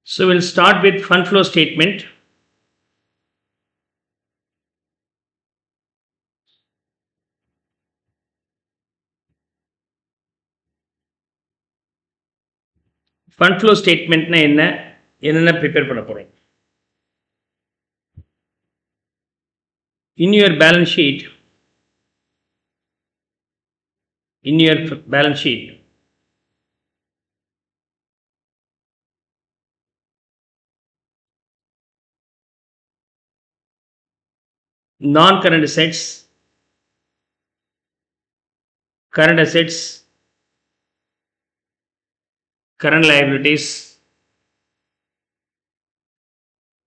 So we'll start with fund flow statement. Fund flow statement na enna prepare panna porom. In your balance sheet, non-current assets, current assets, current liabilities,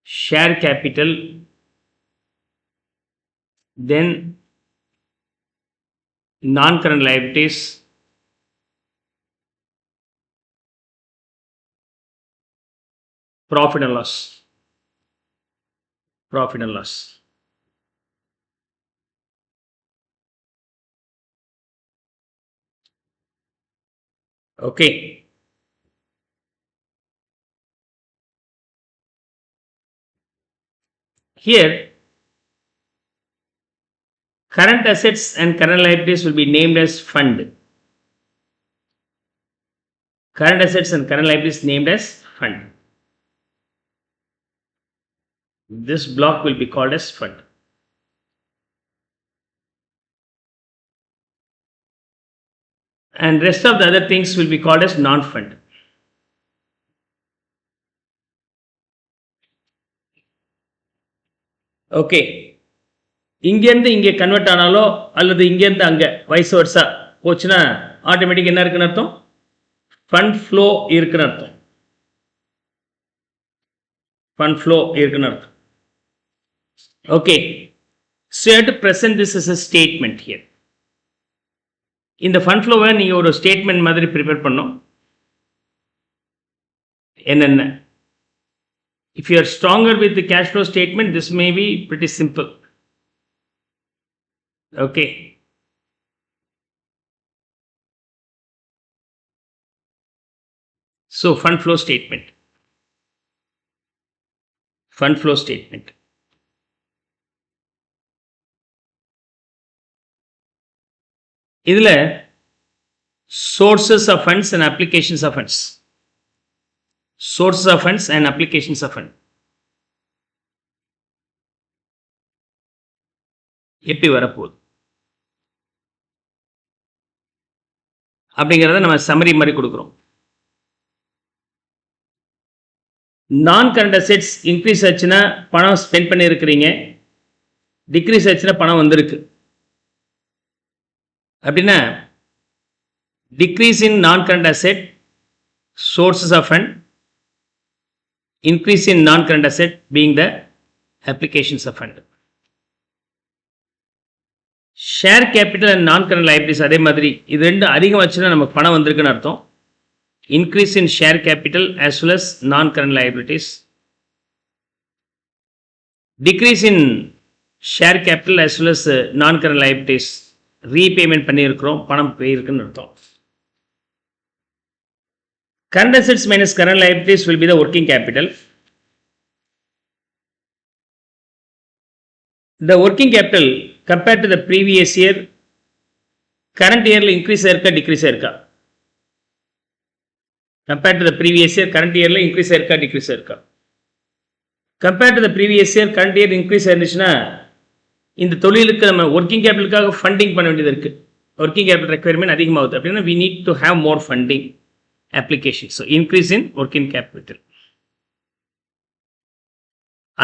share capital, then non-current liabilities, profit and loss. Okay. Here, current assets and current liabilities will be named as fund. Current assets and current liabilities named as fund. This block will be called as fund. And rest of the other things will be called as non-fund. Okay. இங்கேருந்து இங்கே convert ஆனாலோ அல்லது இங்கேருந்து அங்கே wise வர்ஸா போச்சுன்னா automatic என்ன இருக்குன்னு அர்த்தம்? Fund flow இருக்குன்னு அர்த்தம். ஃபண்ட் ஃப்ளோ இருக்குன்னு அர்த்தம். Okay. So you have to present this as a statement here. இந்த ஃபண்ட் ஃப்ளோவை நீங்கள் ஒரு ஸ்டேட்மெண்ட் மாதிரி ப்ரிப்பேர் பண்ணோம். என்னென்ன? If you are stronger with the cash flow statement, this may be pretty simple. Okay. So fund flow statement. இதில் sources of funds and applications of funds. Sources of funds and applications of funds. எப்படி வரப்போகுது அப்படிங்கிறத நம்ம summary மாதிரி கொடுக்குறோம். நான் current assets increase ஆச்சுன்னா பணம் ஸ்பெண்ட் பண்ணியிருக்கிறீங்க, டிக்ரீஸ் ஆச்சுன்னா பணம் வந்திருக்கு. அப்படின்னா டிக்ரீஸ் இன் நான் current asset sources of fund, increase in non current asset being the applications of fund. Share capital and non current liabilities அதே மாதிரி இது ரெண்டு அதிகமாச்சுன்னா நமக்கு பணம் வந்திருக்குன்னு அர்த்தம். Increase in share capital as well as non current liabilities, decrease in share capital as well as non current liabilities, repayment பண்ணியிருக்கிறோம், பணம் போயிருக்குன்னு அர்த்தம். Current assets minus current liabilities will be the working capital. The working capital compared to the previous year, current year increase ஆயிருக்கா decrease ஆயிருக்கா? Compared to the previous year, current year increase ஆயிருக்கா decrease ஆயிருக்கா? Compared to the previous year, current year increase ஆயிருந்துச்சுன்னா இந்த தொழிலுக்கு நம்ம working capitalக்காக funding பண்ண வேண்டியது இருக்கு. Working capital requirement அதிகமாகுது அப்படின்னா we need to have more funding application. So increase in working capital.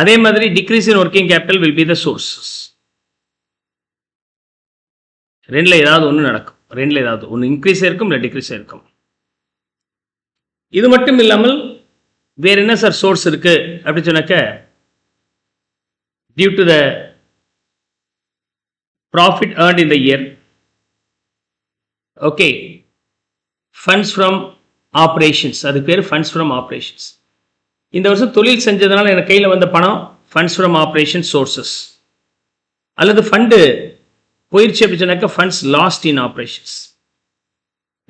அதே மாதிரி decrease in working capital will be the sources. ரெண்டில் ஏதாவது ஒன்று நடக்கும், ரெண்டில் ஏதாவது ஒன்று இன்க்ரீஸ் இருக்கும் இல்லை டிக்ரீஸ் இருக்கும். இது மட்டும் இல்லாமல் வேற என்ன சார் சோர்ஸ் இருக்கு அப்படின்னு சொன்னாக்க, due to the profit earned in the year, okay, funds from operations, அது பேர் ஃபண்ட்ஸ் ஃப்ரம் ஆப்ரேஷன்ஸ். இந்த வருஷம் தொழில் செஞ்சதுனால எனக்கு கையில் வந்த பணம் ஃபண்ட்ஸ் ஃப்ரம் ஆப்ரேஷன் சோர்சஸ். அல்லது ஃபண்டு போயிடுச்சு அப்படி சொன்னாக்க ஃபண்ட்ஸ் லாஸ்ட் இன் ஆப்ரேஷன்ஸ்.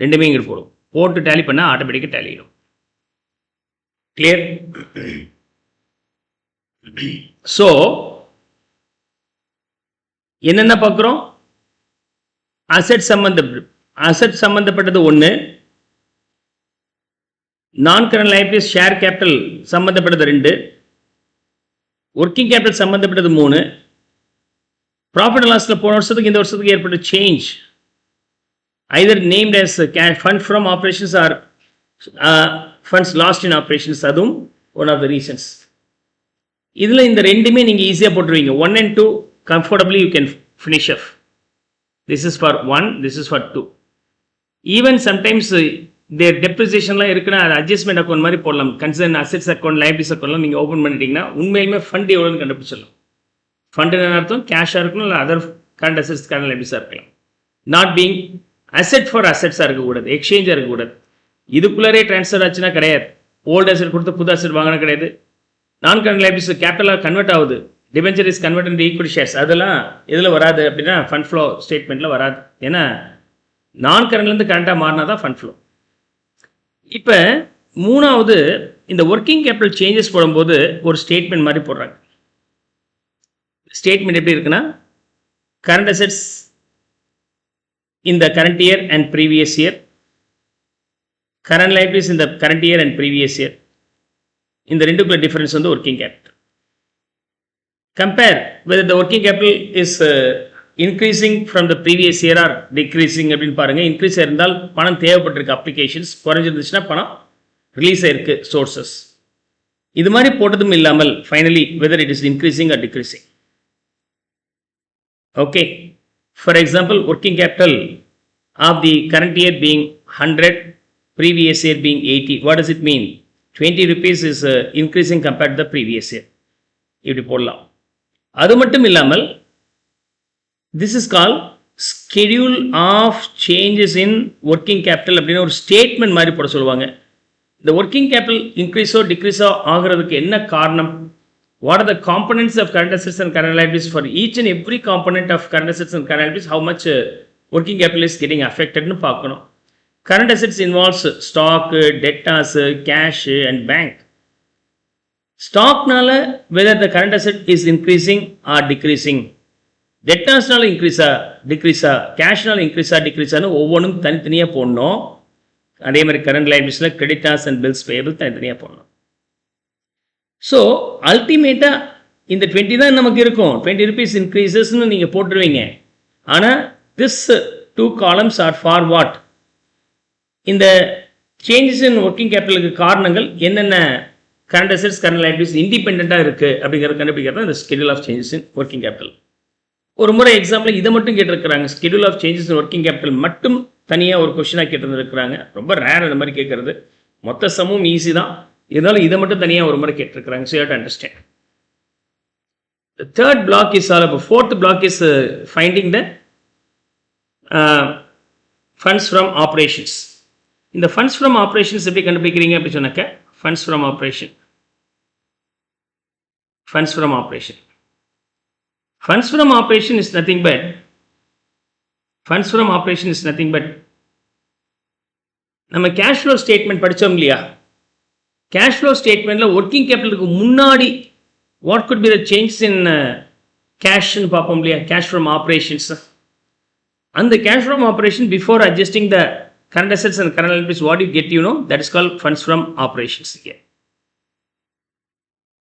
ரெண்டுமே இங்கே போடும், போட்டு டேலி பண்ணால் ஆட்டோமேட்டிக்காக டேலி ஆகிடும். Clear? So என்னென்ன பார்க்குறோம்? அசெட் சம்பந்தப்பட்டது ஒன்று, நான் கரண்ட் லைபிலிட்டிஸ் ஷேர் கேபிட்டல் சம்பந்தப்பட்டது 2, ஒர்க்கிங் கேபிட்டல் சம்பந்தப்பட்டது 3, ப்ராஃபிட் அண்ட் லாஸில் போன வருஷத்துக்கு இந்த வருஷத்துக்கு ஏற்பட்ட change either named as fund from operations or funds lost in operations, அதுவும் one of the reasons. இதில் இந்த ரெண்டுமே நீங்கள் ஈஸியாக போட்டுருவீங்க. 1 and 2 comfortably you can finish off. This is for 1, this is for 2. Even sometimes their depreciationலாம் இருக்குன்னா அது adjustment account மாதிரி போடலாம். கன்சர்ன் அசெட்ஸ் அக்கௌண்ட், லைபிலிட்டிஸ் அக்கௌண்ட்லாம் நீங்கள் ஓப்பன் பண்ணிட்டீங்கன்னா உண்மையிலுமே ஃபண்ட் எவ்வளோன்னு கண்டுபிடிச்சிடலாம். ஃபண்ட் என்ன அர்த்தம்? கேஷாக இருக்கணும், இல்லை அதர் கரண்ட் அசெட்ஸ் கரண்ட் லைபிலிட்டிஸாக இருக்கலாம். நாட் பீங் அசெட் ஃபார் அசெட்ஸாக இருக்கக்கூடாது, எக்ஸ்சேஞ்சாக இருக்கக்கூடாது. இதுக்குள்ளே ட்ரான்ஸ்ஃபர் ஆச்சுன்னா கிடையாது. ஓல்டு அசெட் கொடுத்து புது அசெட் வாங்கினா கிடையாது. நான் கரண்ட் லைபிலிட்டிஸ் கேபிட்டலாக கன்வெர்ட் ஆகுது, debenture is convert into equity shares, அதெல்லாம் இதில் வராது அப்படின்னா ஃபண்ட் ஃப்ளோ ஸ்டேட்மெண்ட்டில் வராது. ஏன்னா நான் கரண்ட்லேருந்து கரண்ட்டாக மாறினா தான் ஃபண்ட் ஃப்ளோ. இப்போ மூணாவது, இந்த ஒர்க்கிங் கேபிட்டல் சேஞ்சஸ் போடும்போது ஒரு ஸ்டேட்மெண்ட் மாதிரி போடுறாங்க. ஸ்டேட்மெண்ட் எப்படி இருக்குன்னா, current assets in the current year and previous year, current liabilities in the current year and previous year. In the ரெண்டுக்குள்ள difference வந்து working capital. Compare whether the working capital is increasing from the previous year or decreasing அப்படின்னு பாருங்க. Increase இருந்தால் பணம் தேவைப்பட்டிருக்கு applications, குறைஞ்சிருந்துச்சுன்னா பணம் release ஆயிருக்கு sources. இது மாதிரி போட்டதும் இல்லாமல் finally whether it is increasing or decreasing. Okay. For example, working capital of the current year being 100, previous year being 80. What does it mean? 20 rupees is increasing compared to the previous year. இப்படி போடலாம். அது மட்டும் இல்லாமல் this is called schedule of changes in working capital அப்படின்னு ஒரு statement மாதிரி போட சொல்லுவாங்க. இந்த working capital increase or decrease ஆகிறதுக்கு என்ன காரணம்? What are the components of current assets and current liabilities? For each and every component of current assets and current liabilities, how much working capital is getting affected nu paakano. Current assets involves stock, debtors, cash and bank. Stock nala whether the current asset is increasing or decreasing, debtors nala increase or decrease, cash nala increase or decrease nu ovvonum thanithaniya podnom. அதே மாதிரி current liabilities la creditors and bills payable thanithaniya podnom. So அல்டிமேட்டாக இந்த 20 தான் நமக்கு இருக்கும். 20 rupees இன்க்ரீசஸ்ன்னு நீங்கள் போட்டுருவீங்க. ஆனால் this 2 columns are for what? இந்த சேஞ்சஸ் இன் ஒர்க்கிங் கேபிட்டலுக்கு காரணங்கள் என்னென்ன கரண்ட் அசெட்ஸ் கரண்ட் லைபிலிட்டிஸ் இண்டிபெண்ட்டாக இருக்குது அப்படிங்கிறத கண்டுபிடிக்கிறது இந்த schedule of changes in working capital. ஒரு முறை எக்ஸாம்பிள் இதை மட்டும் கேட்டிருக்கிறாங்க, schedule of changes in working capital மட்டும் தனியாக ஒரு கொஸ்டினாக கேட்டிருந்துருக்கிறாங்க. ரொம்ப ரேர் அந்த மாதிரி கேட்குறது. மொத்த சமமும் ஈஸி தான், இருந்தாலும் இதை மட்டும் தனியாக ஒரு முறை கேட்டிருக்கிறாங்க. So you have to understand. The third block is all about, fourth block is finding the funds from operations. இந்த funds from operations எப்படி கண்டுபிடிக்கிறீங்க அப்படி சொன்னாக்க, funds from operation is nothing but நம்ம கேஷ் ஃப்ளோ ஸ்டேட்மெண்ட் படித்தோம் இல்லையா? Cash flow ஸ்டேட்மெண்ட்டில் working கேபிட்டலுக்கு முன்னாடி what could be the changes in கேஷ்ன்னு பார்ப்போம் இல்லையா? Cash from operations. அந்த cash from operation before adjusting the current assets and current liabilities, what you get you know, that is called funds from operations.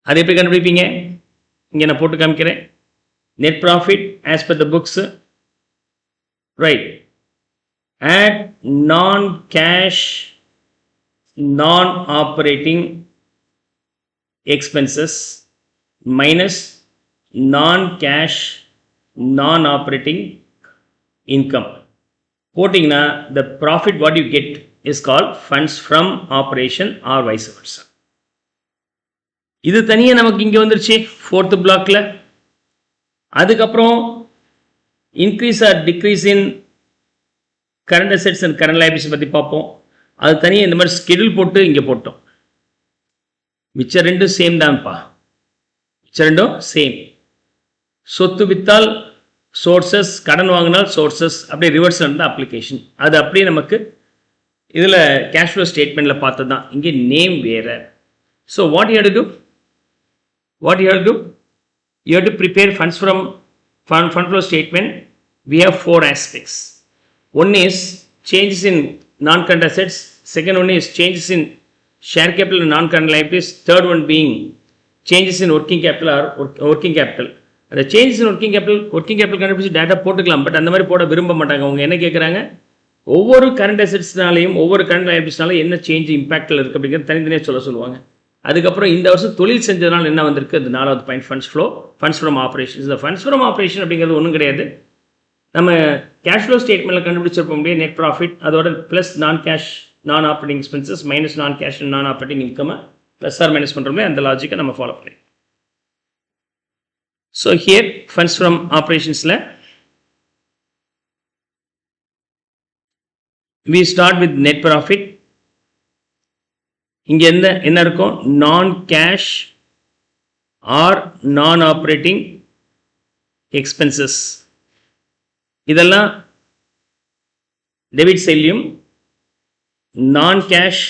அது எப்படி கண்டுபிடிப்பீங்க? இங்கே நான் போட்டு காமிக்கிறேன். Net profit as per the books, right, add non-cash non-operating expenses minus non-cash non-operating income. போட்டிங்கன்னா the profit what you get is called funds from operation or vice versa. இது தனியாக நமக்கு இங்கே வந்துருச்சு ஃபோர்த் பிளாக்ல. அதுக்கப்புறம் increase R decrease in current assets and current liabilities பற்றி பார்ப்போம். அது தனியாக இந்த மாதிரி ஸ்கெடியூல் போட்டு இங்கே போட்டோம். மிச்சம் ரெண்டும் சேம் தான்ப்பா, மிச்சம் ரெண்டும் சேம். சொத்து வித்தால் சோர்சஸ், கடன் வாங்கினால் சோர்சஸ், அப்படியே ரிவர்ஸ் இருந்தால் அப்ளிகேஷன். அது அப்படியே நமக்கு இதில் கேஷ் ஃப்ளோ ஸ்டேட்மெண்ட்டில் பார்த்தது தான். இங்கே நேம் வேறு. So what you have to do? What you have to do? You have to prepare funds from fund flow statement. We have four aspects. One is changes in non-current assets. Second one is changes in share capital and non-current liabilities. Third one being changes in working capital or working capital. அந்த changes in working capital கண்டுபிடிச்சி data போட்டுக்கலாம். But அந்த மாதிரி போட விரும்ப மாட்டாங்க. அவங்க என்ன கேட்குறாங்க, ஒவ்வொரு கரண்ட் அசெட்ஸ்னாலையும் ஒவ்வொரு கரண்ட் லைபிலிட்டிஸ்னாலும் என்ன சேஞ்ச் இம்பாக்டில் இருக்குது அப்படிங்கிறது தனித்தனியாக சொல்லுவாங்க. அதுக்கப்புறம் இந்த வருஷம் தொழில் செஞ்சதுனால என்ன வந்திருக்கு, அது 4வது பாயிண்ட் ஃபண்ட்ஸ் ஃப்ரம் ஆப்ரேஷன்ஸ். இந்த ஃபண்ட்ஸ் ஃப்ரம் ஆப்ரேஷன் அப்படிங்கிறது ஒன்றும் கிடையாது. நம்ம கேஷ் ஃப்ளோ ஸ்டேட்மெண்ட்டில் கண்டுபிடிச்சிருப்போம் முடியாது நெட் ப்ராஃபிட், அதோட plus non cash non operating expenses minus non cash non operating income plus or minus பண்ணுறோமே அந்த லாஜிக்கை நம்ம ஃபாலோ பண்ணி. ஸோ ஹியர் ஃபண்ட்ஸ் ஃப்ரம் ஆப்ரேஷன்ஸில் we start with net profit. இங்க என்ன இருக்கும், non cash or non operating expenses. இதெல்லாம் டெபிட் சைட்லையும் non cash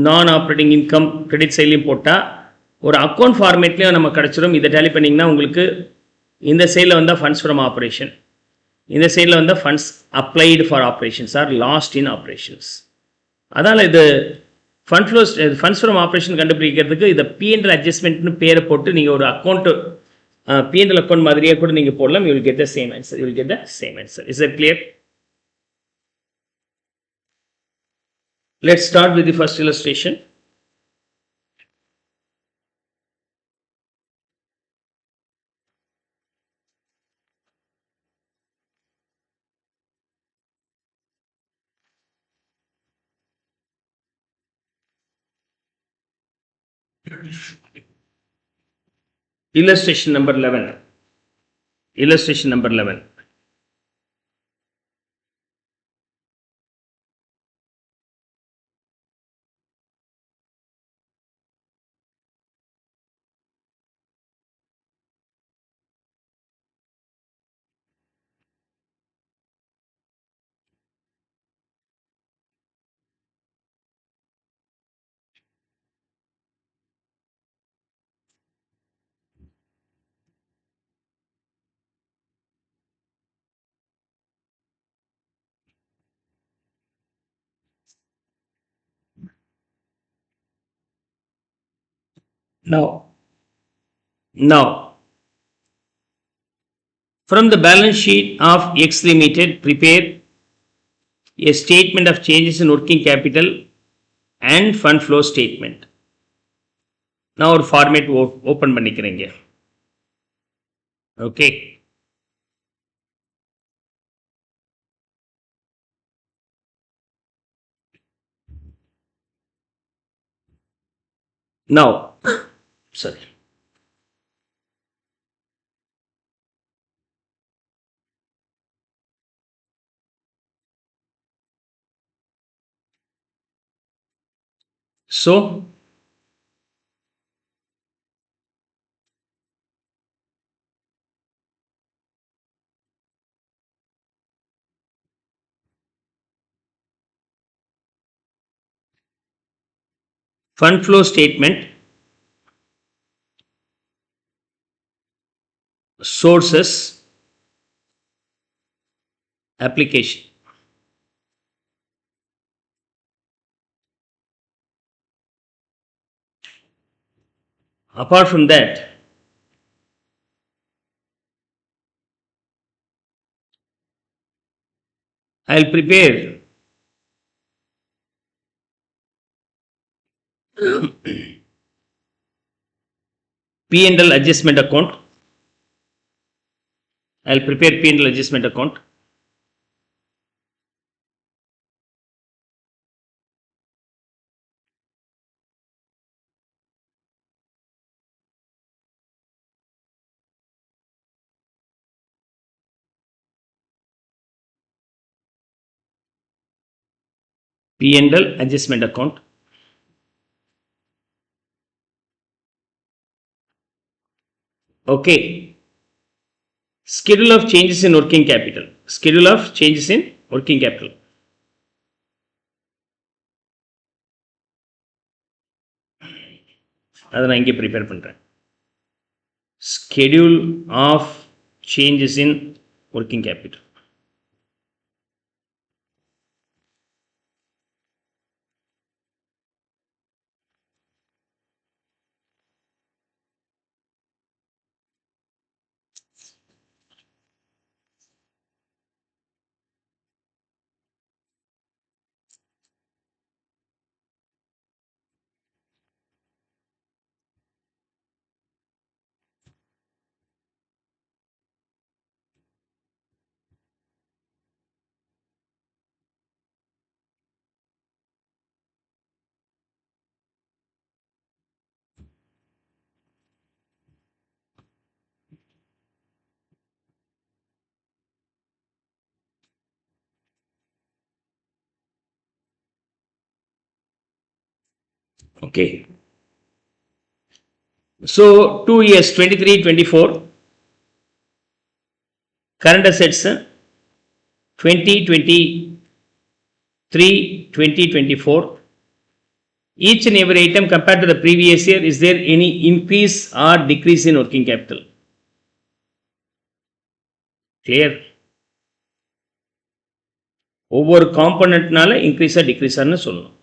non operating income credit சைட்லையும் போட்டால் ஒரு அக்கௌண்ட் ஃபார்மேட்லேயும் நம்ம கிடச்சிடும். இதை டேலி பண்ணிங்கன்னா உங்களுக்கு இந்த சைடில் வந்தால் ஃபண்ட்ஸ் ஃப்ரம் ஆப்ரேஷன், இந்த சைடில் வந்து funds applied for operations are lost in operations. அதனால் இது ஃபண்ட்ஸ் ஃப்ரம் ஆப்ரேஷன் கண்டுபிடிக்கிறதுக்கு இதை P&L அட்ஜஸ்ட்மெண்ட்னு பேரை போட்டு நீங்கள் ஒரு அக்கௌண்ட்டு P&L அக்கௌண்ட் மாதிரியே கூட நீங்கள் போடலாம். You will get the same answer. You will get the same answer. Is it clear? Let's start with the first illustration. Illustration number 11. Illustration number 11. Now, from the balance sheet of X Limited, prepare a statement of changes in working capital and fund flow statement. Now, ஒரு format open பண்ணிக்கிறீங்க. Okay, now, sorry. So, fund flow statement, sources, application. Apart from that, I'll prepare P&L adjustment account. I'll prepare P&L adjustment account. P&L adjustment account. Okay. Schedule of changes in working capital. Schedule of changes in working capital. அதை நான் இங்கே prepare பண்ணுறேன். Schedule of changes in working capital. Okay. So 2 years 23-24 current assets 2023-2024 each and every item compared to the previous year, is there any increase or decrease in working capital? Clear? ஒவ்வொரு காம்பனன்ட்னால இன்க்ரீஸா டிக்ரீஸான்னு சொல்லணும்.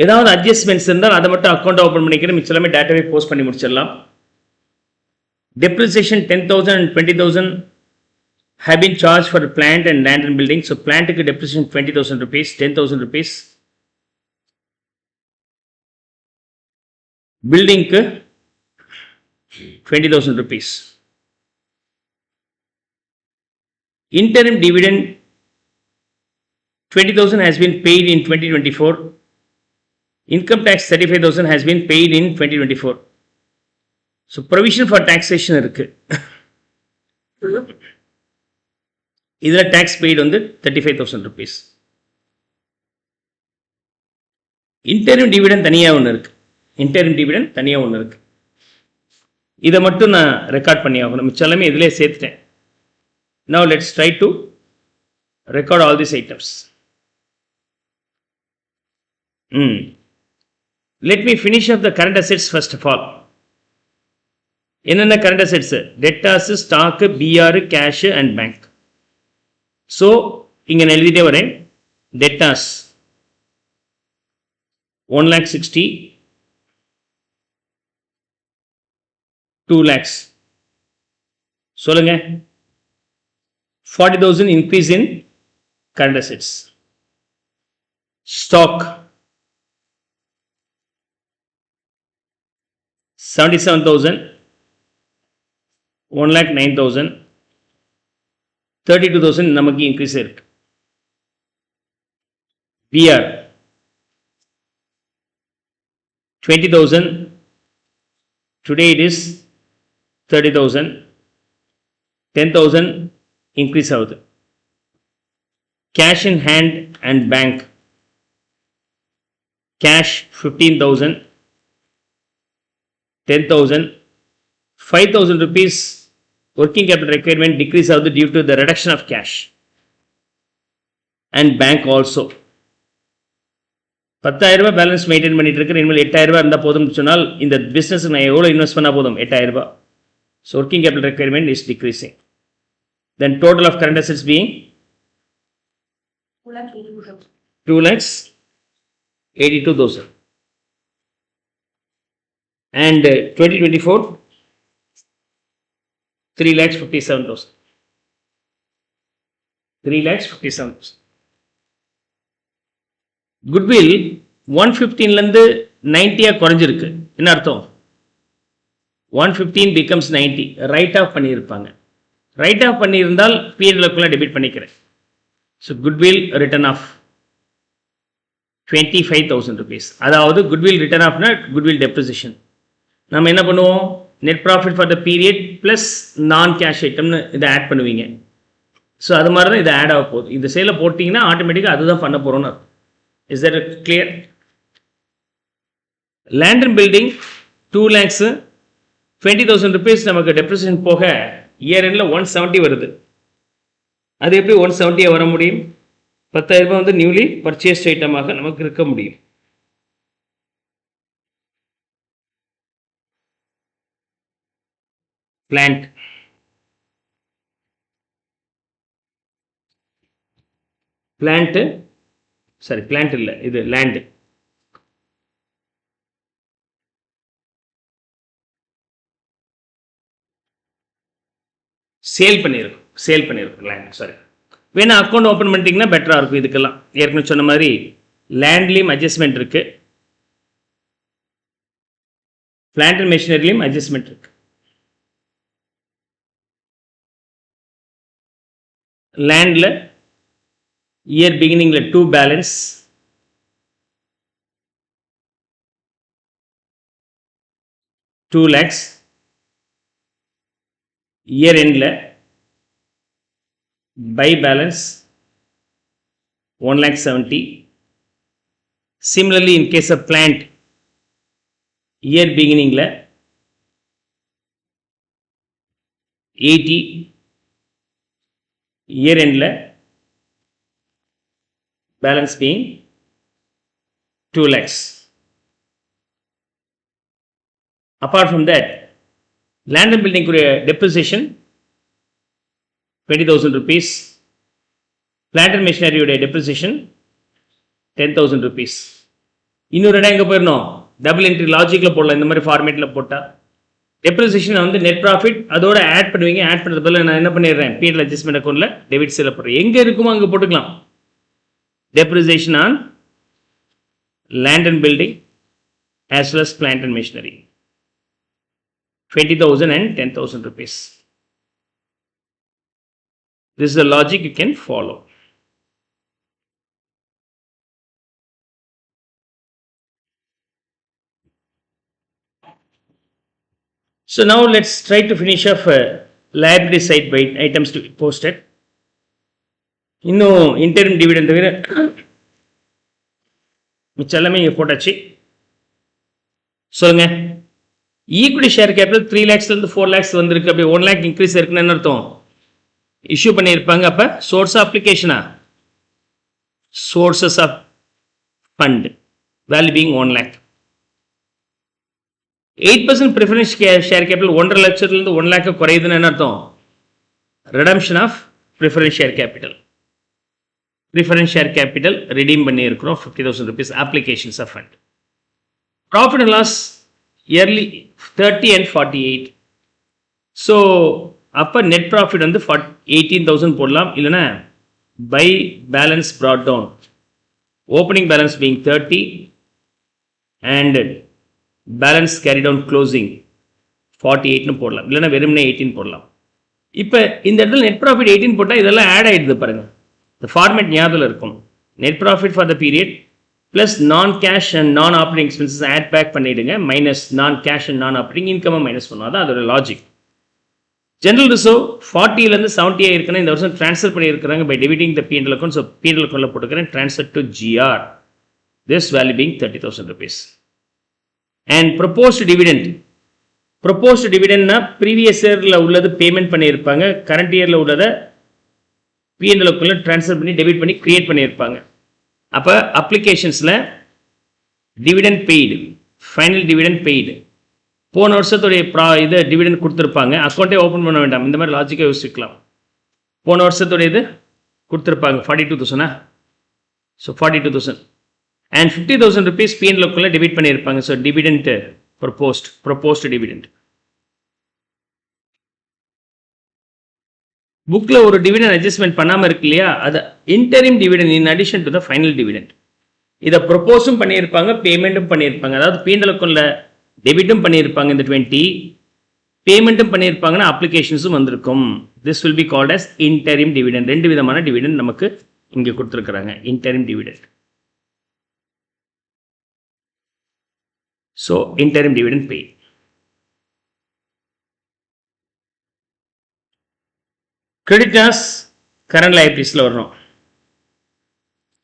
ஏதாவது adjustments இருந்தால் அதை மட்டும் account open பண்ணிக்கிறேன், மிச்சம் எல்லாமே டேட்டாவே post பண்ணி முடிச்சிடலாம். Depreciation 10,000 and 20,000 have been charged for plant and land and building. So plant க்கு depreciation 20,000 rupees, 10,000 rupees. Building க்கு 20,000 rupees. Interim dividend 20,000 has been paid in 2024. Income tax 35,000 has been paid in 2024. So provision for taxation இருக்கு. இதில் tax paid வந்து 35,000 rupees. Interim dividend தனியாக ஒன்று இருக்கு. Interim dividend தனியாக ஒன்று இருக்கு. இதை மட்டும் நான் ரெக்கார்ட் பண்ணி ஆகணும், மிச்சம் எல்லாமே இதிலே சேர்த்துட்டேன். Now let's try to record all these items. Let me finish up the current assets first of all. என்னென்ன current assets? Debtors, stock, BR, cash and bank. So இங்க நான் எழுதிட்டே வரேன். Debtors 1,60,000, 2 lakhs. சொல்லுங்க. 40,000 increase in current assets. Stock 77,000, 1,09,000, 32,000 நமக்கு increase இருக்கு. BR 20,000, today it is 30,000, 10,000 increase ஆகுது. Cash in hand and bank, cash 15,000, 10,000, 5,000 rupees working capital requirement decrease ஆகுது due to the reduction of cash and bank also. 10,000 ரூபாய் balance maintain பண்ணிட்டு இருக்கிறேன், இனிமேல் 8,000 ரூபாய் இருந்தால் போதும்னு சொன்னால் இந்த பிஸ்னஸ் நான் எவ்வளோ இன்வெஸ்ட் பண்ணால் போதும்? 8,000 ரூபாய். So working capital requirement is decreasing. Then total of current assets being 2,82,000. And 2024 3,57,000. 3,57,000. Goodwill 115 90 குறைஞ்சிருக்கு. என்ன அர்த்தம்? 115 becomes 90. ரைட் ஆஃப் பண்ணியிருப்பாங்க. ரைட் ஆஃப் பண்ணியிருந்தால் பீரியட்க்குள்ள டெபிட் பண்ணிக்கிறேன். So goodwill written off 25,000 rupees. அதாவது குட்வில் ரிட்டர்ன் ஆஃப்னா குட்வில் டெப்ரிசியேஷன். நம்ம என்ன பண்ணுவோம்? Net profit for the period plus non cash ஐட்டம்னு இதை ஆட் பண்ணுவீங்க. ஸோ அது மாதிரி தான் இதை ஆட் ஆக போகுது. இந்த சேலில் போட்டிங்கன்னா ஆட்டோமேட்டிக்காக அதுதான் பண்ண போகிறோன்னு. Is that clear? Land and building 2 lakhs, 20,000 rupees நமக்கு டெப்ரிசியேஷன் போக இயர் எண்டில் 170 வருது. அது எப்படி 170 வர முடியும்? 10,000 ரூபாய் வந்து நியூலி பர்ச்சேஸ்ட் ஐட்டமாக நமக்கு இருக்க முடியும். plant, plant இல்ல இது land. சேல் பண்ணியிருக்கும் land, சாரி. வேணா அக்கௌண்ட் ஓப்பன் பண்ணிட்டீங்கன்னா பெட்டராக இருக்கும். இதுக்கெல்லாம் ஏற்கனவே சொன்ன மாதிரி லேண்ட்லேயும் அட்ஜஸ்ட்மெண்ட் இருக்கு, பிளான்ட் அண்ட் மெஷினரிலையும் அட்ஜஸ்ட்மெண்ட் இருக்கு. லேண்டில் இயர் பிகினிங்கில் 2 பேலன்ஸ், 2 lakhs, இயர் எண்டில் by balance 1,70,000. Similarly, in case of plant, year beginning la 80, year end la balance being 2 lakhs. Apart from that, land and building depreciation 20,000 rupees, plant and machinery depreciation 10,000 rupees. இன்னொரு இடம் எங்கே போயிடணும், double entry லாஜிக்கில் போடலாம். இந்த மாதிரி ஃபார்மேட்டில் போட்டால் depreciation வந்து நெட் ப்ராஃபிட் அதோட ஆட் பண்ணுவீங்க. ஆட் பண்ணுறது பதில் நான் என்ன பண்ணிடுறேன், பிஎல் அட்ஜஸ்ட்மெண்ட் அக்கௌண்ட்டில் டெபிட் சைடில் போடுறேன். எங்கே இருக்குமோ அங்கே போட்டுக்கலாம். Depreciation on land and building as well as plant and machinery 20,000 and 10,000 rupees. This is the logic you can follow. So now let's try to finish off liability side by items to be posted. இன்னும் interim dividend தவிர மிச்சம் எல்லாமே இங்கே போட்டாச்சு. சொல்லுங்க, equity share capital 3 lakhsலேருந்து 4 lakhs வந்திருக்கு. அப்படி 1 lakh increase இருக்குன்னு என்ன அர்த்தம், இஷ்யூ பண்ணியிருப்பாங்க. அப்போ சோர்ஸ் அப்ளிகேஷனா, sources of fund value being 1 lakh. 8% preference share capital 1.5 லட்சத்துலேருந்து 1 lakh குறையுதுன்னு என்ன அர்த்தம், redemption of preference share capital. Preference share capital redeem பண்ணியிருக்கிறோம் 50,000 rupees applications of fund. Profit and loss yearly 30 and 48. So அப்போ net profit வந்து 18,000 போடலாம். இல்லைன்னா by balance brought down, opening balance being 30 and balance carry down closing 48ன்னு போடலாம். இல்லைன்னா வெறும்னே 18 போடலாம். இப்போ இந்த இடத்துல நெட் ப்ராஃபிட் 18 போட்டால் இதெல்லாம் ஆட் ஆகிடுது பாருங்கள். இந்த ஃபார்மேட் ஞாபகம் இருக்கும். Net profit for the period plus non cash and non operating expenses add back பண்ணிவிடுங்க, minus non cash and non operating இன்கம்மை மைனஸ் பண்ணுவோம். அதான் அதோட லாஜிக். ஜென்ரல் ரிசர்வ் 40லேருந்து 70 இருக்குன்னா இந்த வருஷம் ட்ரான்ஸ்ஃபர் பண்ணியிருக்கிறாங்க by debiting the PNL account. So PNL அக்கௌண்ட்டில் போட்டுக்கிறேன் transfer to GR, this value being 30,000 rupees. And proposed டிவிடெண்ட்னா ப்ரீவியஸ் இயரில் உள்ளது பேமெண்ட் பண்ணியிருப்பாங்க, கரண்ட் இயரில் உள்ளதை பிஎன்எல் அக்கௌண்ட்டில் ட்ரான்ஸ்ஃபர் பண்ணி டெபிட் பண்ணி கிரியேட் பண்ணியிருப்பாங்க. அப்போ அப்ளிகேஷன்ஸில் dividend paid, final dividend paid, போன வருஷத்துடைய இதை டிவிடெண்ட் கொடுத்துருப்பாங்க, அக்கௌண்ட்டே ஓப்பன் பண்ண வேண்டாம். இந்த மாதிரி லாஜிக்காக யோசிக்கலாம். போன வருஷத்துடைய இது கொடுத்துருப்பாங்க 42,000. ஸோ 42,000 அண்ட் 50,000 rupees பிஎன்எல் அக்கௌண்ட்டில் டெபிட் பண்ணியிருப்பாங்க. So dividend proposed dividend. புக்கில் ஒரு டிவிடெண்ட் அட்ஜஸ்ட்மெண்ட் பண்ணாமல் இருக்கு இல்லையா, அது interim dividend in addition to the final dividend. இதை ப்ரொபோஸும் பண்ணியிருப்பாங்க, பேமெண்ட்டும் பண்ணியிருப்பாங்க. அதாவது பிஎன்எல் அக்கௌண்ட்டில் டெபிட்டும் பண்ணியிருப்பாங்க இந்த 20, பேமெண்ட்டும் பண்ணியிருப்பாங்கன்னா அப்ளிகேஷன்ஸும் வந்திருக்கும். This will be called as interim dividend. 2 விதமான டிவிடெண்ட் நமக்கு இங்கே கொடுத்துருக்குறாங்க. Interim dividend. So interim dividend paid. Creditors current லைபிலிட்டிஸில் வரணும்.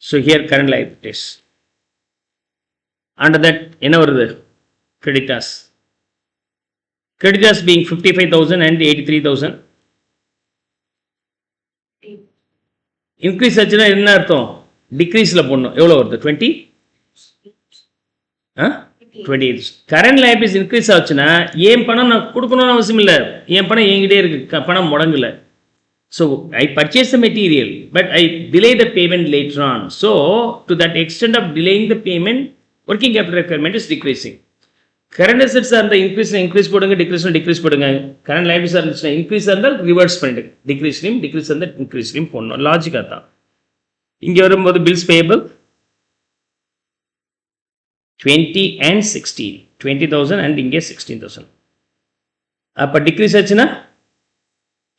So here current liabilities. Under that என்ன வருது, கிரெடிட்டார்ஸ் being 55,000 and 83,000. இன்க்ரீஸ் ஆச்சுன்னா என்ன அர்த்தம், டிக்ரீஸில் போடணும். எவ்வளோ வருது, 20 28. கரண்ட் liabilities இன்க்ரீஸ் ஆச்சுன்னா ஏன் பணம் நான் கொடுக்கணும்னு அவசியம் இல்லை, என் பணம் என்கிட்டே இருக்கு, பணம் முடங்கல. So I purchase the material but I delay the payment later on. So to that extent of delaying the payment, working capital requirement is decreasing. Current assets are the increase போடுங்க, decrease போடுங்க. Current liabilities are the increase இருந்தால் reverse பண்ணிடுங்க, decrease இருந்தால் increase போடணும். Logic அதான். இங்க வரும்போது bills payable 20 and 16, 20,000 and இங்கே 16,000. அப்போ டிக்ரீஸ் ஆச்சுன்னா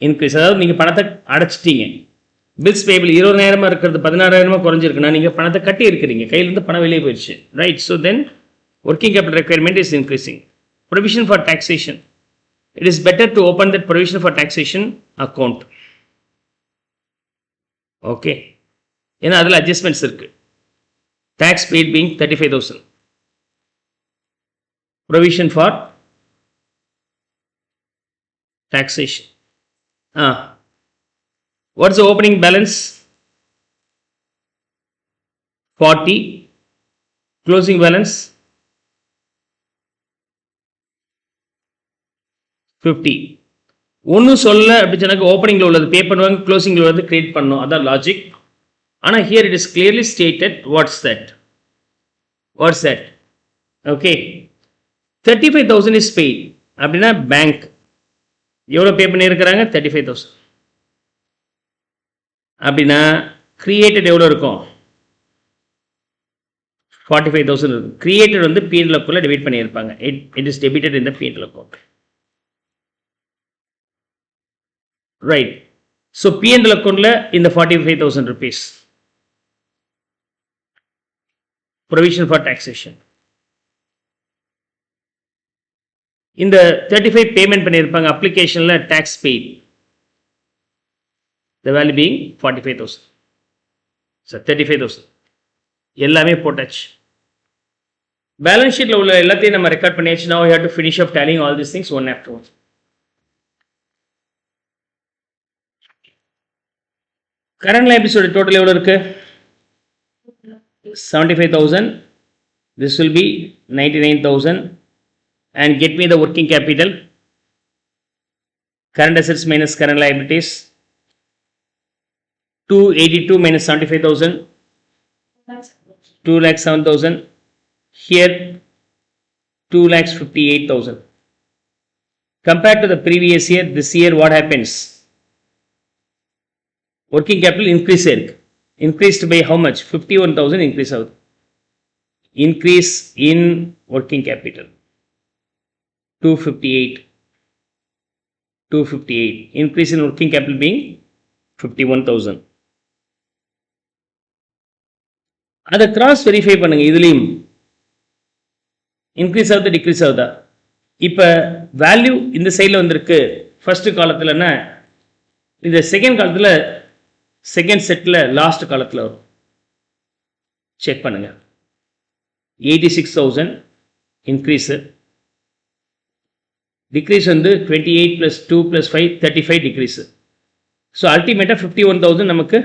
இன்க்ரீஸ், அதாவது நீங்கள் பணத்தை அடைச்சிட்டீங்க. பில்ஸ் பேபிள் 20,000 இருக்கிறது 16,000 குறைஞ்சிருக்குன்னா நீங்கள் பணத்தை கட்டி இருக்கிறீங்க, கையிலேருந்து பணம் வெளியே போயிடுச்சு, right? So then working capital requirement is increasing. Provision for taxation, it is better to open that provision for taxation account. Okay, ஏன்னா அதில் அட்ஜஸ்ட்மெண்ட்ஸ் இருக்கு. Tax paid being 35,000. Provision for taxation. What's the opening balance? 40. Closing balance 50. ஒன்றும் சொல்ல அப்படி சொன்னாக்க ஓப்பனிங்கில் உள்ளது பே பண்ணுவாங்க, க்ளோசிங்கில் உள்ளது கிரியேட் பண்ணணும், அதான் லாஜிக். ஆனால் here it is clearly stated what's that. Okay, 35,000 is paid அப்படின்னா பேங்க் எவ்வளோ பே பண்ணியிருக்கிறாங்க? 35,000. அப்படின்னா கிரியேட்டட் எவ்வளோ இருக்கும்? 45,000 இருக்கும். கிரியேட்டட் வந்து P&L அக்கௌண்ட்ல டெபிட் பண்ணியிருப்பாங்க. It is debited in the P&L account, right? So P&L அக்கௌண்ட்ல இந்த 45,000 rupees ப்ரொவிஷன் ஃபார் டாக்ஸேஷன். இந்த 35 பேமெண்ட் பண்ணியிருப்பாங்க அப்ளிகேஷனில், tax paid, the value being 45,000. Sir 35,000 எல்லாமே போட்டாச்சு. பேலன்ஸ் ஷீட்டில் உள்ள எல்லாத்தையும் நம்ம ரெக்கார்ட் பண்ணியாச்சு. now we have to finish up tallying all these things one after one. Current லைபிலிட்டிஸோட டோட்டல் எவ்வளோ இருக்கு? 75,000. this will be 99,000. and get me the working capital. Current assets minus current liabilities, 282 minus 75,000, 2,07,000. Here 2,58,000. Compared to the previous year, this year what happens? Working capital increased by how much? 51,000 increase out. Increase in working capital 258. Increase in working capital being 51,000. அதை cross verify பண்ணுங்க. இதுலேயும் increase ஆகுதா degrees ஆகுதா? இப்போ value இந்த சைடில் வந்திருக்கு first காலத்தில்னா, இந்த செகண்ட் காலத்தில் செகண்ட் செட்டில் லாஸ்ட் காலத்தில் வரும். செக் பண்ணுங்க. 86,000 இன்க்ரீஸு, டிக்ரீஸ் வந்து 28 + 2 + 5 35 டிக்ரீஸு. ஸோ அல்டிமேட்டாக 51,000 நமக்கு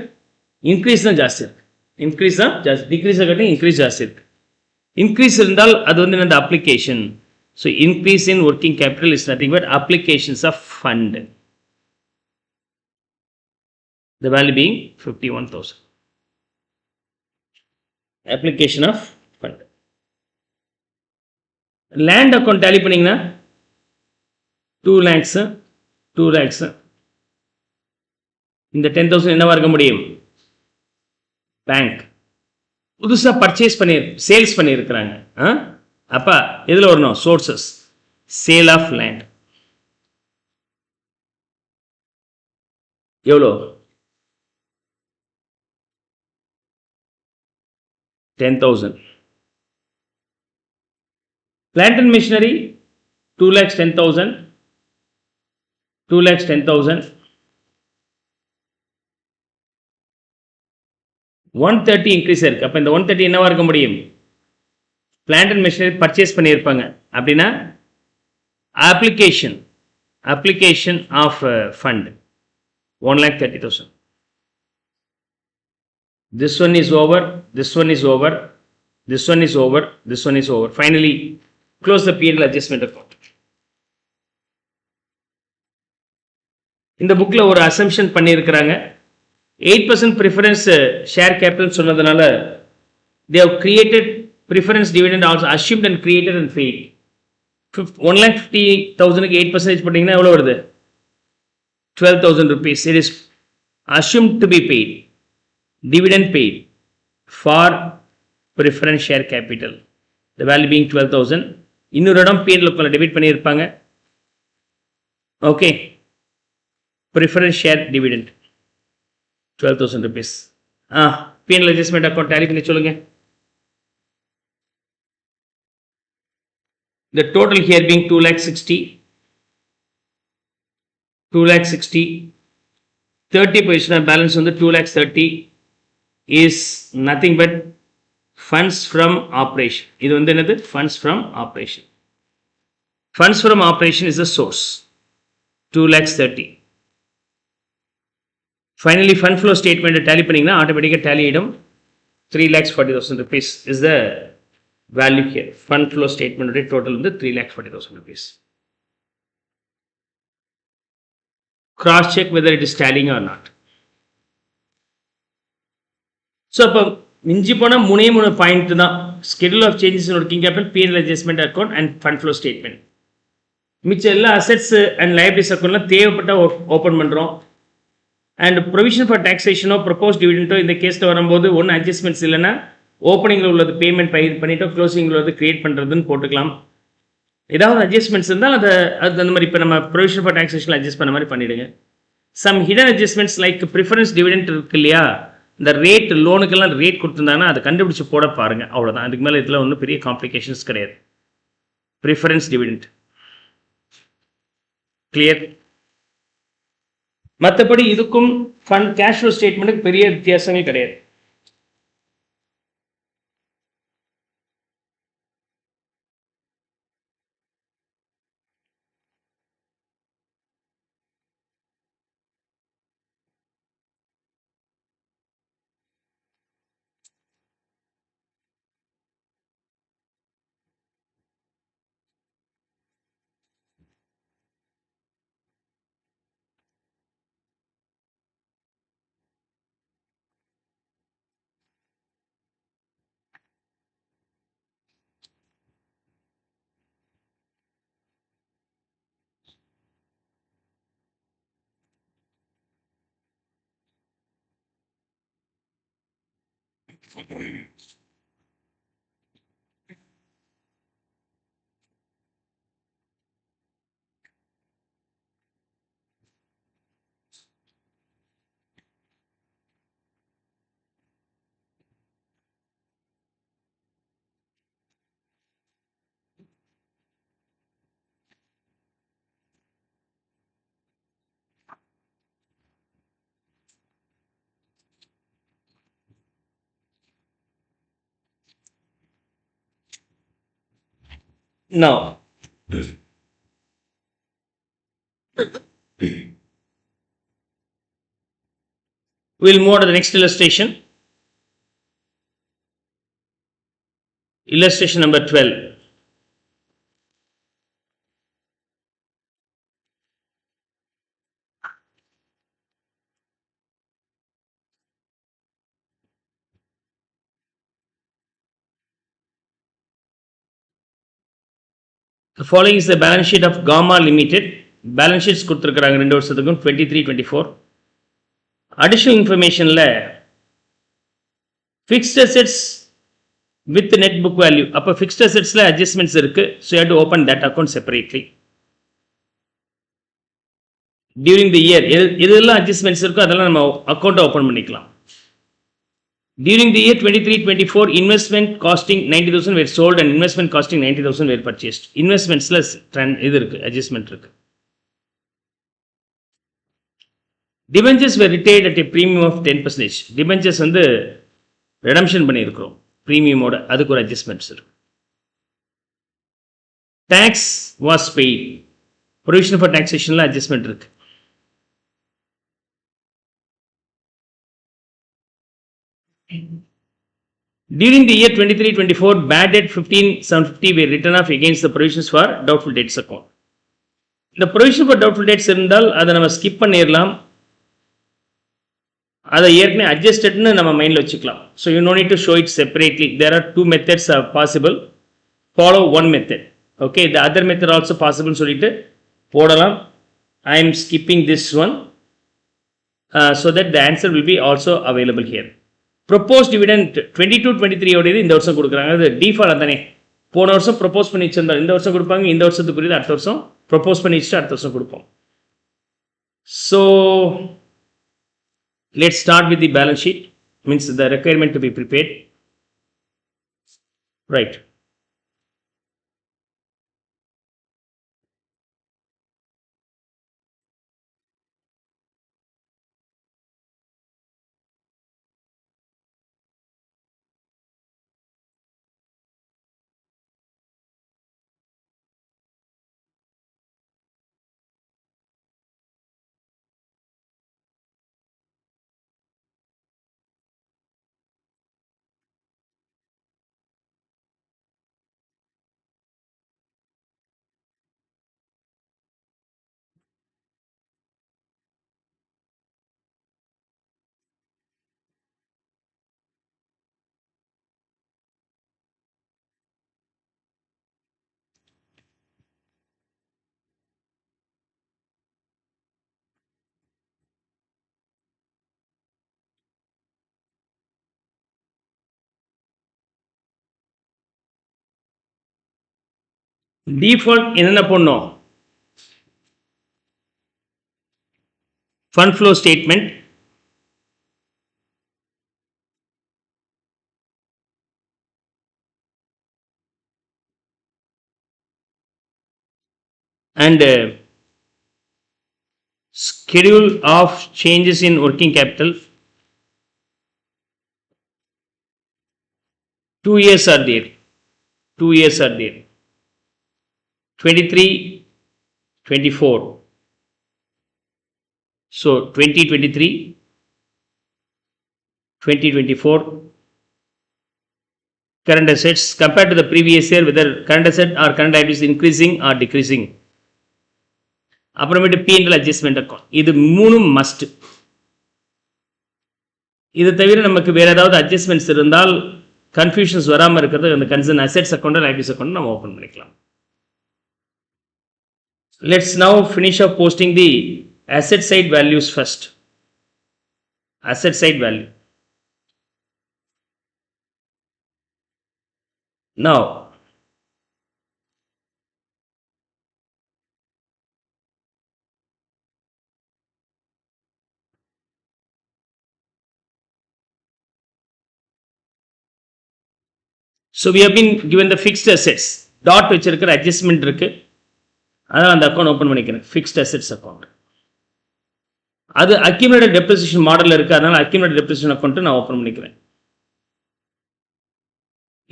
இன்க்ரீஸ் தான் ஜாஸ்தி இருக்குது. இன்க்ரீஸ் தான் ஜாஸ்தி, டிக்ரீஸை காட்டி இன்க்ரீஸ் ஜாஸ்தி இருக்குது. இன்க்ரீஸ் இருந்தால் அது வந்து இந்த application. So increase in working capital is nothing but applications of fund. The value being 51,000. Application of fund. Land account tally பண்ணிங்கன்னா 2 lakhs. இந்த 10,000 என்னவா இருக்க முடியும்? பேங்க் புதுசாக பர்ச்சேஸ் சேல்ஸ் பண்ணியிருக்கிறாங்க. அப்போ எதில் வரணும்? Sources, sale of land. எவ்வளோ? 10,000. Plant and machinery 2,10,000. 130 இன்க்ரீஸ் இருக்கு. அப்போ இந்த 130 என்னவா இருக்க முடியும்? பிளான்ட் அண்ட் மிஷினரி பர்ச்சேஸ் பண்ணியிருப்பாங்க. அப்படின்னா application of fund 1,30,000. This one is over. This one is over. This one is over. Finally, close the P&L adjustment account. இந்த புக்கில் ஒரு அசம்ஷன் பண்ணியிருக்கிறாங்க. 8% ப்ரிஃபரன்ஸ் ஷேர் கேபிட்டல் சொன்னதுனால they have created preference dividend also assumed and created and paid. 1,50,000க்கு 8% போட்டிங்கன்னா எவ்வளோ வருது? 12,000 rupees. It is assumed to be paid. Dividend paid for preference share capital. The value being 12,000. இன்னொரு இடம் P&L debit பண்ணியிருப்பாங்க. Okay, preference share dividend 12,000 rupees. P&L adjustment account tally பண்ணி சொல்லுங்க. The total here being 2,60,000, 30 position balance on the 2,30,000 is nothing but funds from operation. இது வந்து என்னது? Funds from operation. Funds from operation is the source. 2,30,000. Finally, fund flow statement tally பண்ணீங்கன்னா ஆட்டோமேட்டிக்காக tally ஆகிடும். 3,40,000 rupees is the value here. Fund flow statement total வந்து 3,40,000 rupees. Cross check whether it is tallying or not. So அப்போ மிஞ்சி போனால் மூணே point தான். Schedule of changes in working capital, P&L adjustment account and fund flow statement. மிச்சம் எல்லா assets and liabilities அக்கௌண்ட்லாம் தேவைப்பட்டால் open பண்ணுறோம். அண்ட் ப்ரொவிஷன் ஃபார் டாக்ஸேஷனோ ப்ரொபோஸ் டிவிடெண்டோ இந்த கேஸில் வரும்போது ஒன்றும் அட்ஜஸ்ட்மெண்ட்ஸ் இல்லைன்னா ஓப்பனிங்கில் உள்ளது பேமெண்ட் பண்ணிவிட்டோ க்ளோசிங்கில் உள்ளது கிரியேட் பண்ணுறதுன்னு போட்டுக்கலாம். ஏதாவது அட்ஜஸ்ட்மெண்ட்ஸ் இருந்தால் அது அந்த மாதிரி இப்போ நம்ம ப்ரொவிஷன் ஃபார் டாக்ஸேஷனில் அட்ஜஸ்ட் பண்ண மாதிரி பண்ணிவிடுங்க. Some hidden adjustments like preference dividend இருக்கு இல்லையா, இந்த ரேட் லோனுக்கெல்லாம் ரேட் கொடுத்துருந்தாங்கன்னா அதை கண்டுபிடிச்சி போட பாருங்கள். அவ்வளோதான். அதுக்கு மேலே இதில் ஒன்றும் பெரிய காம்ப்ளிகேஷன்ஸ் கிடையாது. Preference dividend clear. மற்றபடி இதுக்கும் ஃபண்ட் கேஷ் ஃப்ளோ ஸ்டேட்மெண்ட்டுக்கு பெரிய வித்தியாசமே கிடையாது. Now, we'll move on to the next illustration. Illustration number 12. The following is the balance sheet of Gamma Limited. Balance sheets கொடுத்துருக்குறாங்க 2 வருஷத்துக்கும் 23-24. Additional informationல fixed assets with net book value. அப்போ fixed assetsல adjustments இருக்கு. So you have to open that account separately. During the year எதெல்லாம் adjustments இருக்கோ அதெல்லாம் நம்ம அக்கௌண்ட்டை open பண்ணிக்கலாம். During the year 23-24, investment costing 90,000 were sold and investment costing 90,000 were purchased. Investmentsல இது இருக்கு, adjustment இருக்கு. Debentures were retained at a premium of 10%. Debentures வந்து redemption பண்ணியிருக்கிறோம் premium-ஓட, அதுக்கு ஒரு adjustments இருக்கு. Tax was paid. Provision for taxationல adjustment இருக்கு. During the year 23-24, bad debt 15,750 were written off against the provisions for doubtful debts account. The provision for doubtful debts இருந்தால் அதை நம்ம skip பண்ணிடலாம். அதை ஏற்கனவே அட்ஜஸ்டட்னு நம்ம மைண்டில் வச்சுக்கலாம். So you know need to show it separately. There are two methods are possible. Follow one method. Okay, the other method also பாசிபிள்னு சொல்லிட்டு போடலாம். I am skipping this one so that the answer will be also available here. Proposed dividend 22-23 ஓடையது இந்த வருஷம் கொடுக்குறாங்க. அது default தானே. போன வருஷம் ப்ரொப்போஸ் பண்ணி வச்சிருந்தால் இந்த வருஷம் கொடுப்பாங்க. இந்த வருஷத்துக்குரியது அடுத்த வருஷம் ப்ரொப்போஸ் பண்ணி வச்சுட்டு அடுத்த வருஷம் கொடுப்போம். So let's start with the balance sheet, means the requirement to be prepared. Right. Default என்னென்ன பண்ணோம்? Fund flow statement, and schedule of changes in working capital. 2 years are there. 2 years are there. 23-24. So 2023, 2024 current assets compared to the previous year, whether current asset or current liabilities increasing or decreasing. அப்புறமேட்டு P&L adjustment account. இது மூணும் must. இது தவிர நமக்கு வேற ஏதாவது adjustments இருந்தால் confusions வராமல் இருக்கிறது அந்த concern assets account liabilities account நம்ம ஓப்பன் பண்ணிக்கலாம். Let's now finish up posting the asset side values first. Asset side value. Now, so we have been given the fixed assets. Dot வச்சிருக்கிற adjustment இருக்கு. அதான் அந்த account open பண்ணிக்கிறேன். Fixed assets account. அது accumulated depreciation மாடலில் இருக்குது. அதனால் accumulated depreciation account நான் ஓப்பன் பண்ணிக்கிறேன்.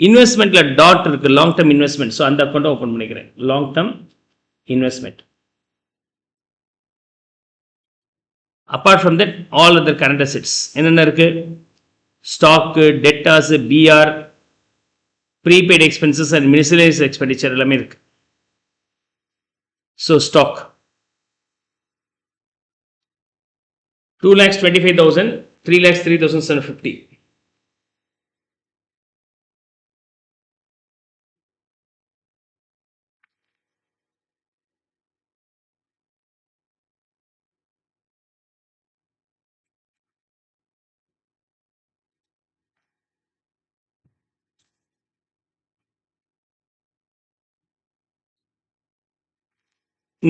இன்வெஸ்ட்மெண்ட்டில் டாட் இருக்குது, லாங் டர்ம் இன்வெஸ்ட்மெண்ட். ஸோ அந்த அக்கௌண்ட்டை ஓப்பன் பண்ணிக்கிறேன். Long term investment. Apart from that all other current assets என்னென்ன இருக்குது? Stock, debtors, BR, prepaid expenses and miscellaneous expenditure எல்லாமே இருக்குது. So stock 2,25,000, 3,03,750.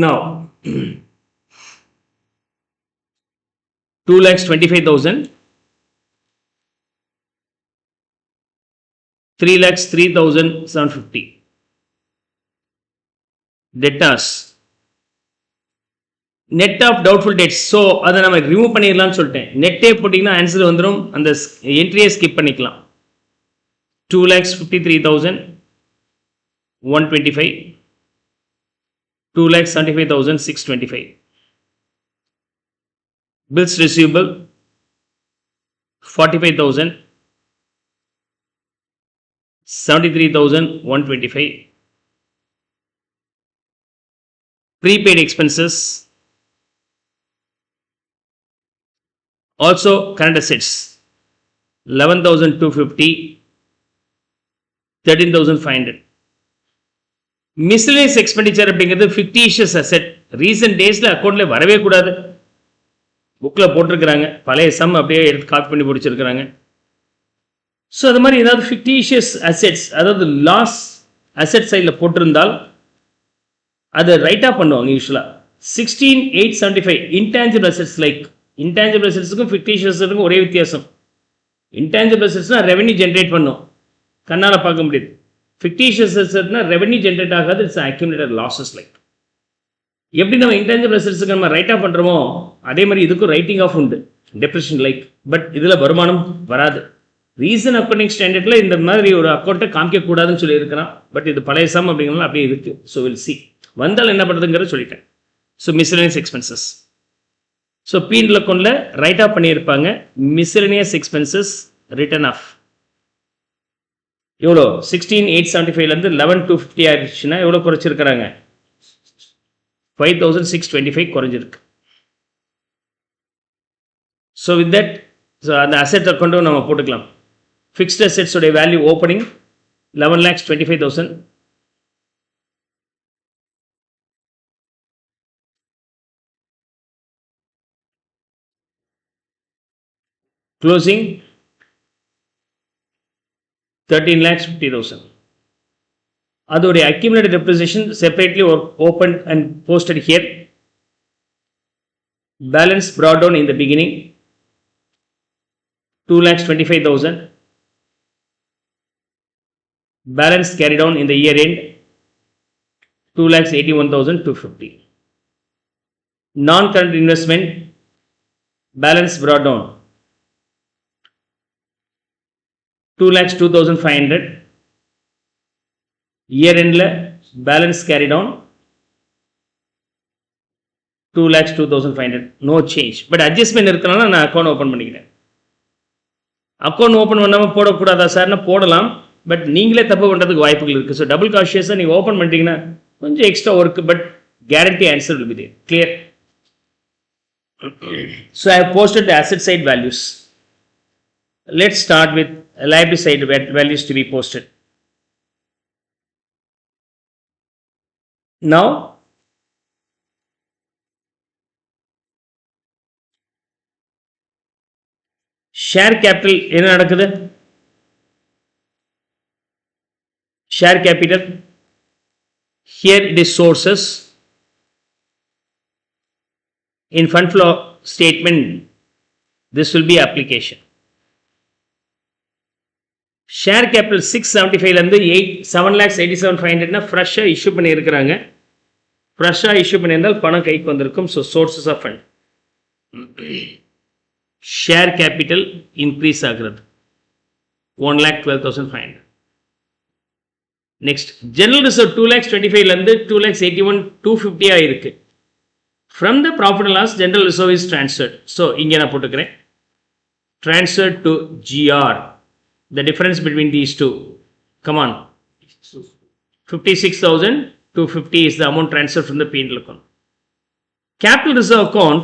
Now 2,25,000, 3,03,750. Debtors, net of doubtful debts. So அதை நம்ம remove பண்ணிடலாம்னு சொல்லிட்டேன். நெட்டே போட்டிங்கன்னா ஆன்சர் வந்துடும். அந்த என்ட்ரியை ஸ்கிப் பண்ணிக்கலாம். 2,53,125, 2,75,625. Bills receivable 45,000, 73,125. Prepaid expenses, also current assets, 11,250, 13,500. Miscellaneous expenditure அப்படிங்கிறது fictitious asset. Recent daysல அக்கௌண்ட்ல வரவே கூடாது. புக்கில் போட்டிருக்கிறாங்க, பழைய சம் அப்படியே எடுத்து காப்பி பண்ணி பிடிச்சிருக்கிறாங்க. ஸோ அது மாதிரி ஏதாவது ஃபிக்டிஷியஸ் அசெட்ஸ், அதாவது லாஸ் அசெட் சைடில் போட்டிருந்தால் அதை ரைட்டாக பண்ணுவாங்க யூஸ்வலாக. 16,875 இன்டான்ஜிபிள் அசெட்ஸ். லைக் இன்டான்ஜிபிள் அசெட்ஸுக்கும் ஃபிக்டிஷியஸுக்கும் ஒரே வித்தியாசம். இன்டான்ஜிபிள் அசெட்ஸ்னால் ரெவன்யூ ஜென்ரேட் பண்ணும், கண்ணால் பார்க்க முடியாது. ஃபிக்டிஷியஸ் அசெட்னா ரெவன்யூ ஜென்ரேட் ஆகாது, இட்ஸ் அக்யூமுலேட்டட் லாஸஸ். லைக் எப்படி நம்ம இன்டான்ஜிபிள் அசெட்ஸுக்கு நம்ம ரைட் ஆஃப் பண்ணுறோமோ அதே மாதிரி இதுக்கும் ரைட்டிங் ஆஃப் உண்டு, டெப்ரிஷன் லைக். பட் இதில் வருமானம் வராது. ரீசன் அக்கௌண்டிங் ஸ்டாண்டர்டில் இந்த மாதிரி ஒரு அக்கௌண்ட்டை காமிக்கக்கூடாதுன்னு சொல்லியிருக்கிறான். பட் இது பழைய சம் அப்படிங்கிறனால அப்படியே இருக்குது. ஸோ வில் சி வந்தால் என்ன பண்ணுறதுங்கிறத சொல்லிட்டேன். ஸோ மிஸ்செலேனியஸ் எக்ஸ்பென்சஸ், ஸோ பீனில் அக்கௌண்ட்டில் ரைட் ஆஃப் பண்ணியிருப்பாங்க. மிஸ்செலேனியஸ் எக்ஸ்பென்சஸ் ரிட்டன் ஆஃப் எவ்வளோ 16,875 11,250 ஆயிடுச்சுன்னா எவ்வளோ குறைச்சிருக்கிறாங்க? 5,625 குறைஞ்சிருக்கு. ஸோ வித் தட் ஸோ அந்த அசெட் அக்கௌண்ட்டும் நம்ம போட்டுக்கலாம். ஃபிக்ஸ்ட் அசெட்ஸோடைய வேல்யூ ஓப்பனிங் 11,25,000. க்ளோசிங் 13,50,000. அதோடைய accumulated depreciation separately open and posted here. Balance brought down in the beginning 2,25,000. Balance carried on in the year end 2,81,250. Non-current investment balance brought down 2,02,500. Year end balance carried on 2,02,500. No change. But adjustment இருக்கனால நான் account open பண்ணிக்கிறேன். Account open பண்ணாமல் போடக்கூடாதா சார்னா போடலாம், but நீங்களே தப்பு பண்ணுறதுக்கு வாய்ப்புகள் இருக்குது. ஸோ டபுள் காஷியஸாக நீங்கள் ஓப்பன் பண்ணிட்டீங்கன்னா கொஞ்சம் extra work, but guarantee answer will be there. Clear? So I have posted the asset side values. Let's start with liability side values to be posted. Now share capital என்ன நடக்குது? Share capital here it is sources. In fund flow statement this will be application. Share capital 675 7,87,500 னா ஃப்ரெஷ்ஷா issue பண்ணியிருக்கிறாங்க. ஃப்ரெஷ்ஷா issue பண்ணியிருந்தால் பணம் கைக்கு வந்திருக்கும். So sources of fund. Share capital increase ஆகிறது 1,12,500. நெக்ஸ்ட் ஜெனரல் ரிசர்வ் 2,25,000 2,81,250 ஆயிருக்கு. From the profit and loss general reserve is transferred. So இங்கே நான் போட்டுக்கிறேன் transferred to GR. The difference between these two, come on, 56,250 is the amount transferred from the P&L account. Capital reserve account,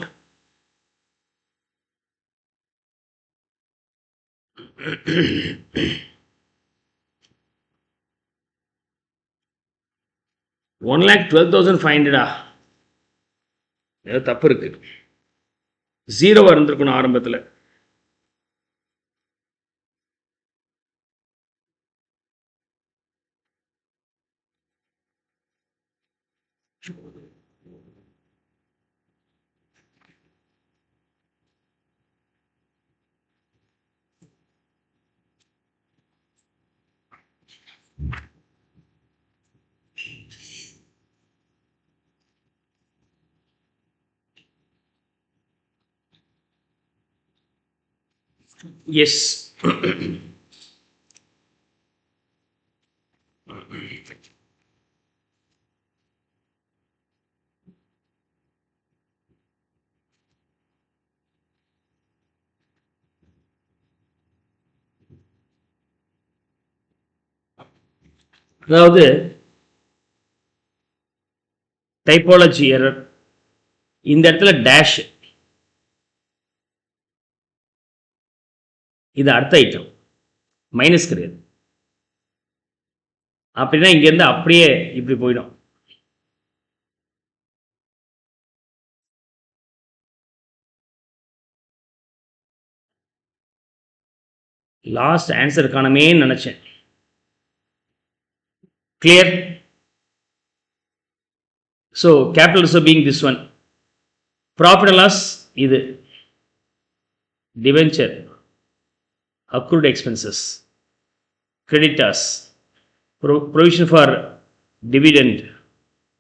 $1,12,500. ஏதோ தப்பு இருக்கு, zero இருந்திருக்கணும் ஆரம்பத்தில். Yes. அதாவது typology error, இந்த இடத்துல டேஷ், இது அடுத்த ஐட்டம், மைனஸ் கிடையாது. அப்படின்னா இங்கேருந்து அப்படியே இப்படி போயிடும். லாஸ்ட் ஆன்சர் காணமே நினைச்சேன். Clear? So capital reserve being this one, profit and loss இது, debenture, accrued expenses, creditors, provision for dividend,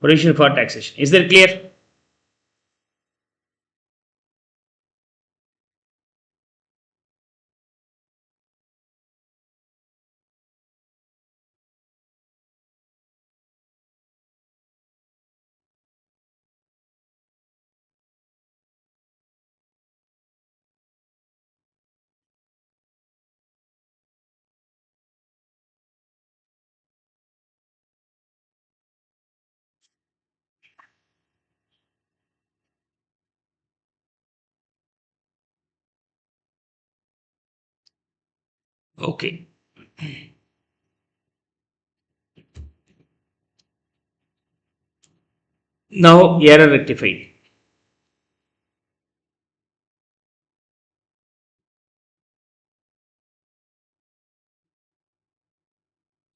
provision for taxation. Is that clear? Okay. Now error rectified.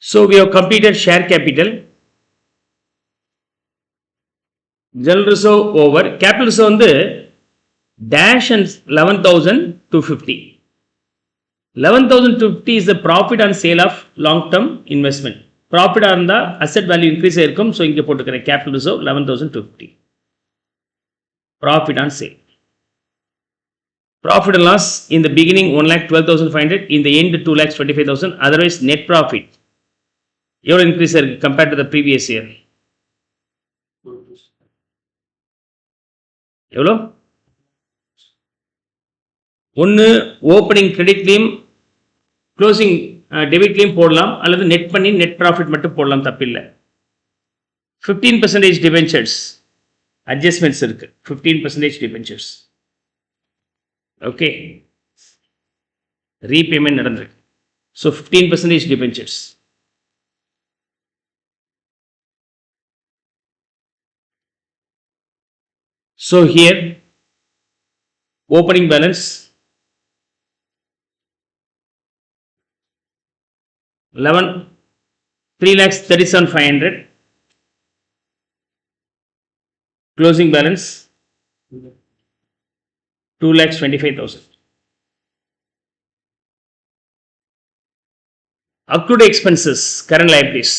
So we have completed share capital, general reserve over, capital reserve வந்து dash and 11,250. 11,250 is the profit on sale of long term investment. Profit இருந்தா asset value increase ஆயிருக்கும். So இங்கே போட்டுக்கிறேன் capital reserve 11,250. Profit on sale. Profit and loss in the beginning 1,12,500, in the end 2,25,000. Otherwise net profit எவ்வளோ increase ஆயிருக்கு compared to the previous year? எவ்வளோ? ஒன்று opening கிரெடிட்லையும் closing டெபிட்லையும் போடலாம், அல்லது நெட் பண்ணி நெட் ப்ராஃபிட் மட்டும் போடலாம், தப்பில்லை. 15% டிபென்ச்சர்ஸ் அட்ஜஸ்ட்மெண்ட்ஸ் இருக்கு, 15% டிபென்ச்சர்ஸ். ஓகே, ரீபேமெண்ட் நடந்திருக்கு. So 15% debentures. So here opening balance 3,37,500, closing balance 2,25,000. Accrued expenses, current liabilities,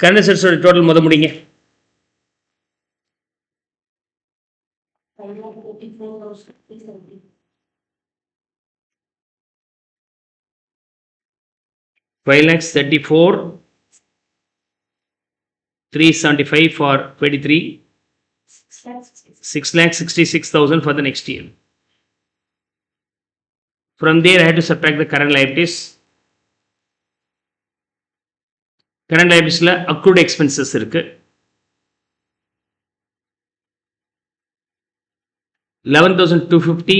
current assets total முத முடிங்க. 5,34,375 for 23, 6,66,000 for the next year. From there I had to subtract the current liabilities. Current liabilities la accrued expenses இருக்கு, 11,250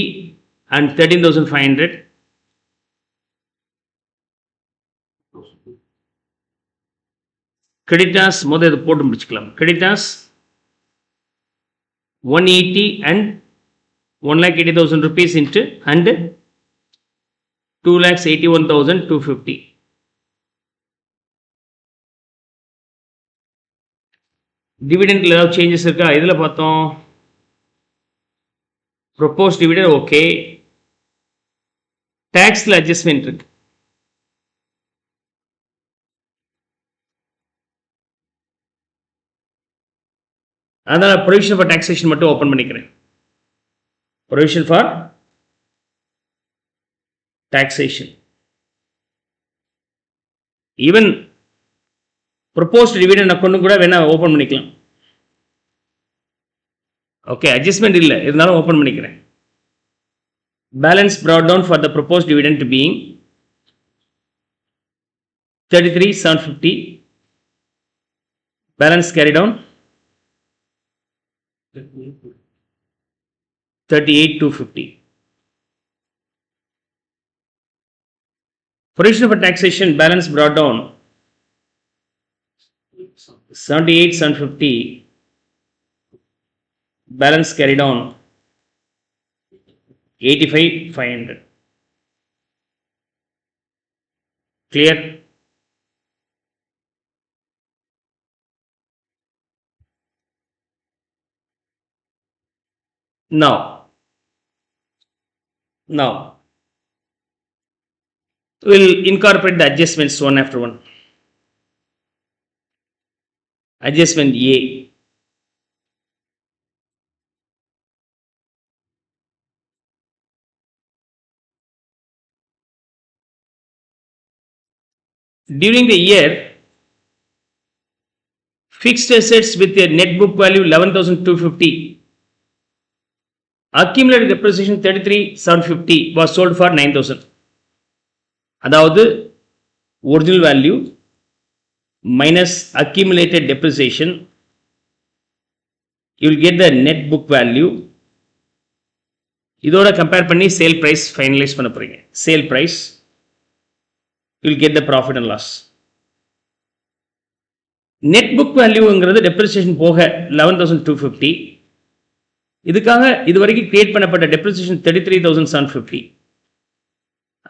and 13,500. Creditors முதல் இது போட்டு முடிச்சுக்கலாம். Creditors 180 and 1,80,000 rupees into and 2,81,250. Dividend ஏதாவது changes இருக்கா? இதில் பார்த்தோம் proposed dividend okay, tax adjustment இருக்கு. அதனால provision for taxation மட்டும் ஓபன் பண்ணிக்கிறேன். provision for taxation, even proposed dividend account கூட வேணா ஓபன் பண்ணிக்கலாம். ஓகே, அட்ஜஸ்ட்மெண்ட் இல்லை இருந்தாலும் ஓப்பன் பண்ணிக்கிறேன். Balance brought down for the proposed dividend being 33,750. Balance carried on 38,250. Provision for taxation balance brought down 78,750. Balance carried on 85,500. Clear? Now we'll incorporate the adjustments one after one. Adjustment A. During the year, fixed assets with a net book value 11,250, accumulated depreciation 33,750 was sold for 9,000. அதாவது original value minus accumulated depreciation, you will get the net book value. இதோட compare பண்ணி sale price finalise பண்ண போறீங்க. Sale price, you will get the profit and loss. Net book வேல்யூங்கிறது depreciation போக 11,250. இதுக்காக இதுவரைக்கும் create பண்ணப்பட்ட டெப்ரிசியேஷன் 33,750.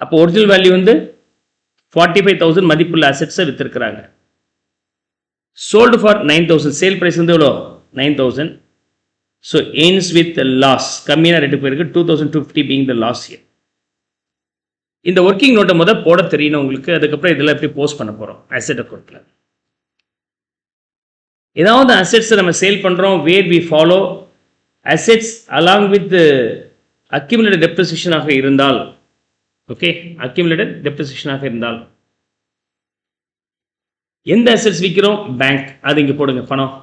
அப்போ ஒரிஜினல் வேல்யூ வந்து 45,000 மதிப்புள்ள அசெட்ஸை வித்திருக்கிறாங்க. Sold for 9,000. சேல் பிரைஸ் வந்து எவ்வளோ? 9,000. ஸோ எயின்ஸ் வித் லாஸ், கம்மியான ரேட்டு போயிருக்கு. 2,250 பீங் த லாஸ் இயர். இந்த ஒர்க்கிங் நோட்டை போட தெரியணும் உங்களுக்கு. அதுக்கப்புறம் இதெல்லாம் எப்படி போஸ்ட் பண்ண போகிறோம் அசெட் அக்கௌண்ட்டில். ஏதாவது அசெட்ஸை நம்ம சேல் பண்ணுறோம், where we follow assets along with accumulated டெப்ரிசியேஷனாக இருந்தால், ஓகே, அக்யூமுலேட்டட் டெப்ரிசியேஷனாக இருந்தால் எந்த அசெட்ஸ் விற்கிறோம்? பேங்க், அது இங்கே போடுங்க பணம்.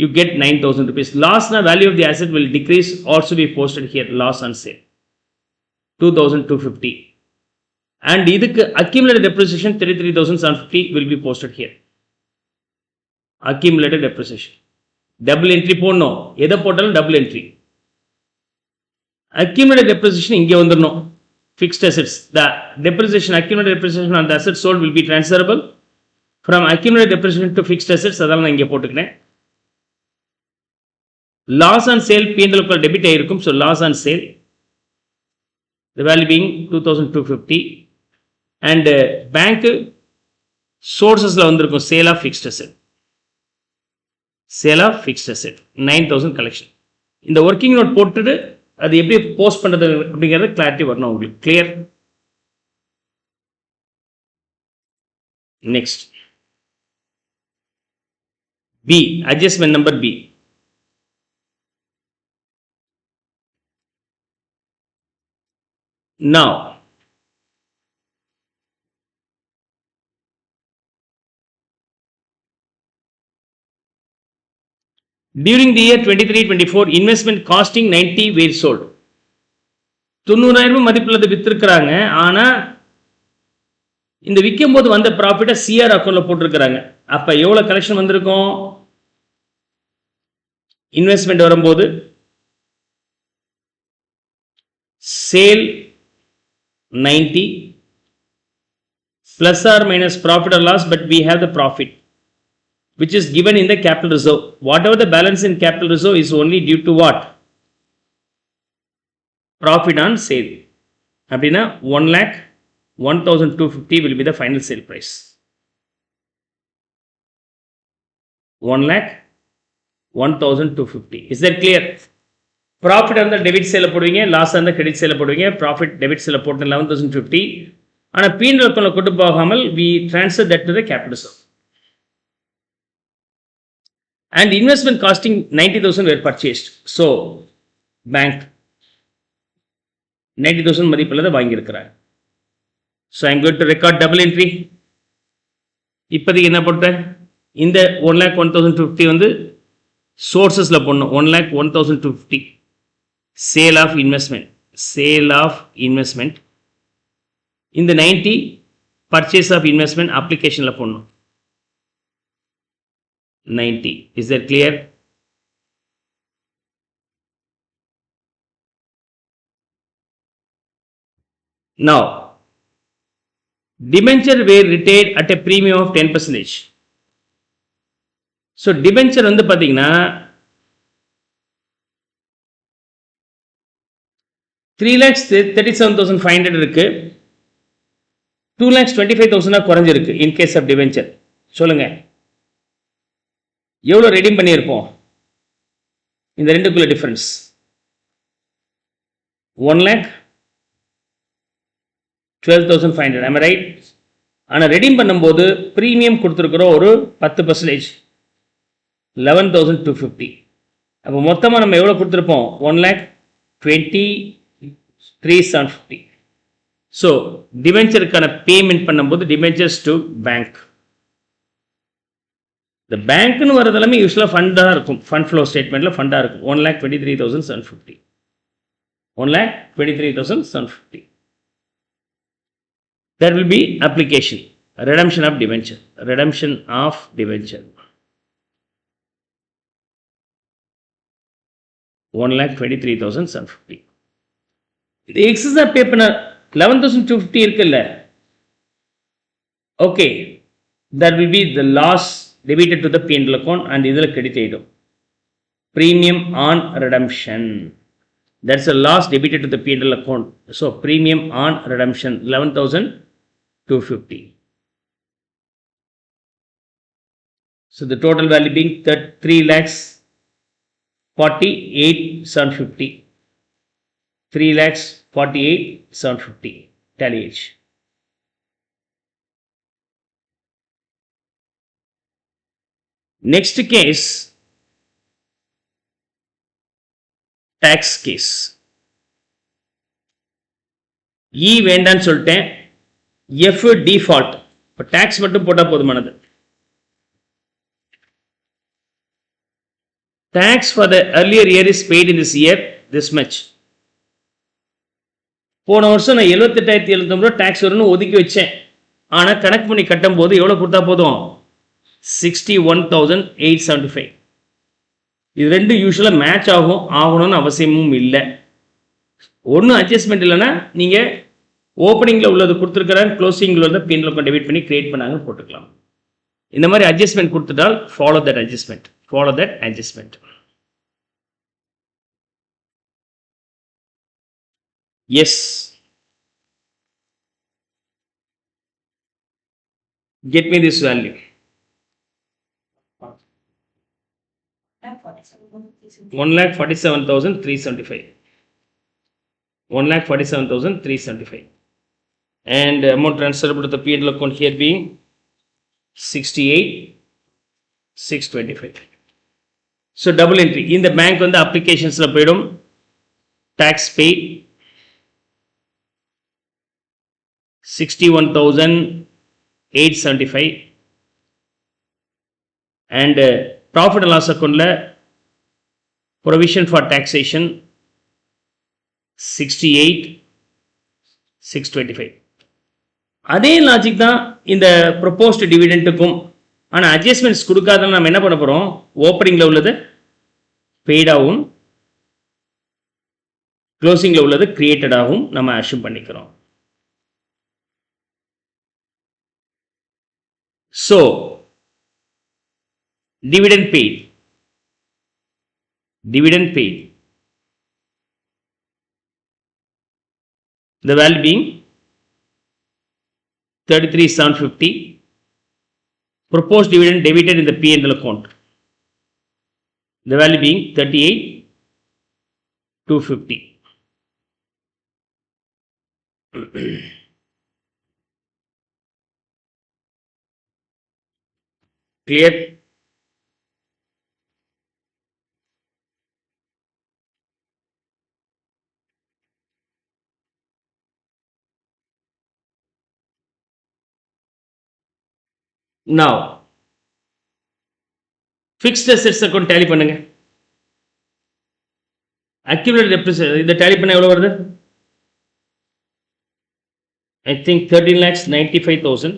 You get 9,000 rupees. லாஸ்னா value of the asset will decrease, also be posted here loss on sale 2,250. And இதுக்கு accumulated depreciation 33,750 will be posted here. accumulated depreciation double entry போடணும். எதை போட்டாலும் டபுள் என்ட்ரி. accumulated depreciation இங்கே வந்துடணும். fixed assets, the depreciation, accumulated depreciation on the assets sold will be transferable from accumulated depreciation to fixed assets. அதனால நான் இங்கே போட்டுக்கிறேன். loss on sale P&L debit ஆகிருக்கும். so loss on sale, the value being 2,250. and bank sourcesல வந்திருக்கும் sale of fixed asset, sale of fixed asset 9,000 collection. இந்த working note போட்டுட்டு அது எப்படி போஸ்ட் பண்ணுறது அப்படிங்கிறது கிளாரிட்டி வரணும் உங்களுக்கு. Clear? Next B, adjustment number B. Now during the year 23-24, investment costing 90 were sold. 90,000 மதிப்புள்ளது வித்திருக்கிறாங்க. ஆனால் இந்த விற்கும் போது வந்த ப்ராஃபிட்டை சிஆர் அக்கௌண்ட்ல போட்டிருக்கிறாங்க. அப்போ எவ்வளோ கலெக்ஷன் வந்திருக்கும்? இன்வெஸ்ட்மெண்ட் வரும்போது sale 90 plus or minus profit or loss, but we have the profit which is given in the capital reserve. Whatever the balance in capital reserve is only due to what? Profit on sale. அப்படின்னா 1,01,250 will be the final sale price. 1,01,250. Is that clear? Profit on the debit sale போடுவீங்க, loss on the credit sale போடுவீங்க. Profit debit sale போட்டு 11,050. ஆனால் P&L அக்கௌண்ட்ல கொண்டு போகாமல் we transfer that to the capital reserve. And investment costing 90,000 were purchased. So bank 90,000 மதிப்புள்ளதை வாங்கியிருக்கிறாங்க. So I am going to record double entry. இப்போதைக்கு என்ன போட்டேன்? இந்த 1,01,250 வந்து சோர்சஸில் போடணும். 1,01,250 sale of investment, sale of investment. இந்த 90 purchase of investment applicationல போடணும் 90. Is that clear? Now, debenture were retained at a premium of 10%. So, debenture வந்து பார்த்தீங்கன்னா 3,37,500 இருக்கு, 2,25,000 குறைஞ்சிருக்கு in case of debenture. சொல்லுங்க, எவ்வளோ ரெடீம் பண்ணியிருப்போம்? இந்த ரெண்டுக்குள்ள டிஃபரன்ஸ் 1,12,500. am I right? ஆனால் ரெடீம் பண்ணும்போது ப்ரீமியம் கொடுத்துருக்குறோம் ஒரு 10%, 11,250. அப்போ மொத்தமாக நம்ம எவ்வளோ கொடுத்துருப்போம்? 1,23,750. ஸோ டிபென்ச்சருக்கான பேமெண்ட் பண்ணும்போது டிபென்ச்சர்ஸ் டு பேங்க், இந்த பேங்க்னு வரது எல்லாமே யூஸ்வலாக ஃபண்டாக இருக்கும், ஃபண்ட் ஃப்ளோ ஸ்டேட்மெண்ட்டில் ஃபண்டாக இருக்கும். 1,23,750, 1,23,750. There will be application, redemption of debenture, redemption of debenture, 1,23,750. The excess of pay பண்ண 11,250 இருக்குல்ல, okay, that will be the loss debited to the P&L account and இதில் credit ஆயிடும். Premium on redemption, that's a loss debited to the P&L account. So premium on redemption 11,250. So the total value being 3,48,750, 3,48,750 tally age. Next case, tax case. E வேண்டான்னு சொல்லிட்டேன், F default. இப்போ tax மட்டும் போட்டால் போதுமானது. Tax for the earlier year is paid in this year this much. போன வருஷம் நான் 78,750 tax வரும்னு ஒதுக்கி வச்சேன், ஆனால் கணக்கு பண்ணி கட்டும் போது எவ்வளோ கொடுத்தா போதும்? 61,875. இது ரெண்டு யூஸ்வலாக மேட்ச் ஆகணும்னு அவசியமும் இல்லை. ஒன்றும் அட்ஜஸ்ட்மெண்ட் இல்லைன்னா நீங்கள் ஓப்பனிங்கில் உள்ளது கொடுத்துருக்கிறாங்க, க்ளோசிங்கில் உள்ளதை பின்ல கொண்டு டெபிட் பண்ணி கிரியேட் பண்ணாங்கன்னு போட்டுக்கலாம். இந்த மாதிரி அட்ஜஸ்ட்மெண்ட் கொடுத்துட்டால் follow that adjustment. Yes, get me this value. 1,47,375. 1,47,375. And amount transferable to the P&L account here being 68,625. So double entry. In the bank on the applications la poidum, tax paid 61,875 and profit and loss account la provision for taxation 68,625. அதே logic தான் இந்த proposed டிவிடெண்ட்டுக்கும். ஆனால் adjustments கொடுக்காத நம்ம என்ன பண்ண போகிறோம்? ஓப்பனிங்கில் உள்ளது பெய்டாகவும் க்ளோசிங்கில் உள்ளது கிரியேட்டடாகவும் நம்ம அஷ்யூம் பண்ணிக்கிறோம். So dividend paid, the value being 33,750, proposed dividend debited in the P&L account, the value being 38,250. Clear? Now fixed assets account tally பண்ணுங்க. accumulated depreciation இத tally பண்ண எவ்வளவு வருது? I think 13 lakhs 95,000.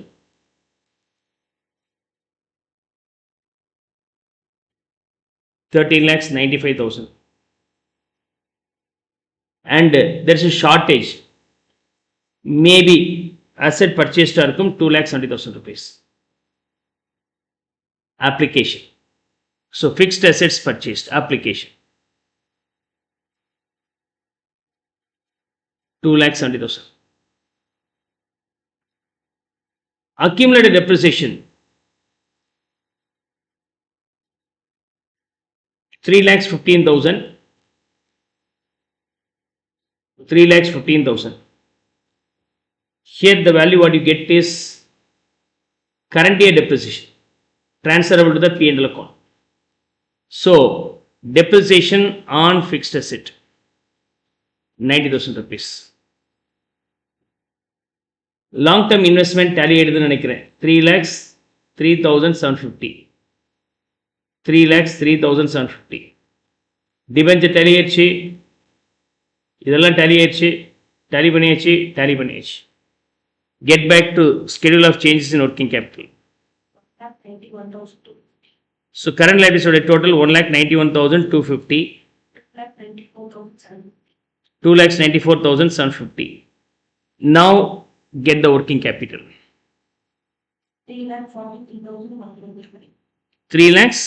13 lakhs 95,000. And there's a shortage. Maybe asset purchased to 2,70,000 rupees. Application. So fixed assets purchased. Application. 2,70,000. Accumulated depreciation 3,15,000. 3,15,000. Here the value what you get is current year depreciation transferable to the P&L account. So depreciation on fixed asset 90,000 rupees. Long term investment tally எடுத்து நினைக்கிறேன் 3 lakhs 3,750. 3 lakhs 3,750. Debenture tally ஆயிடுச்சு, இதெல்லாம் tally ஆயிடுச்சு, tally பண்ணியாச்சு. Get back to schedule of changes in working capital. So current liabilities total 1,91,250. 2,94,750. Now get the working capital. 3 lakhs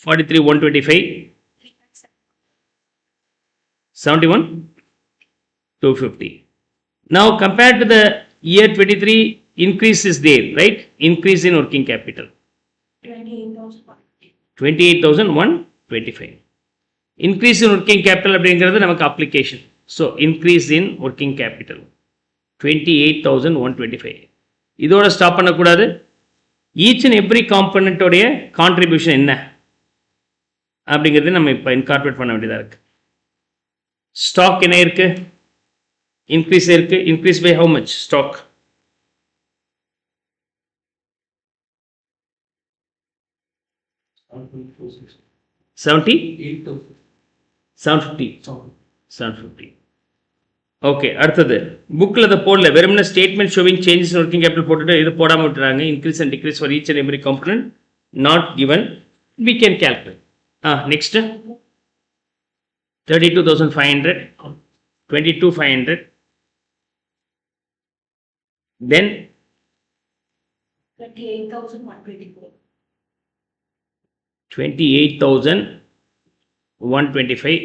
43,125. 71,250. Now compared to the year 23, increase is there, right? Increase in working capital 28,125. Increase in working capital அப்படிங்கிறது நமக்கு application. So increase in working capital 28,125. இதோட stop பண்ணக்கூடாது. Each and every காம்பனண்ட்டோடைய contribution என்ன அப்படிங்கிறது நம்ம இப்போ incorporate பண்ண வேண்டியதாக இருக்கு. ஸ்டாக் என்ன இருக்கு? இன்க்ரீஸ் இருக்கு. Increase by how much? Stock 750. Okay, அடுத்தது புக்கில் அதை போடல, வெறும்னா statement showing changes working capital போட்டுட்டு இது போடாமல் விட்டுறாங்க. Increase and decrease for each and every component not given. We can calculate. Next 32,500, 22,500, then 28,125.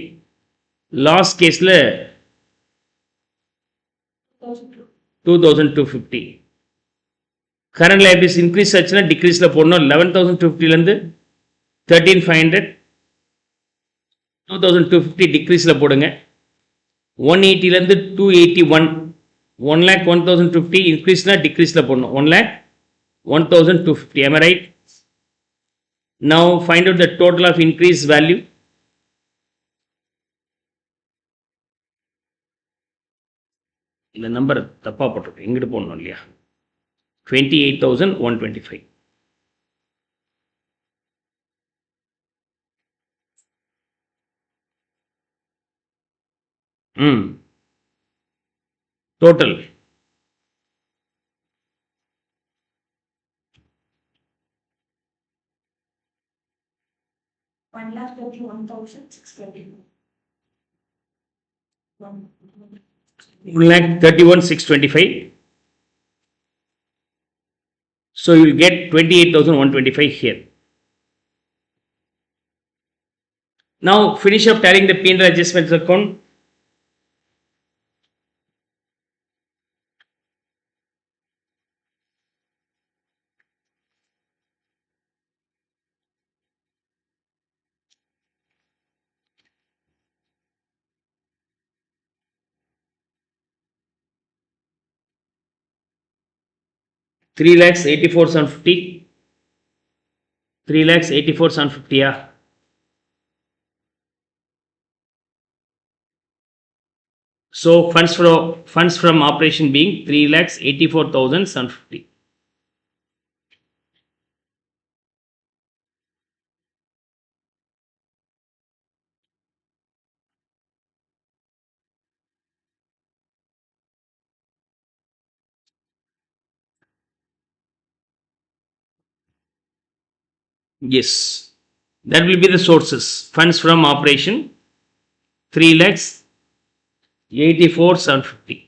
Last கேஸில் 2,250. கரண்ட் லைபிலிட்டிஸ் இன்க்ரீஸ் ஆச்சுன்னா டிக்ரீஸில் போடணும். 11,250லேருந்து 13,500, 2,250 டிக்ரீஸில் போடுங்க. 180லேருந்து 281, 1,01,250 இன்க்ரீஸ்னால் டிக்ரீஸில் போடணும். 1,01,250. Am I right? Now find out the total of increase value. இந்த நம்பர் தப்பாக போட்டிருக்கு, இங்கிட்டு போடணும் இல்லையா? 28,125. Total 1,31,625. So you will get 28,125 here. Now finish up tallying the P&L adjustments account. Three lakhs 84,750. 3,84,750. So funds from operation being 3,84,750. Yes, that will be the sources. Funds from operation 3,84,750.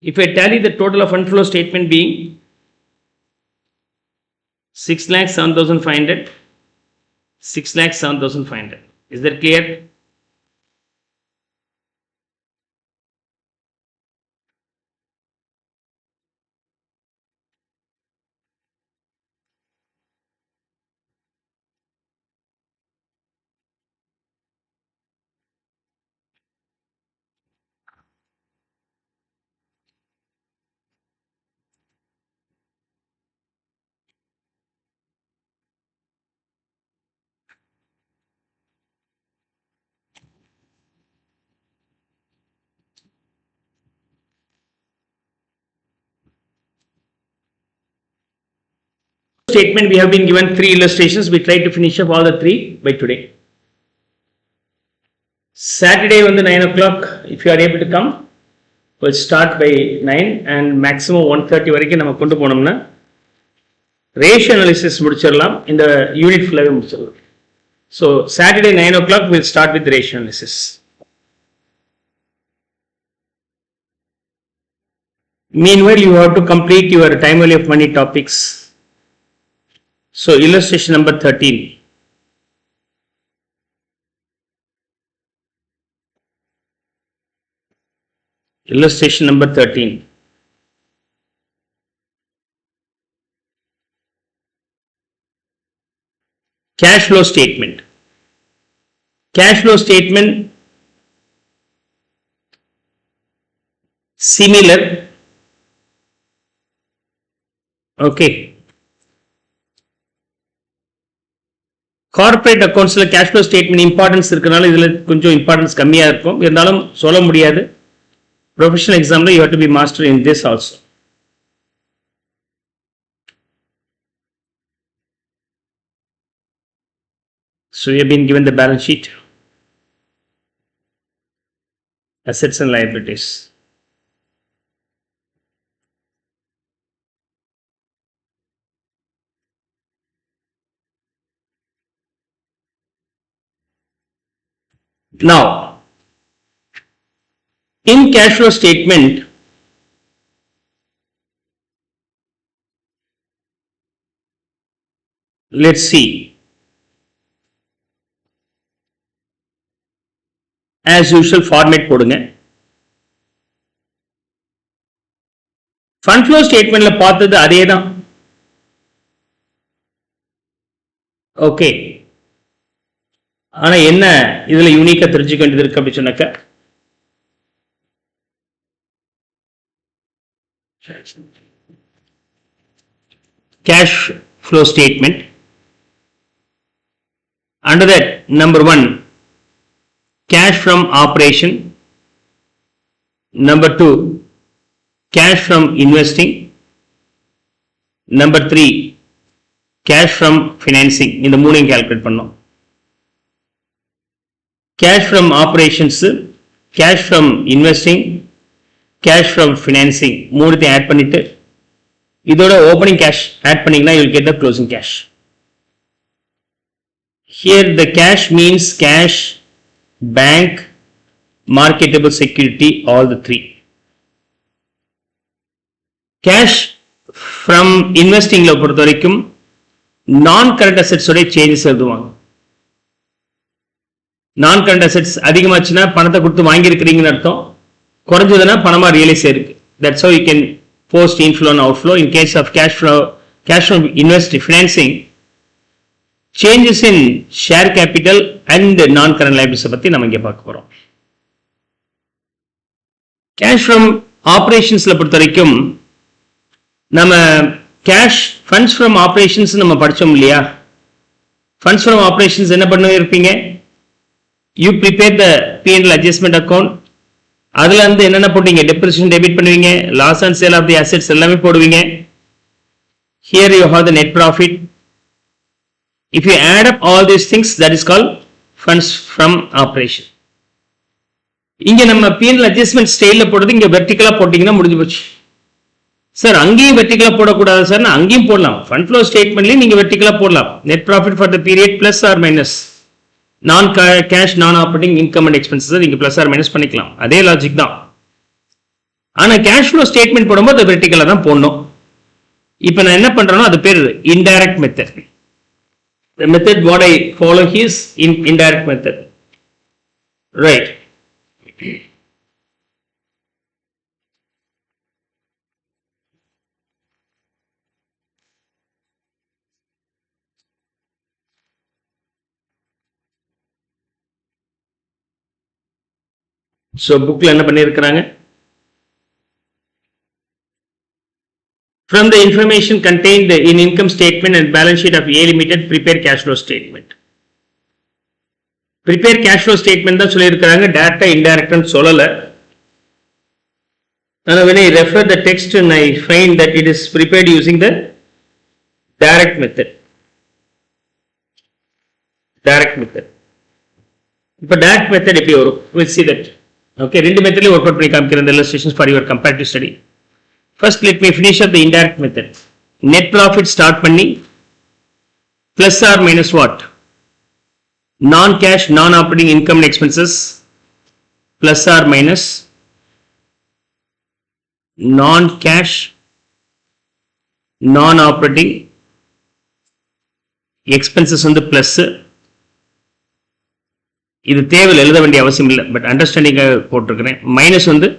If I tally the total of fund flow statement being 6,07,500, 6,07,500. Is that clear? Statement we have been given 3 illustrations. We try to finish up all the 3 by today. Saturday on the 9 o'clock, if you are able to come, we'll start by 9 and maximum 1:30 வரைக்கும் நம்ம கொண்டு போனோம்னா ratio analysis முடிச்சிடலாம். இந்த unit ஃபுல்லாகவே முடிச்சிடலாம். So Saturday 9 o'clock we'll start with ratio analysis. Meanwhile, you have to complete your time value of money topics. So illustration number 13. Illustration number 13. Cash flow statement. Cash flow statement similar. Okay. Corporate அக்கௌண்ட்ஸ்ல cash flow statement importance இருக்கனால இதுல கொஞ்சம் importance கம்மியா இருக்கும். இருந்தாலும் சொல்ல முடியாது. Professional எக்ஸாம்ல you have to be master in this also. So you have been given the balance sheet, assets and liabilities. Now, in cash flow statement, let's see. As usual, format போடுங்க. Fund flow statementல பார்த்தது அதே தான். Okay. ஆனா என்ன இதுல யூனிக்கா தெரிஞ்சுக்க வேண்டியது இருக்கு அப்படி சொன்னாக்க cash flow statement. Under that, number 1, cash from operation. Number 2, cash from investing. Number 3, cash from financing. இந்த மூணையும் கால்குலேட் பண்ணோம். Cash from operations, cash from investing, cash from financing மூணுத்தையும் ஆட் பண்ணிட்டு இதோட ஓப்பனிங் கேஷ் ஆட் பண்ணீங்கன்னா you will get the closing cash. Here the cash means cash, bank, marketable security, all the 3. Cash from investingல பொறுத்த வரைக்கும் நான் current assets உடைய changes எழுதுவாங்க. நான் கரண்ட் அசெட்ஸ் அதிகமாச்சுன்னா பணத்தை கொடுத்து வாங்கியிருக்கிறீங்கன்னு அர்த்தம். குறைஞ்சதுன்னா பணமா ரியலைஸ் இருக்கு. That's how you can post inflow and outflow. In case of cash from financing, changes in share capital and non-current liabilities பத்தி நம்ம இங்க பார்க்க போறோம். Cash from operationsல பொறுத்த வரைக்கும் நம்ம cash funds from operations நம்ம படிச்சோம் இல்லையா? Funds from operations என்ன பண்ண இருப்பீங்க? You prepare the P&L adjustment account. அதுல இருந்து என்னென்ன போட்டீங்க? டெப்ரிசியேஷன் டெபிட் பண்ணுவீங்க, loss and sale of the assets எல்லாமே போடுவீங்க. Here you have the net profit. If you add up all these things, that is called funds from operation. இங்க நம்ம P&L adjustment ஸ்டைல்ல போடுறது இங்க வெர்டிகலா போட்டீங்கன்னா முடிஞ்சு போச்சு. சார் அங்கேயும் வெர்டிகலா போடக்கூடாது சார், அங்கேயும் போடலாம். ஃபண்ட் ஃப்ளோ ஸ்டேட்மெண்ட்லயும் நீங்க வெர்டிகலா போடலாம். Net profit for the period plus or minus non cash non operating income and expenses நீங்க பிளஸ் ஆர் மைனஸ் பண்ணிக்கலாம். அதே லாஜிக் தான். ஆனா கேஷ் ஃப்ளோ ஸ்டேட்மெண்ட் போடும்போது வெர்டிகலா தான் போடணும். இப்போ நான் என்ன பண்றேனோ அது பேர் indirect method. The method what I follow is indirect method. Right. So bookல என்ன பண்ணிருக்காங்க? From the information contained in income statement and balance sheet of A Limited, prepare cash flow statement. Prepare cash flow statement தான் சொல்லியிருக்காங்க, data indirect ன்னு சொல்லல. And when I refer the text and I find that it is prepared using the direct method. Direct method. இப்போ direct method எப்படி வரும்? We'll see that. Okay, ரெண்டு மெத்தட்லயும் work out பண்ணி காமிக்கிறேன் இந்த illustrations for your comparative study. First, let me finish up the indirect method. Net profit start பண்ணி plus or minus what? Non-cash, non-operating income and expenses plus or minus non-cash, non-operating expenses வந்து plus. இது தேவையில் எழுத வேண்டிய அவசியம் இல்லை, but அண்டர்ஸ்டாண்டிங்காக போட்டிருக்கிறேன். Minus வந்து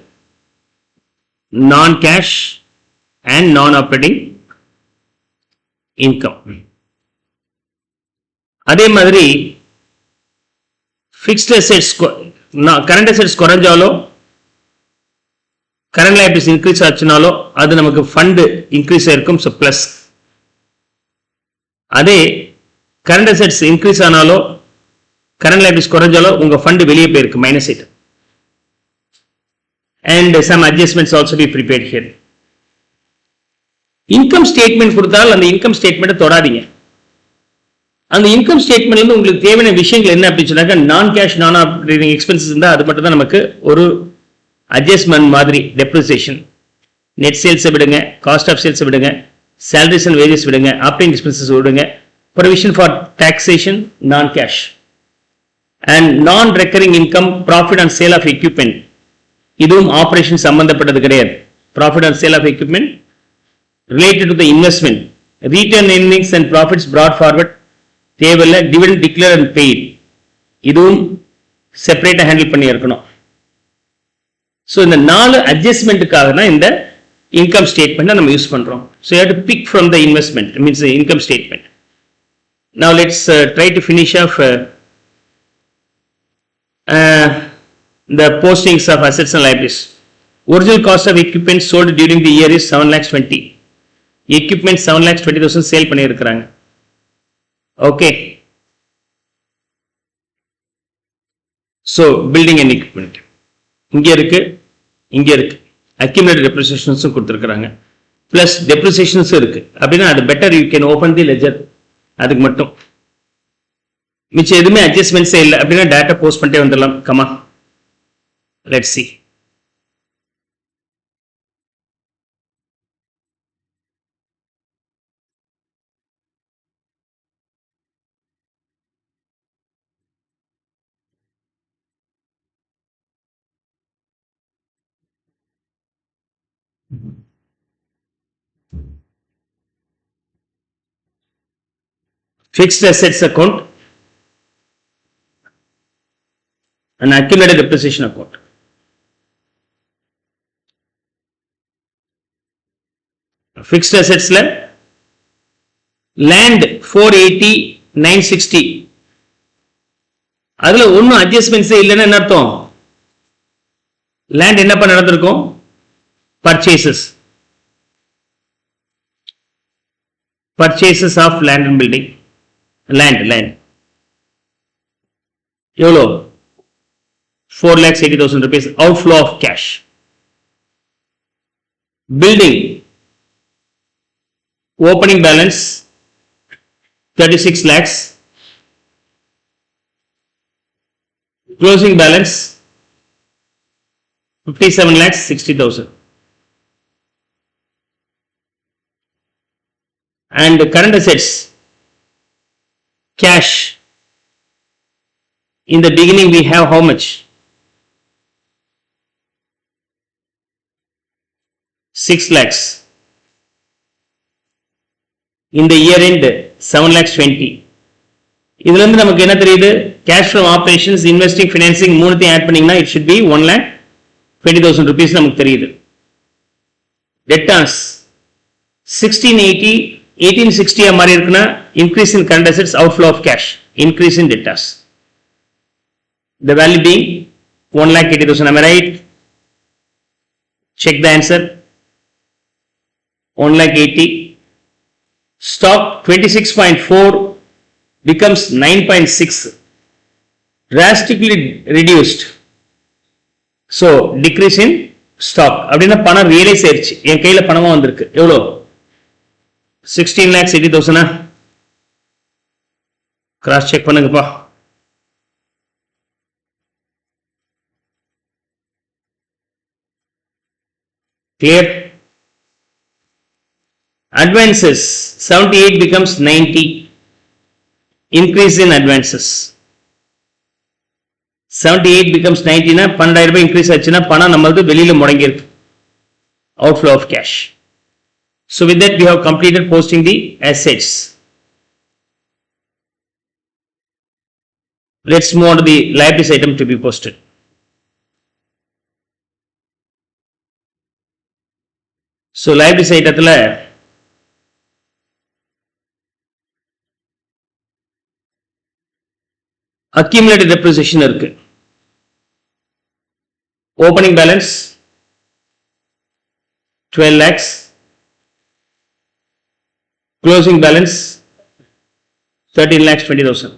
non-cash and non-operating income. அதே மாதிரி fixed assets, current assets குறைஞ்சாலோ current liabilities increase ஆச்சுனாலோ அது நமக்கு ஃபண்ட் இன்க்ரீஸ் ஆயிருக்கும், ஸோ பிளஸ். அதே current assets இன்க்ரீஸ் ஆனாலோ current liabilities குறைஞ்சாலோ உங்க ஃபண்ட் வெளியே போயிருக்கு, minus it. And some adjustments also be prepared here. Income statement கொடுத்தால் அந்த இன்கம் ஸ்டேட்மெண்ட்டை தொடாதீங்க. அந்த இன்கம் ஸ்டேட்மெண்ட்ல இருந்து உங்களுக்கு தேவையான விஷயங்கள் என்ன அப்படின்னு சொன்னாக்க, நான் கேஷ் நான் ஆப்பரேட்டிங் எக்ஸ்பென்சஸ் இருந்தால் அது மட்டும் தான் நமக்கு ஒரு அட்ஜஸ்ட்மெண்ட் மாதிரி. டெப்ரிசியேஷன், நெட் சேல்ஸ் விடுங்க, காஸ்ட் ஆஃப் சேல்ஸ் விடுங்க, சேலரிஸ் அண்ட் வேஜஸ் விடுங்க, ஆப்பரேட்டிங் எக்ஸ்பென்சஸ் விடுங்க, provision for taxation non cash, and non recurring income profit on sale of equipment, இதுவும் ஆபரேஷன் சம்பந்தப்பட்டது கிடையாது. Profit on sale of equipment related to the investment, return earnings and profits brought forward தேவையில்லை. Dividend declare and paid இதுவும் செப்பரேட்டா handle பண்ணி இருக்கணும். So இந்த 4 அட்ஜஸ்ட்மெண்ட்டுக்காக தான் இந்த இன்கம் ஸ்டேட்மெண்ட் நம்ம யூஸ் பண்றோம். So you have to pick from the investment means income statement. Now let's try to finish off the postings of assets and liabilities. Original cost of equipment sold during the year is 7,20,000. Equipment 7,20,000 sale பண்ணியிருக்கிறாங்க. Okay, so building and equipment இங்க இருக்கு, இங்க இருக்கு. Accumulated டெப்ரிசியேஷன்ஸும் கொடுத்துருக்காங்க, plus டெப்ரிசியேஷன்ஸும் இருக்கு. அப்படின்னா அது better you can open the ledger. அதுக்கு மட்டும் மிச்சம் எதுவுமே அட்ஜஸ்ட்மெண்ட்ஸே இல்லை அப்படின்னா டேட்டா போஸ்ட் பண்ணிட்டே வந்துடலாம். Comma, let's see. Fixed assets account and accumulated depreciation account. Fixed assets la land 480,960 அதுல ஒன்னும் அட்ஜஸ்ட்மெண்ட்ஸே இல்லைன்னா என்ன அர்த்தம்? லேண்ட் என்ன பண்ண நடந்திருக்கும்? Purchases of land and building. Land எவ்வளோ? 4,80,000 rupees outflow of cash. Building opening balance 36 lakhs, closing balance 57,60,000. And current assets, cash. In the beginning we have how much? 6 lakhs. In the year end 7 lakhs 20. இதுல இருந்து நமக்கு என்ன தெரியுது? Cash from operations, investing, financing மூணுத்தையும் add பண்ணீங்கன்னா it should be 1 lakh 20,000 rupees நமக்கு தெரியுது. Debtors 1680 1860 மாதிரி இருக்குன்னா increase in current assets, outflow of cash, increase in debtors. The value being 1 lakh 80,000. Am I right? Check the answer. 1 lakh 80. Stock 26.4 becomes 9.6, drastically reduced. So decrease in stock. அப்படின்னா பணம் realise ஆயிருச்சு, என் கையில பணமா வந்திருக்கு. எவ்வளோ? 16 lakhs 80,000. Cross check பண்ணுங்கப்பா. Clear? Advances 78 becomes 90, increase in advances. 78 becomes 90 na 12,000 ரூபாய் increase ஆச்சுன்னா பணம் நம்மளது வெளியில முடங்கி இருக்கு. Outflow of cash. So with that we have completed posting the assets. Let's move on to the liabilities item to be posted. So liabilities itemத்துல accumulated depreciation இருக்கு. Opening balance 12 lakhs, closing balance 13 lakhs 20,000.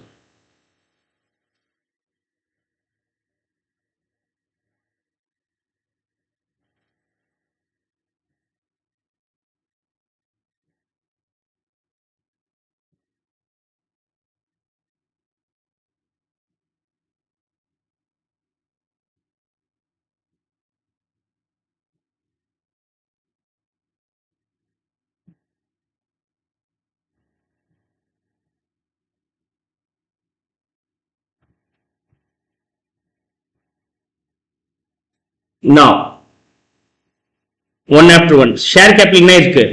Now one after one. Share capital என்ன இருக்கு?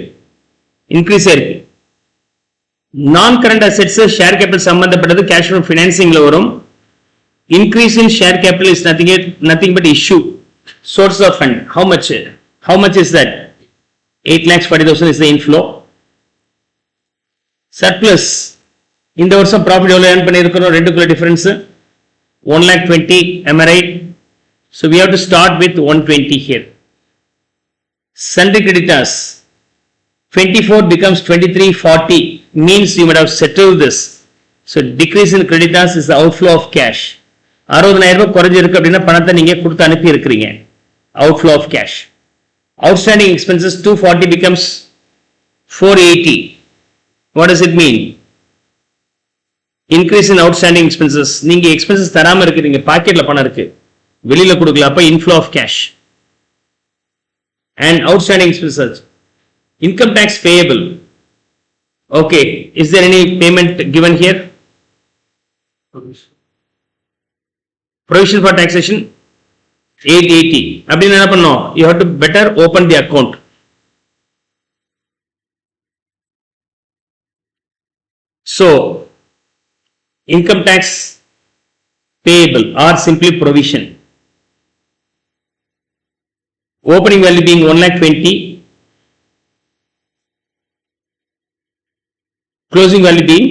Increase இருக்கு. Non current assets share capital சம்பந்தப்பட்டது cash from financingல வரும். Increase in share capital is nothing but issue. Source of fund. How much is that? 8 lakhs 40,000 is the inflow. Surplus. இந்த வருஷம் profit எவ்வளவு earn பண்ணியிருக்கிறோம்? ரெண்டுக்குள்ள difference 1 lakh 20. Am I right? So we have to start with 120 here. Sundry creditors 24 becomes 2340, means you might have settled this. So decrease in creditors is the outflow of cash. 60,000 ரூபாய் குறைஞ்சு இருக்கு அப்படின்னா பணத்தை நீங்க கொடுத்து அனுப்பி இருக்கிறீங்க. Outflow of cash. Outstanding expenses 240 becomes 480. What does it mean? Increase in outstanding expenses. நீங்க expenses தராம இருக்கிறீங்க, பாக்கெட்ல பணம் இருக்கு, வெளியில கொடுக்கல, அப்ப inflow of cash. And outstanding expenses. Income tax payable. Okay, is there any payment given here? Provision for taxation 880. அப்படின்னா என்ன பண்ணோம்? You have to better open the account. So income tax payable or simply provision. Opening value being 1 lakh 20, closing value being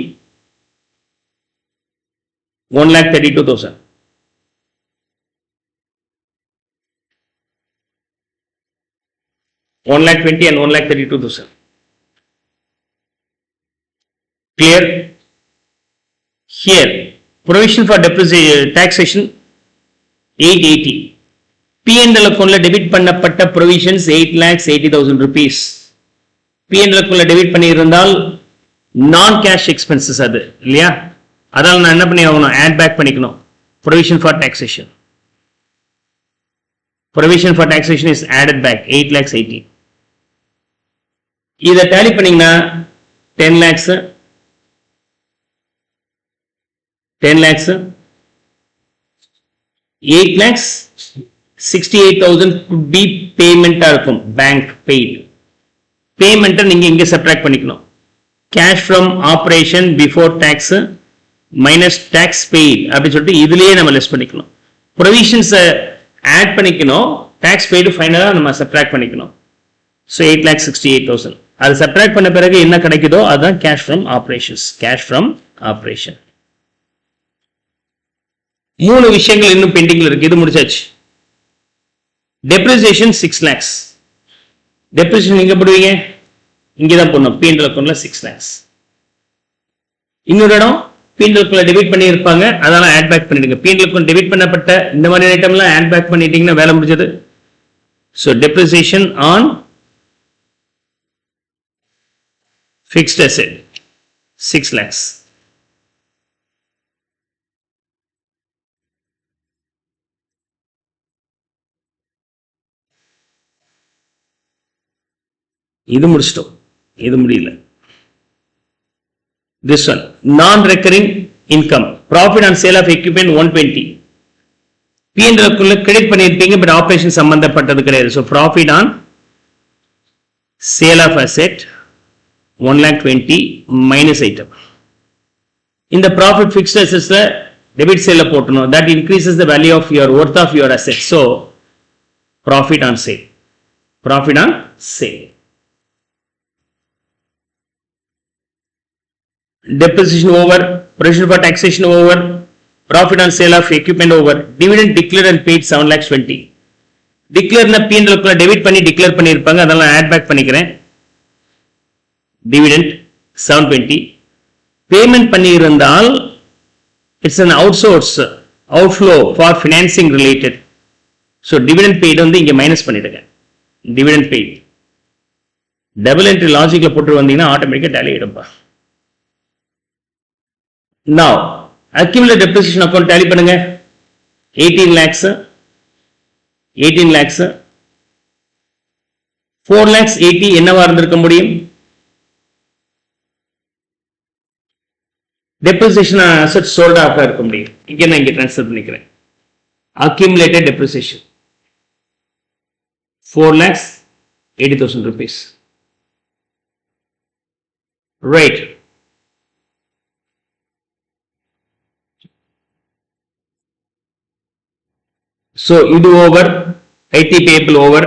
1 lakh 32,000. One lakh 20 and 1 lakh 32,000. Clear? Here, provision for depreciation taxation 880. P&L account debit பண்ணப்பட்ட provisions 8 lakhs 80,000 rupees. P&L account debit பண்ணியிருந்தால் non cash expenses அது இல்லையா? அதனால நான் என்ன பண்ணி ஆகணும்? add back பண்ணிக்கணும். Provision for taxation. Provision for taxation is added back 8 lakhs 80. இதை tally பண்ணீங்கன்னா 10 lakhs, 10 lakhs, 8 lakhs, 68,000 could be payment இருக்கும் bank paid. Payment நீங்க இங்க subtract பண்ணிக்கணும். Cash from operation before tax minus tax paid அப்படி சொல்லிட்டு இதுலயே நம்ம less பண்ணிக்கணும். Provisions add பண்ணிக்கணும். Tax paid ஃபைனலா நம்ம subtract பண்ணிக்கணும். So 8,68,000. அது subtract பண்ண பிறகு என்ன கிடைக்குதோ அதுதான் cash from operations. Cash from operation. மூணு விஷயங்கள் இன்னும் பெண்டிங்ல இருக்கு. இது முடிச்சாச்சு. Depreciation 6 lakhs. Depreciation எங்க போடுவீங்க? இங்க தான் போடணும். P&L அக்கவுண்ட்ல 6 lakhs. இன்னொரு இடம் P&L அக்கவுண்ட்ல டெபிட் பண்ணி இருப்பாங்க. அதெல்லாம் ஆட் பேக் பண்ணிடுங்க. P&L அக்கவுண்ட் டெபிட் பண்ணப்பட்ட இந்த மாதிரி ஐட்டம்லாம் ஆட் பேக் பண்ணிட்டீங்கன்னா வேலை முடிஞ்சது. So depreciation on fixed asset 6 lakhs. இது முடிச்சிட்டோம். இது முடியல. This one non-recurring income, profit on sale of equipment 120. P&L குள்ள கிரெடிட் பண்ணிருப்பீங்க பட் ஆபரேஷன் சம்பந்தப்பட்டது கிடையாது. So profit on sale of asset 1,20,000 minus item. In the profit fixed assets debit sale போட்டணும். That increases the value of your worth of your assets. So profit on sale. Profit on sale. Depreciation over, provision for taxation over, profit on sale of equipment over, dividend declared and paid 7,20,000. Declare na P&L குள்ள debit பண்ணி declare பண்ணிருப்பாங்க. அதெல்லாம் add back பண்ணிக்கிறேன். Dividend 720. Payment பண்ணி இருந்தால் it's an outsource outflow for financing related. So dividend paid வந்து இங்க minus பண்ணிடுங்க. Dividend paid. Double entry logicல போட்டு வந்தீங்கன்னா ஆட்டோமேட்டிக்கா tally ஆயிடும்பா. Now accumulated depreciation account tally பண்ணுங்க. 18 lakhs 4,80,000 என்னவா இருந்திருக்க முடியும்? depreciation assets sold ஆக இருக்க முடியும். இங்க நான் இங்க ட்ரான்ஸ்ஃபர் பண்ணிக்கிறேன். accumulated depreciation 4,80,000 rupees. Right. So இது over, IT payable over.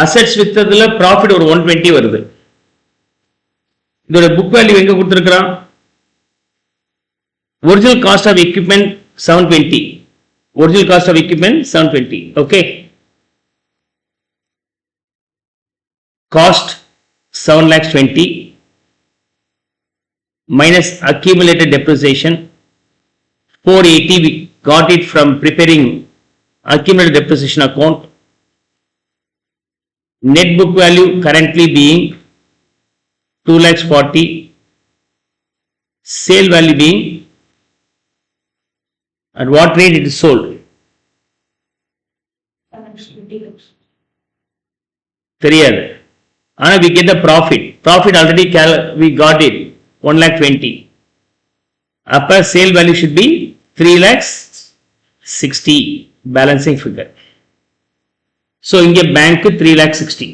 Assets வித்ததுல profit ஒரு 120 வருது. இதோட book value எங்க கொடுத்திருக்கான்? Original cost of equipment 720. Original cost of equipment 720. Okay. Cost 7,20,000 minus accumulated depreciation 480. We got it from preparing accumulated depreciation account. Net book value currently being 2,40,000. Sale value being at what rate it is sold? தெரியாது. ஆனால் we get the profit. Profit already we got it 1,20,000. அப்ப sale value should be 3,60,000 balancing figure. So இங்க bank 3,60,000.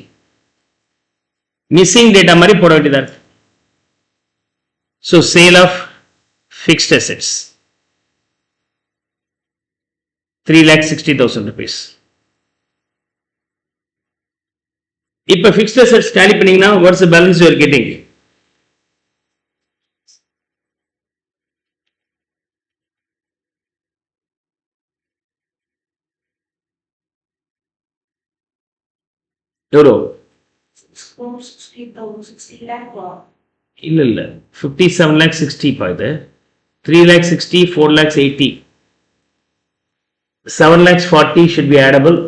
Missing data மாதிரி போட வேண்டியதா இருக்கு. So sale of fixed assets 3,60,000 rupees. இப்ப fixed assets tally பண்ணீங்கன்னா what's the balance you are getting? எவ்வளோ? இல்ல 57,60,000 பா இது. 3,60,000, 4,80,000. 7,40,000 should be addable.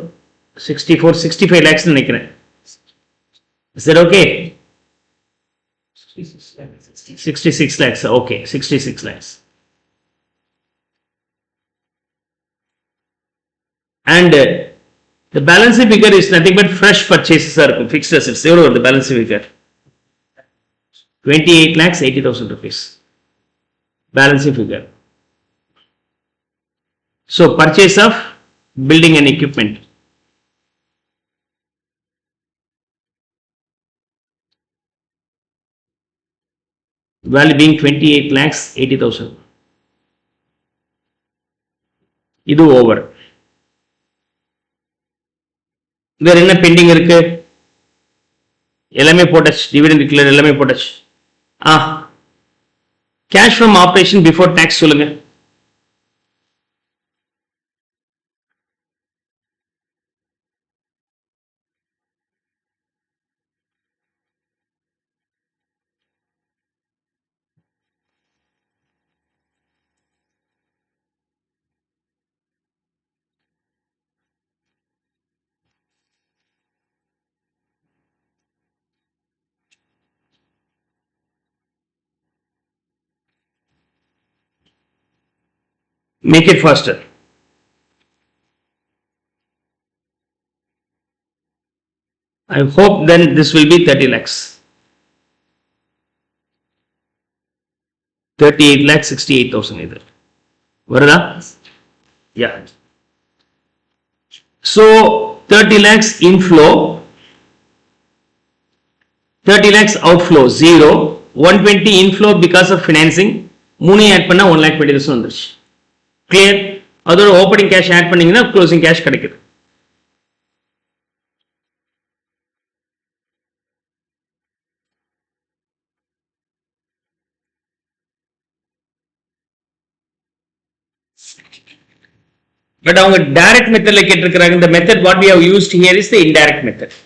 64, 65 lakhs நினைக்கிறேன். Is that okay? 66 lakhs. Okay, 66 lakhs. And the balancing figure is nothing but fresh purchases are fixed assets. Zero the balancing figure 28 lakhs 80,000 rupees balancing figure. So purchase of building and equipment. Value being 28 lakhs 80,000. இது over. வேற என்ன bending இருக்கு? எல்லாமே போட்டாச்சு. Dividend declare எல்லாமே போட்டாச்சு. Cash from operation before tax சொல்லுங்க. Make it faster. I hope then this will be 30 lakhs. 38 lakhs 68,000 either. Varada? Yeah. So 30 lakhs inflow, 30 lakhs outflow, 0. 120 inflow because of financing. 3 add பண்ணா 1,20,000 வந்துருச்சு. Clear. அதோட opening cash add பண்ணீங்கன்னா closing cash கிடைக்குது. But அவங்க direct மெத்தட்ல கேட்டிருக்கிறாங்க. இந்த method what we have used here is the indirect method.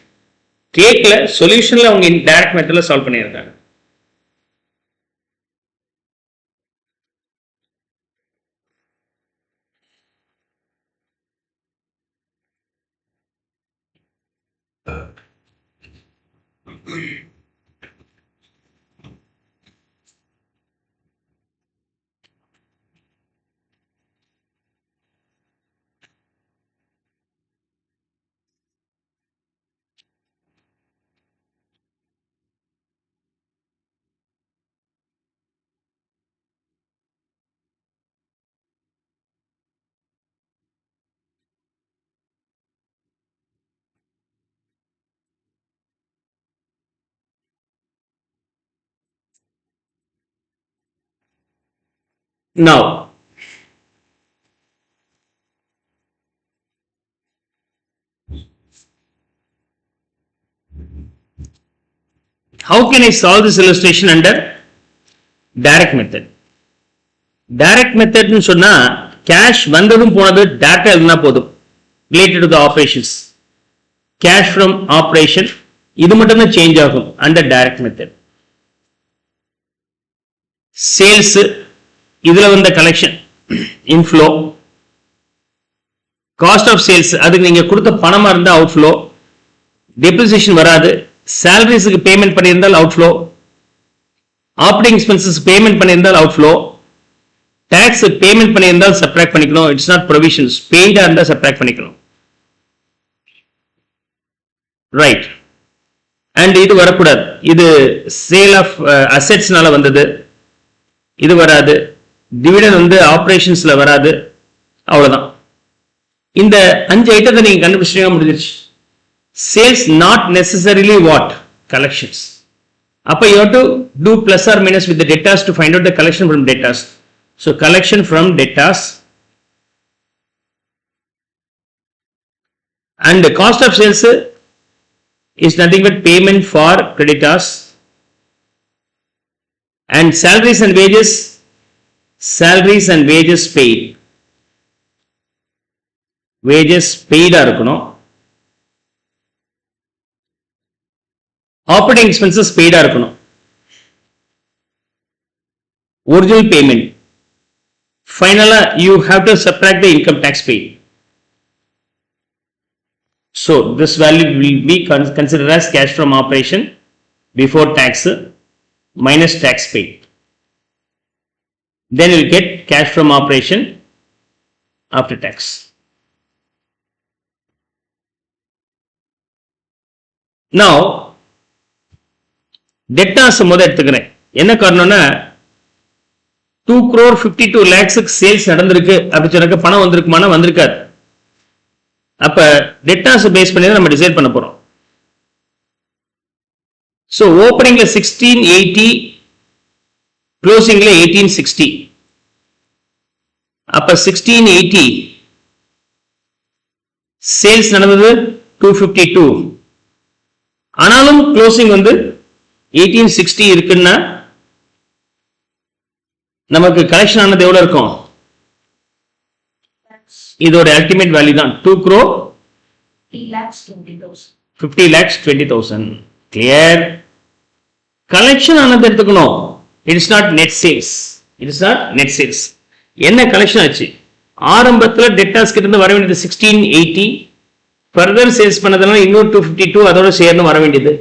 கேக்ல சொல்யூஷன்ல அவங்க டைரக்ட் மெத்தட்ல சால்வ் பண்ணியிருக்காங்க. Now, how can I solve this illustration under direct method? Direct method னு சொன்னா கேஷ் வந்ததும் போனது டேட்டா எழுதினா போதும். Related to the operations. Cash from operation இது மட்டும் தான் சேஞ்ச் ஆகும் under direct method. சேல்ஸ் இதுல வந்த collection inflow, cost of sales அதுக்கு நீங்க கொடுத்த பணமா இருந்தா அவுட்ஃப்ளோ, டெப்ரிசியேஷன் வராது, சாலரிஸ்க்கு பேமெண்ட் பண்ணியிருந்தால் அவுட்ஃப்ளோ, ஆப்பரேட்டிங் எக்ஸ்பென்சஸ் பேமெண்ட் பண்ணியிருந்தால் அவுட்ஃப்ளோ, டாக்ஸ் பேமெண்ட் பண்ணியிருந்தால் சப்ட்ராக்ட் பண்ணிக்கணும். இட்ஸ் நாட் ப்ரொவிஷன்ஸ், பெய்டா இருந்தா சப்ட்ராக்ட் பண்ணிக்கணும். ரைட். அண்ட் இது வரக்கூடாது. இது சேல் ஆஃப் அசெட்ஸ்னால வந்தது, இது வராது. டிவிடெண்ட் வந்து ஆபரேஷன்ஸ்ல வராது. அவ்வளவுதான். இந்த 5 ஐட்டத்தை நீங்க கண்டுபிடிச்சீங்க, முடிஞ்சிருச்சு. Sales not necessarily what collections. அப்ப you have to do plus or minus with the debtors to find out the collection from debtors. So collection from debtors and the cost of sales is nothing but payment for creditors, and salaries and wages paid. Wages paid ஆ இருக்கணும். Operating expenses பெய்டா இருக்கணும். Original payment. ஃபைனலா you have to subtract the income tax paid. So this value will be considered as cash from operation before tax minus tax paid. Then you will get cash from operation after tax. Now, debtors முதல் எடுத்துக்கிறேன். என்ன காரணம்னா 2 crore 52 lakhs sales நடந்திருக்கு அப்படி சொன்னாக்க பணம் வந்திருக்குமானா வந்திருக்காது. அப்ப debtors பேஸ் பண்ணி நம்ம டிசைட் பண்ண போறோம். So openingல 1680 closingல 1860. அப்ப 1680 சேல்ஸ் நடந்தது 252. ஆனாலும் க்ளோசிங் வந்து 1860 இருக்குன்னா நமக்கு கலெக்ஷன் ஆனது எவ்வளவு இருக்கும்? இதோட அல்டிமேட் வேல்யூ தான் 2 crore 50 lakhs 20,000. கிளியர்? கலெக்ஷன் ஆனது எடுத்துக்கணும். It's not net sales. It's not net sales. என்ன கலெக்ஷன் ஆச்சு? ஆரம்பத்துல டெப்டார்ஸ் கிட்ட இருந்து வர வேண்டியது 1680, ஃபர்தர் சேல்ஸ் பண்ணதுனால இன்னொரு 252 அதோட சேர்ந்து வர வேண்டியது.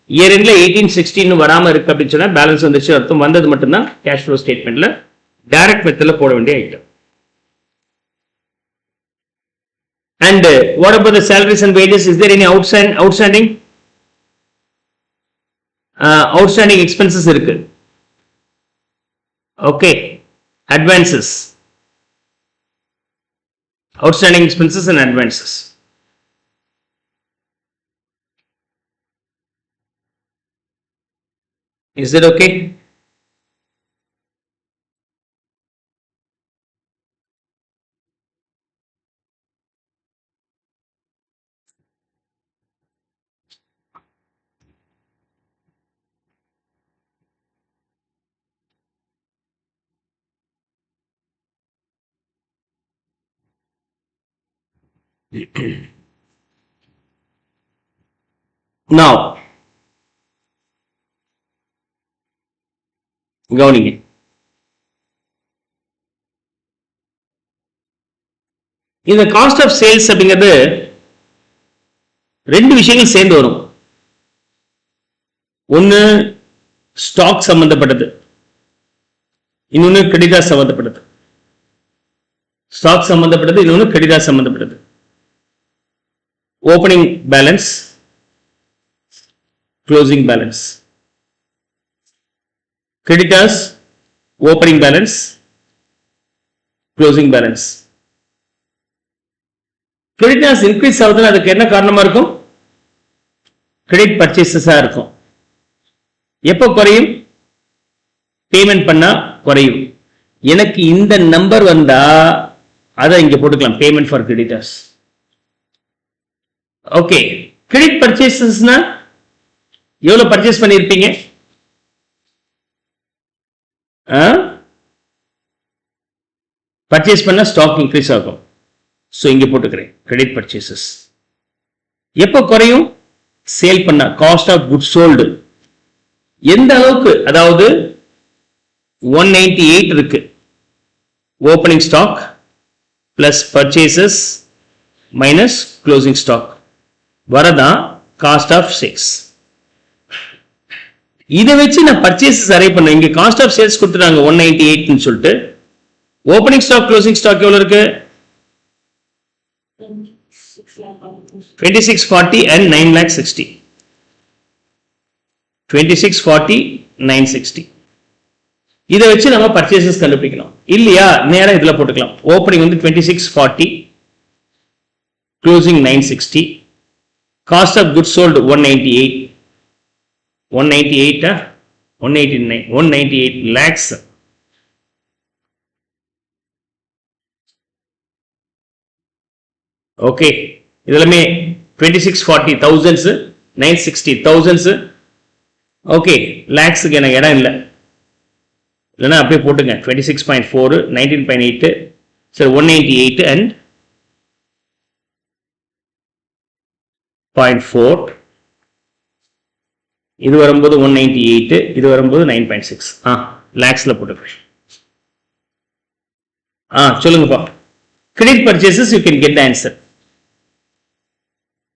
இயர் எண்ட்ல 1860 வராம இருக்கு அப்படின்னு சொன்னா பேலன்ஸ் வந்துச்சு அர்த்தம். வந்தது மட்டும்தான் கேஷ் ஃப்ளோ ஸ்டேட்மெண்ட்ல டைரக்ட் மெத்தட்ல போட வேண்டிய item. And what about the salaries and wages? Is there any outstanding? Outstanding expenses இருக்கு. Okay. Advances. Outstanding expenses and advances. Is it okay? Now, கவனிங்க. இந்த காஸ்ட் ஆஃப் சேல்ஸ் அப்படிங்கிறது ரெண்டு விஷயங்கள் சேர்ந்து வரும். ஒன்னு ஸ்டாக் சம்பந்தப்பட்டது, இன்னொன்னு கிரெடிட்டார் சம்பந்தப்பட்டது. ஸ்டாக் சம்பந்தப்பட்டது, இன்னொன்னு கிரெடிட்டார் சம்பந்தப்பட்டது. Opening balance, closing balance. Creditors, opening balance, closing balance. Creditors increase ஆகுதுன்னா அதுக்கு என்ன காரணமா இருக்கும்? கிரெடிட் பர்ச்சேசஸா இருக்கும். எப்போ குறையும்? பேமெண்ட் பண்ணா குறையும். எனக்கு இந்த நம்பர் வந்தா அதை இங்க போட்டுக்கலாம், payment for creditors. Okay, credit பர்ச்சேசஸ்னா எவ்வளவு பர்ச்சேஸ் பண்ணிருப்பீங்க? பர்ச்சேஸ் பண்ண ஸ்டாக் இன்க்ரீஸ் ஆகும். ஸோ இங்க போட்டுக்கிறேன் கிரெடிட் பர்ச்சேசஸ். எப்போ குறையும்? சேல் பண்ண காஸ்ட் ஆஃப் குட்ஸ் சோல்டு எந்த அளவுக்கு, அதாவது 198 இருக்கு, opening stock plus purchases minus closing stock வரதான் காஸ்ட் ஆஃப் சேல்ஸ். இதை வச்சு நான் பர்ச்சேசஸ் அரே பண்ணேன். இங்க காஸ்ட் ஆஃப் சேல்ஸ் கொடுத்துட்டாங்க 198 சொல்லிட்டு. ஓப்பனிங் ஸ்டாக் க்ளோசிங் ஸ்டாக் எவ்வளவு இருக்கு? 2640 and 960. 2640 960. இதை வச்சு நம்ம பர்ச்சேசஸ் கண்டுபிடிக்கலாம். இல்லையா நேரா இதுல போட்டுக்கலாம். ஓப்பனிங் வந்து 2640, closing 960, cost of goods sold 198, 198 lakhs. Okay, இதெல்லாமே 2640 thousands, 960 thousands. ஓகே, லேக்ஸுக்கு எனக்கு இடம் இல்லை, இல்லைன்னா அப்படியே போட்டுங்க 26.4, 19.8, சரி 198 and 0.4. இது வரும்போது 198, இது வரும்போது 9.6. லேக்ஸ்ல போட்டுக்கிறேன். சொல்லுங்கப்பா. Credit purchases you can get the answer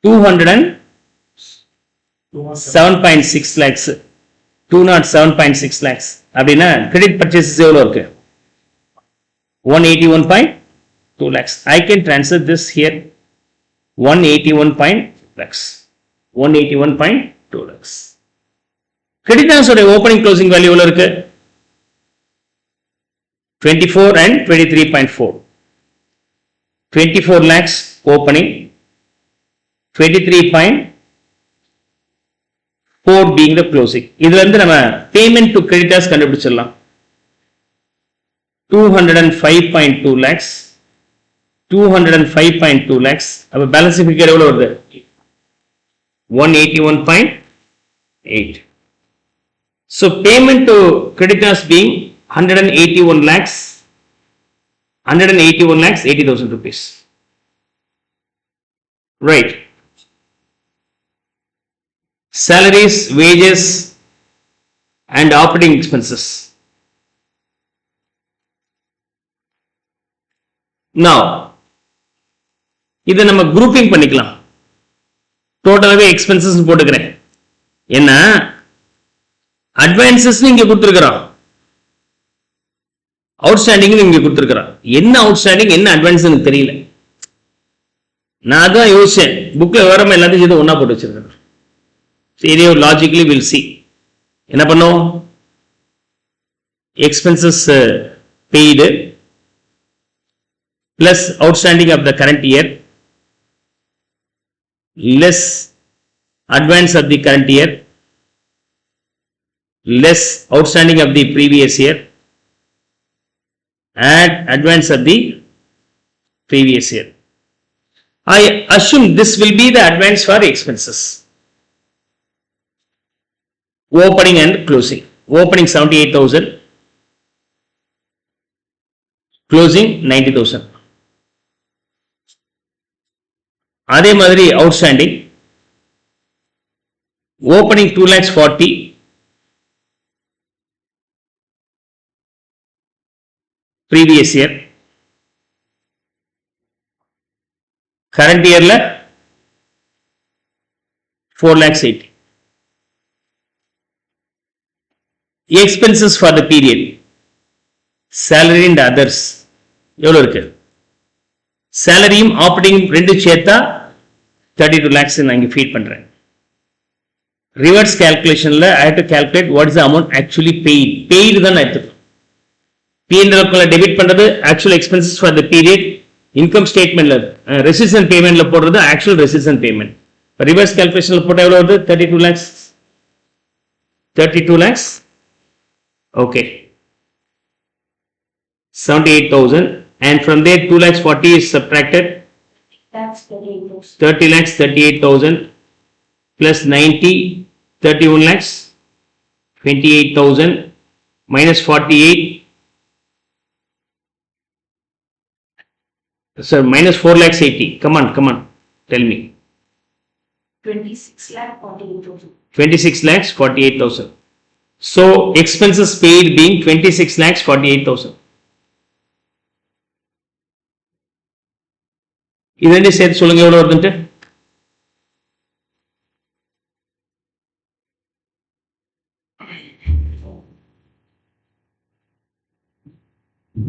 207.6 lakhs, 207.6 lakhs. அப்படின்னா கிரெடிட் பர்ச்சேசஸ் எவ்வளவு இருக்கு? 181.2 lakhs. I can transfer this here 181.2 lakhs. 181.2 lakhs. Creditors opening closing value 24 and 23.4. 24 lakhs opening, 23.4 being the closing. இதுல இருந்து நம்ம payment to creditors கண்டுபிடிச்சிடலாம். 205.2 lakhs, 205.2 lakhs. அப்ப balance figure எவ்வளவு வருது? 181.8. So payment to creditors being 181 lakhs, 80,000 rupees. Right. Salaries, wages and operating expenses. Now, இதை நம்ம grouping பண்ணிக்கலாம். டோட்டலாவே expenses போட்டுக்கிறேன். என்ன advances இங்க கொடுத்திருக்கிறோம், அவுட்ஸ்டாண்டிங் இங்க கொடுத்திருக்கிறோம். என்ன அவுட்ஸ்டாண்டிங் என்ன அட்வான்ஸ் எனக்கு தெரியல. நான் தான் யோசிச்சேன், புக்ல விவரமா எல்லாத்தையும் சேர்த்து ஒன்னா போட்டு வச்சிருக்கேன். சரி, லாஜிக்கலி வில் சி. என்ன பண்ணோம்? Expenses paid plus outstanding of the current year less advance of the current year less outstanding of the previous year, add advance of the previous year. I assume this will be the advance for expenses. Opening and closing. Opening 78,000, closing 90,000. அதே மாதிரி outstanding. Opening 2,40,000, previous year, current year la 4,80,000. Expenses for the period, salary and others எவ்வளவு இருக்கு? சேலரியும் operating ரெண்டு சேர்த்தா 32 lakhs நான் இங்க feed பண்றேன். Reverse கால்குலேஷன்ல I have to calculate what is the amount actually paid. Paid தான் நான் எடுத்துப்பேன். P&L டெபிட் பண்றது actual expenses for the period, income ஸ்டேட்மெண்ட்ல ரெசிஸ்டன் பேமெண்ட்ல போடுறது ஆக்சுவல் ரெசிஸ்டன் பேமெண்ட். ரிவர்ஸ் கால்குலேஷன்ல போட்டா எவ்வளவு வருது? 32 lakhs. 32 lakhs. Okay. 78,000, and from there 2,40,000 is subtracted. That's 38,000. 30 lakhs 38,000 plus 90, 31 lakhs 28,000 minus 48. Sir, minus 4,80,000. Come on. Tell me. 26,48,000. 26,48,000. So, expenses paid being 26,48,000. இது ரெண்டு சேர்த்து சொல்லுங்க எவ்வளவு வருதுன்ட்டு.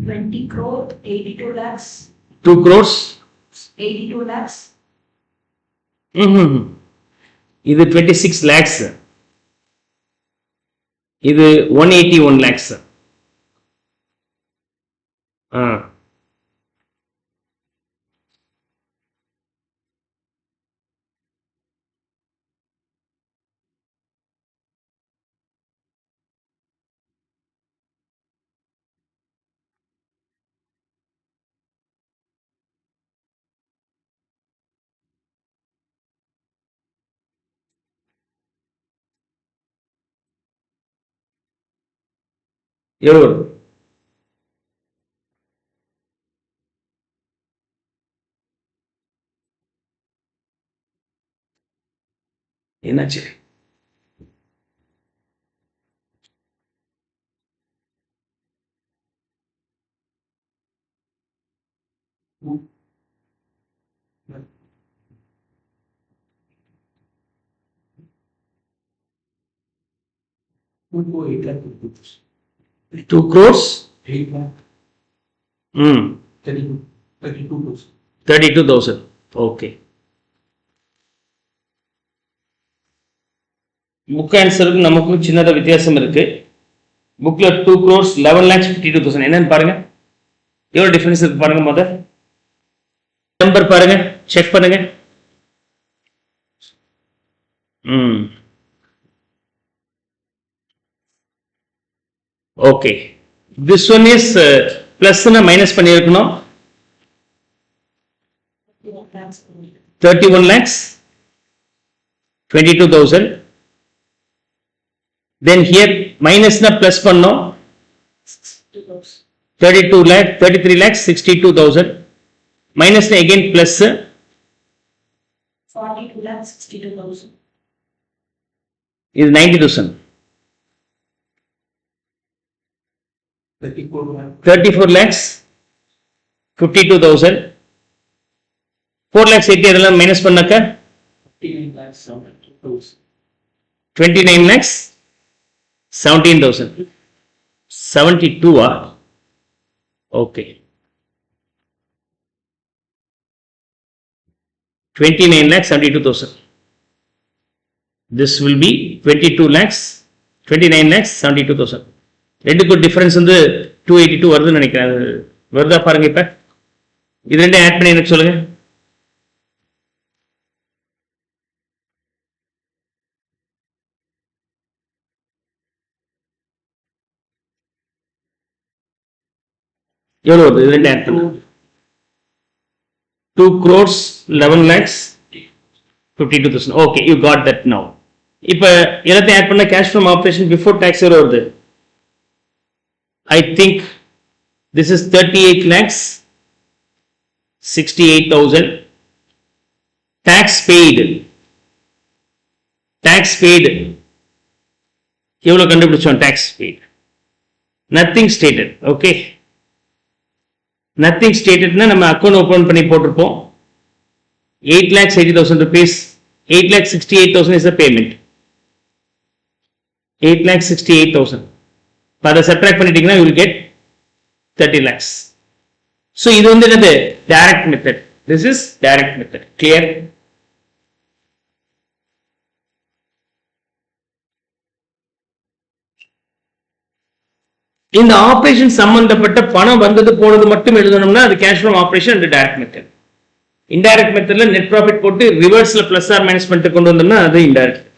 20 crore, 82 lakhs. 2 crores. 82 lakhs. இது 26 lakhs. இது 181 lakhs. எவ்வளவு? என்னாச்சு? Two crores. 32,000. Okay. புக் ஆன்சருக்கு நமக்கும் சின்னதாக வித்தியாசம் இருக்கு. புக்ல 2 crores 11,52,000 என்னன்னு பாருங்க, எவ்வளவு டிஃபரன்ஸ் இருக்கு பாருங்க. முதல் நம்பர் பாருங்க, செக் பண்ணுங்க. Okay, this one is plus minus பண்ணியிருக்கணும். 31,22,000. Then here minus na plus பண்ணோம் 33,62,000. Minus na again plus 42,62,000. is 90,000. 34,52,000. 4,80,000 அதெல்லாம் மைனஸ் பண்ணாக்க 29,17,000. 72 okay, 29,72,000. This will be 29,72,000. ரெண்டுக்கும் டிஃபரன்ஸ் வந்து 282 வருதுன்னு நினைக்கிறேன். வருதா பாருங்க. இப்ப இது ரெண்டும் ஆட் பண்ணி எனக்கு சொல்லுங்க. எவ்வளவு வருது? இது ரெண்டு ஆட் பண்ணு. 2 crores 11,52,000. Okay, you got that now. இப்ப எல்லாத்தையும் ஆட் பண்ண cash from operation before tax எவ்வளவு வருது? I think this is 38,68,000. Tax paid எவ்வளவு கண்டுபிடிச்சோம்? tax paid nothing stated. okay, nothing stated னா நம்ம அக்கவுண்ட் ஓபன் பண்ணி போட்டுருப்போம். 8,80,000 rupees, 8,68,000 is the payment. 8,68,000. அதை சப்ட்ராக்ட் பண்ணிட்டீங்கன்னா you will get 30 lakhs. so இது வந்து என்னது? direct method. this is direct method. clear? இந்த ஆபரேஷன் சம்பந்தப்பட்ட பணம் வந்தது போனது மட்டும் எழுதணும்னா அது cash from operation and direct method. Indirect மெத்தட்ல நெட் ப்ராஃபிட் போட்டு ரிவர்ஸ்ல பிளஸ் ஆர் மைனஸ் பண்ணிட்டு கொண்டு வந்தோம்னா அது indirect.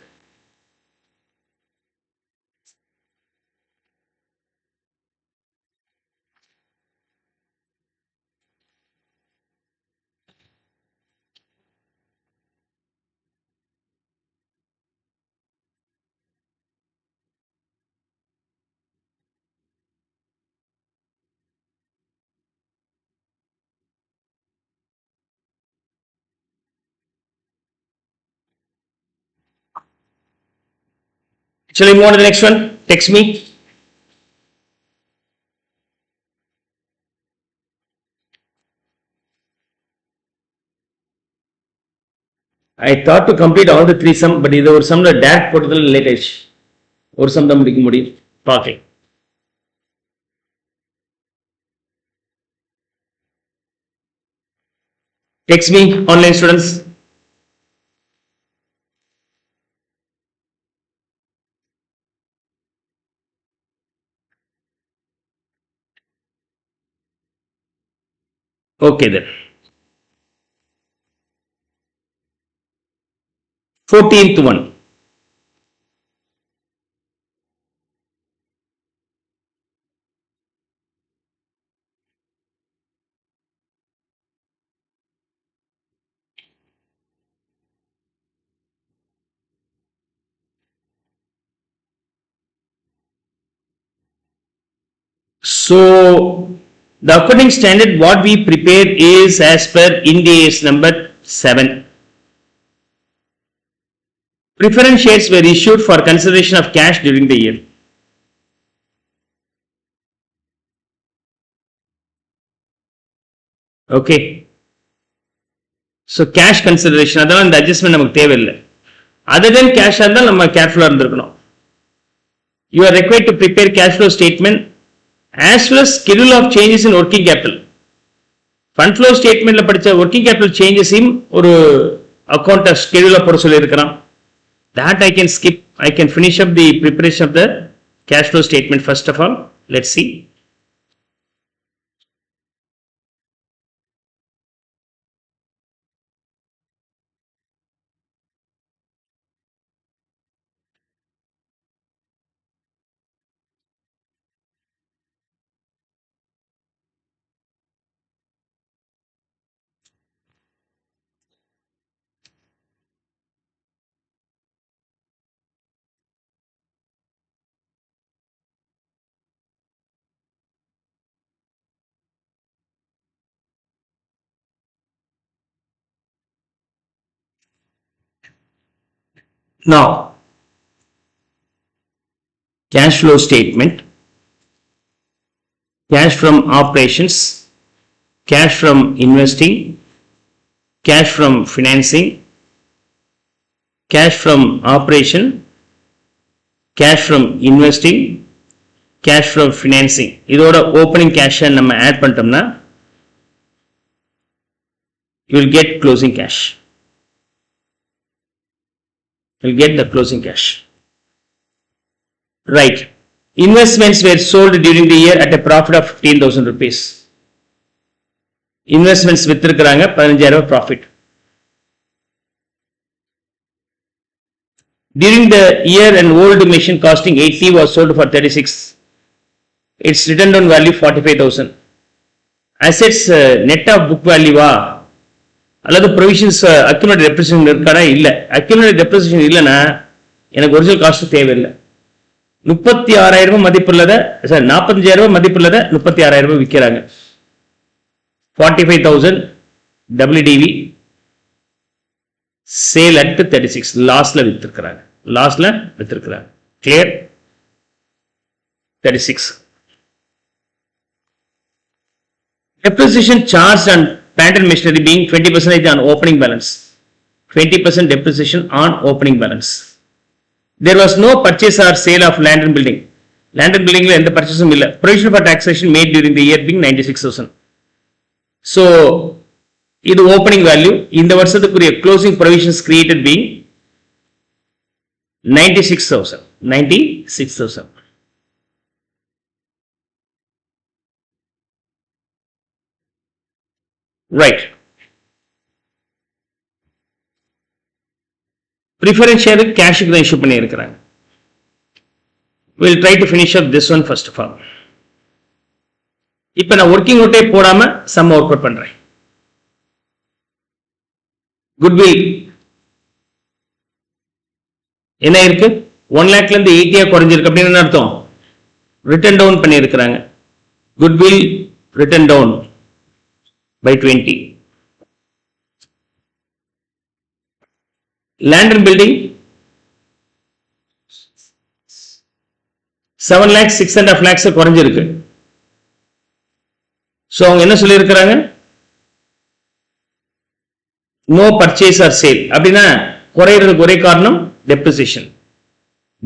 Shall we move on to the next one? Text me. I thought to complete all the 3 sum, but இது ஒரு சம்ல direct போட்டதுல late ஆயிடுச்சு. ஒரு சம் தான் முடிக்க முடியும். பார்க்கலாம். Text me, online students. Okay then. 14th one. So the accounting standard what we prepare is as per Ind AS number 7. Preference shares were issued for consideration of cash during the year. Okay. So cash consideration அதெல்லாம் இந்த adjustment நமக்கு தேவையில்லை. Other than cash இருந்தால் நம்ம கேர்ஃபுல்லா இருந்திருக்கணும். You are required to prepare cash flow statement as well as schedule of changes in working capital. Fund flow statementல படிச்ச working capital changes in ஒரு அக்கவுண்ட் ஸ்கெடியூல போட சொல்லியிருக்கிறான். That I can skip. I can finish up the preparation of the cash flow statement first of all. Let's see. Now, cash flow statement, cash from operations, cash from investing, cash from financing, cash from operation, cash from investing, cash from financing. இதோட opening cash நம்ம add பண்ணிட்டோம்னா you will get closing cash. You will get the closing cash. Right. Investments were sold during the year at a profit of 15,000 rupees. Investments வித்திருக்கிறாங்க 15,000 profit. During the year, an old machine costing 80 was sold for 36. Its written down value 45,000. Assets net of book value அல்லது provisions accumulated depreciation இருக்கானா இல்ல. accumulated depreciation இல்லனா எனக்கு original cost தேவையில்லை. 36,000 மதிப்புள்ளத sir 45,000 மதிப்புள்ளத 36,000 விக்கிறாங்க. 45,000 WDV sale at 36 லாஸ்ட்ல வித்திருக்காங்க. லாஸ்ட்ல வித்திருக்காங்க. clear 36. Depreciation charged on plant and machinery being 20% on opening balance. 20% depreciation on opening balance. There was no purchase or sale of land and building. Land and building la endha purchase illa. Provision for taxation made during the year being 96,000. So, இது opening value. இந்த வருஷத்துக்குரிய closing provisions created being 96,000. 96,000. Right. Preference share cash க்கு தான் issue பண்ணி இருக்கிறாங்க. We will try to finish up this one first of all. இப்போ நான் working out போடாம sum work out பண்றேன். Goodwill என்ன இருக்கு 1 lakhல இருந்து 80 குறைஞ்சிருக்கு அப்படின்னு என்ன அர்த்தம் ரிட்டன் டவுன் பண்ணி இருக்கிறாங்க. Goodwill written down by 20. Land and building 7 lakhs 6.5 lakhs குறைஞ்சிருக்கு. ஸோ அவங்க என்ன சொல்லி இருக்கிறாங்க நோ பர்ச்சேஸ் ஆர் சேல் அப்படின்னா குறையிறதுக்கு ஒரே காரணம் depreciation.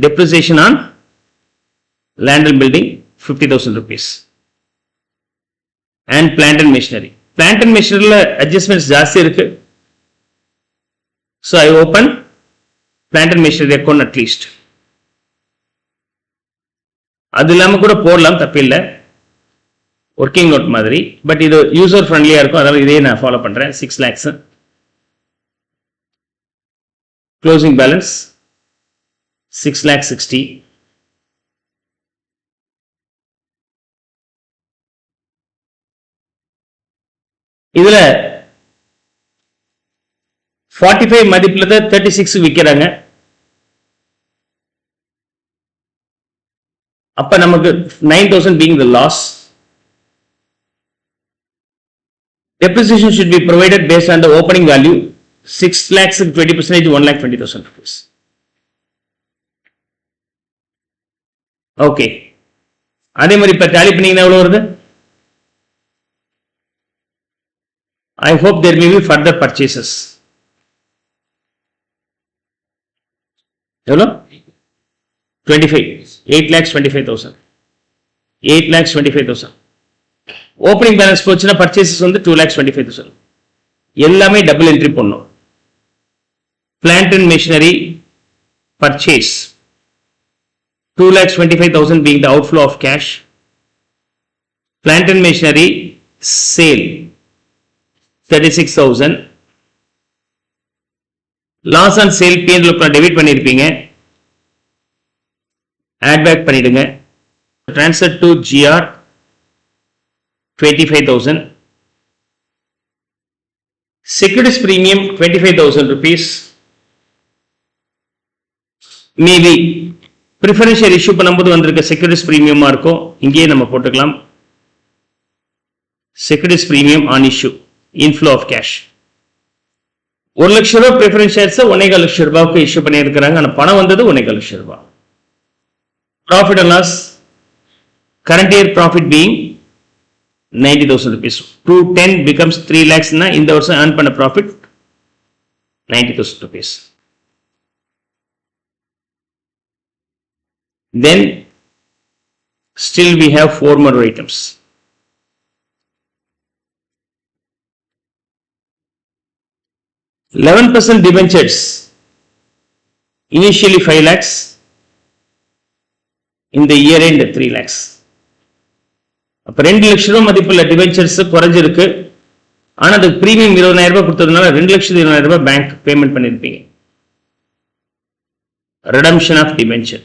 Depreciation on land and building 50,000 rupees and plant and machinery. Plant and machinery adjustments ஜாஸ்தி இருக்கு. So I open plant and machinery account at least. அது இல்லாம கூட போடலாம் தப்பில்லை ஒர்க்கிங் நோட் மாதிரி. பட் இது யூசர் ஃப்ரெண்ட்லியா இருக்கும் அதனால இதே நான் ஃபாலோ பண்றேன். 6 lakhs closing balance 6,60,000. இதுல 45 மதிப்புல 36 விக்கிறாங்க. அப்ப நமக்கு 9,000 being the loss. Depreciation should be provided based on the opening value. 6 lakhs 20% 1,20,000 rupees. Okay. அதே மாதிரி இப்ப டாலி பண்ணீங்கன்னா எவ்வளவு வருது? I hope there may be further purchases. எவ்வளோ 25 8,25,000 8,25,000. ஓப்பனிங் பேலன்ஸ் போச்சுன்னா பர்ச்சேசஸ் வந்து 2,25,000. எல்லாமே டபுள் என்ட்ரி பண்ணும். Plant and machinery purchase, 2,25,000 being the outflow of cash. Plant and machinery sale, 36,000. Loss on sale P&L debit பண்ணிருப்பீங்க, add back பண்ணிடுங்க. Transfer to GR, 25,000. Securities premium, 25,000 rupees. Maybe preferential issue பண்ணும்போது வந்திருக்க securities premium இருக்கும், இங்கே நம்ம போட்டுக்கலாம். Securities premium on issue, inflow of cash. 1 லட்சம் ரூபாய் preference shares 1.25 லட்சம் ரூபாய்க்கு இஷ்யூ பண்ணியிருக்கிறாங்க. ஆனால் பணம் வந்தது 1.25 லட்சம் ரூபாய். Profit and loss, current year profit being 90,000 rupees. 210 becomes 3 lakhs na இந்த வருஷம் earn பண்ண profit 90,000 rupees. Then still we have 4 more items. %11 debentures, initially 5 lakhs, in the year end 3 lakhs. அப்ப 2 லட்சம் ரூபாய் மதிப்புள்ள டிபென்ச்சர்ஸ் குறைஞ்சிருக்கு. ஆனா அது பிரீமியம் 20,000 ரூபாய் கொடுத்ததுனால 2,20,000 ரூபாய் பேங்க் பேமெண்ட் பண்ணிருப்பீங்க. Redemption of debenture,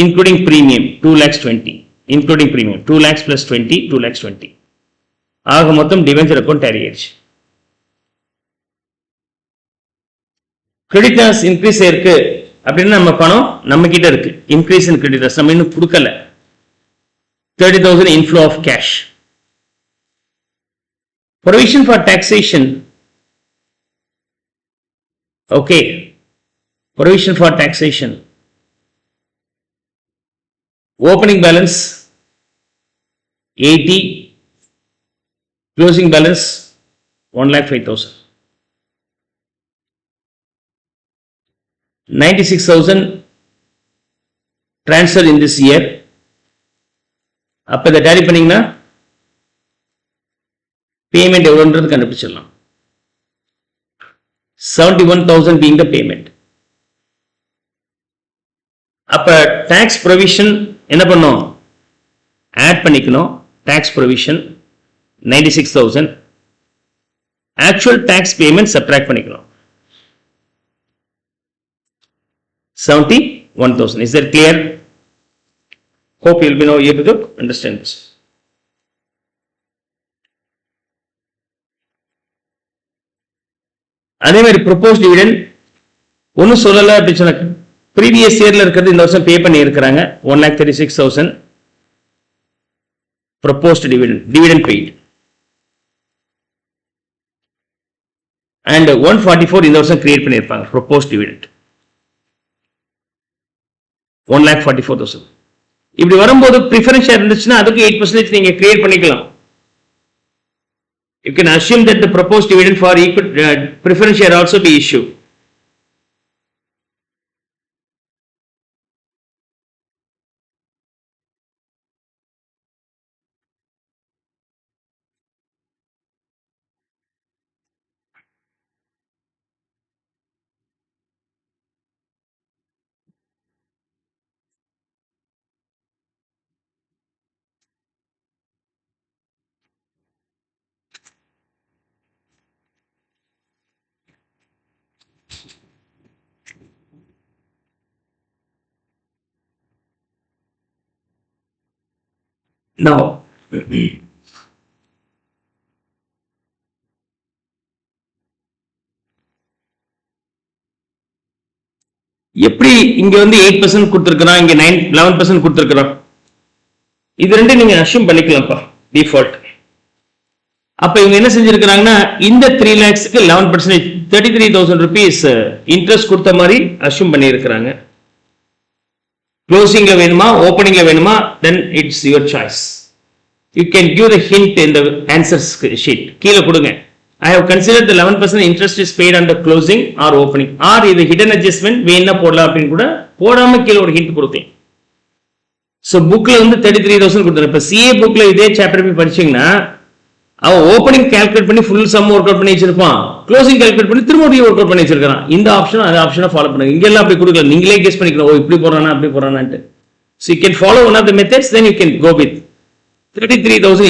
including premium 2,20,000, including premium 2 lakhs plus 20, 2,20,000. ஆக மொத்தம் டிபென்ச்சர் அக்கௌண்ட் டேலி ஆயிடுச்சு. கிரெடிட்டர்ஸ் இன்க்ரீஸ் இருக்கு அப்படின்னு நம்ம பணம் நம்ம கிட்ட இருக்கு. இன்க்ரீஸ் இன் கிரெடிட்டர்ஸ் நம்ம இன்னும் கொடுக்கல. 30,000 inflow of cash. Provision for taxation. Okay. Provision for taxation. Opening balance 80. Closing balance 1,05,000. 96,000 transfer in this year. அப்ப இதை டேலி பண்ணீங்கன்னா பேமெண்ட் எவ்வளவுன்றது கண்டுபிடிச்சிடலாம். 71,000 being the payment. அப்ப tax provision என்ன பண்ணோம், ஆட் பண்ணிக்கணும். tax provision 96,000, actual tax payment subtract பண்ணிக்கணும் 71,000. Is that clear? Hope you will be now able to understand this. அதே மாதிரி ப்ரொபோஸ் டிவிடெண்ட் ஒன்னும் சொல்லல அப்படி சொன்ன ப்ரீவியஸ் இயர்ல இருக்கிறது இந்த வருஷம் பே பண்ணி இருக்கிறாங்க. 1,36,000 ப்ரொபோஸ்ட் டிவிடெண்ட் பெய்ட். அண்ட் 144 இந்த வருஷம் கிரியேட் பண்ணியிருப்பாங்க ப்ரொபோஸ்ட் டிவிடெண்ட் 1,44,000. இப்படி வரும்போது ப்ரிஃபரன்ஸ் ஷேர் இருந்துச்சுன்னா அதுக்கு 8% நீங்க கிரியேட் பண்ணிக்கலாம். You can assume that the proposed dividend for preference share also be issued. Now, எப்படி இங்க வந்து 8% கொடுத்திருக்கான், இங்க 11% கொடுத்திருக்கான். இது ரெண்டு நீங்க அஷ்யூம் பண்ணிக்கலாம்ப்பா டிஃபால்ட். அப்ப இவங்க என்ன செஞ்சிருக்காங்கன்னா இந்த 3 lakhsக்கு 11% 33,000 rupees இன்ட்ரெஸ்ட் கொடுத்த மாதிரி அஷ்யூம் பண்ணி இருக்காங்க. க்ளோசிங்ல வேணுமா ஓபனிங்ல வேணுமா then it's your choice. You can give the hint in the answers sheet. கீழ கொடுங்க. I have considered the 11% interest is paid on the closing or opening or இது hidden adjustment வேணா போடலாம் அப்படின்னு கூட போடாம கீழ ஒரு hint கொடுக்கலாம். So bookல வந்து 33,000 கொடுத்துறேன். இப்ப CA bookல இதே சாப்டர் போய் படிச்சீங்கன்னா அவன் ஓப்பனிங் கால்குலேட் பண்ணி ஃபுல் சம் ஒர்க் அவுட் பண்ணி வச்சிருப்பான், க்ளோசிங் கால்குலேட் பண்ணி திரும்ப ஒர்க் அவுட் பண்ணி வச்சிருக்கான். இந்த ஆப்ஷன் அந்த ஆப்ஷனை ஃபாலோ பண்ணுங்க. இங்கெல்லாம் அப்படி கொடுக்கல, நீங்களே கெஸ் பண்ணிக்கலாம், ஓ இப்படி போறானா அப்படி போறானான்ட்டு. So you can follow one of the methods, then you can go with 33,000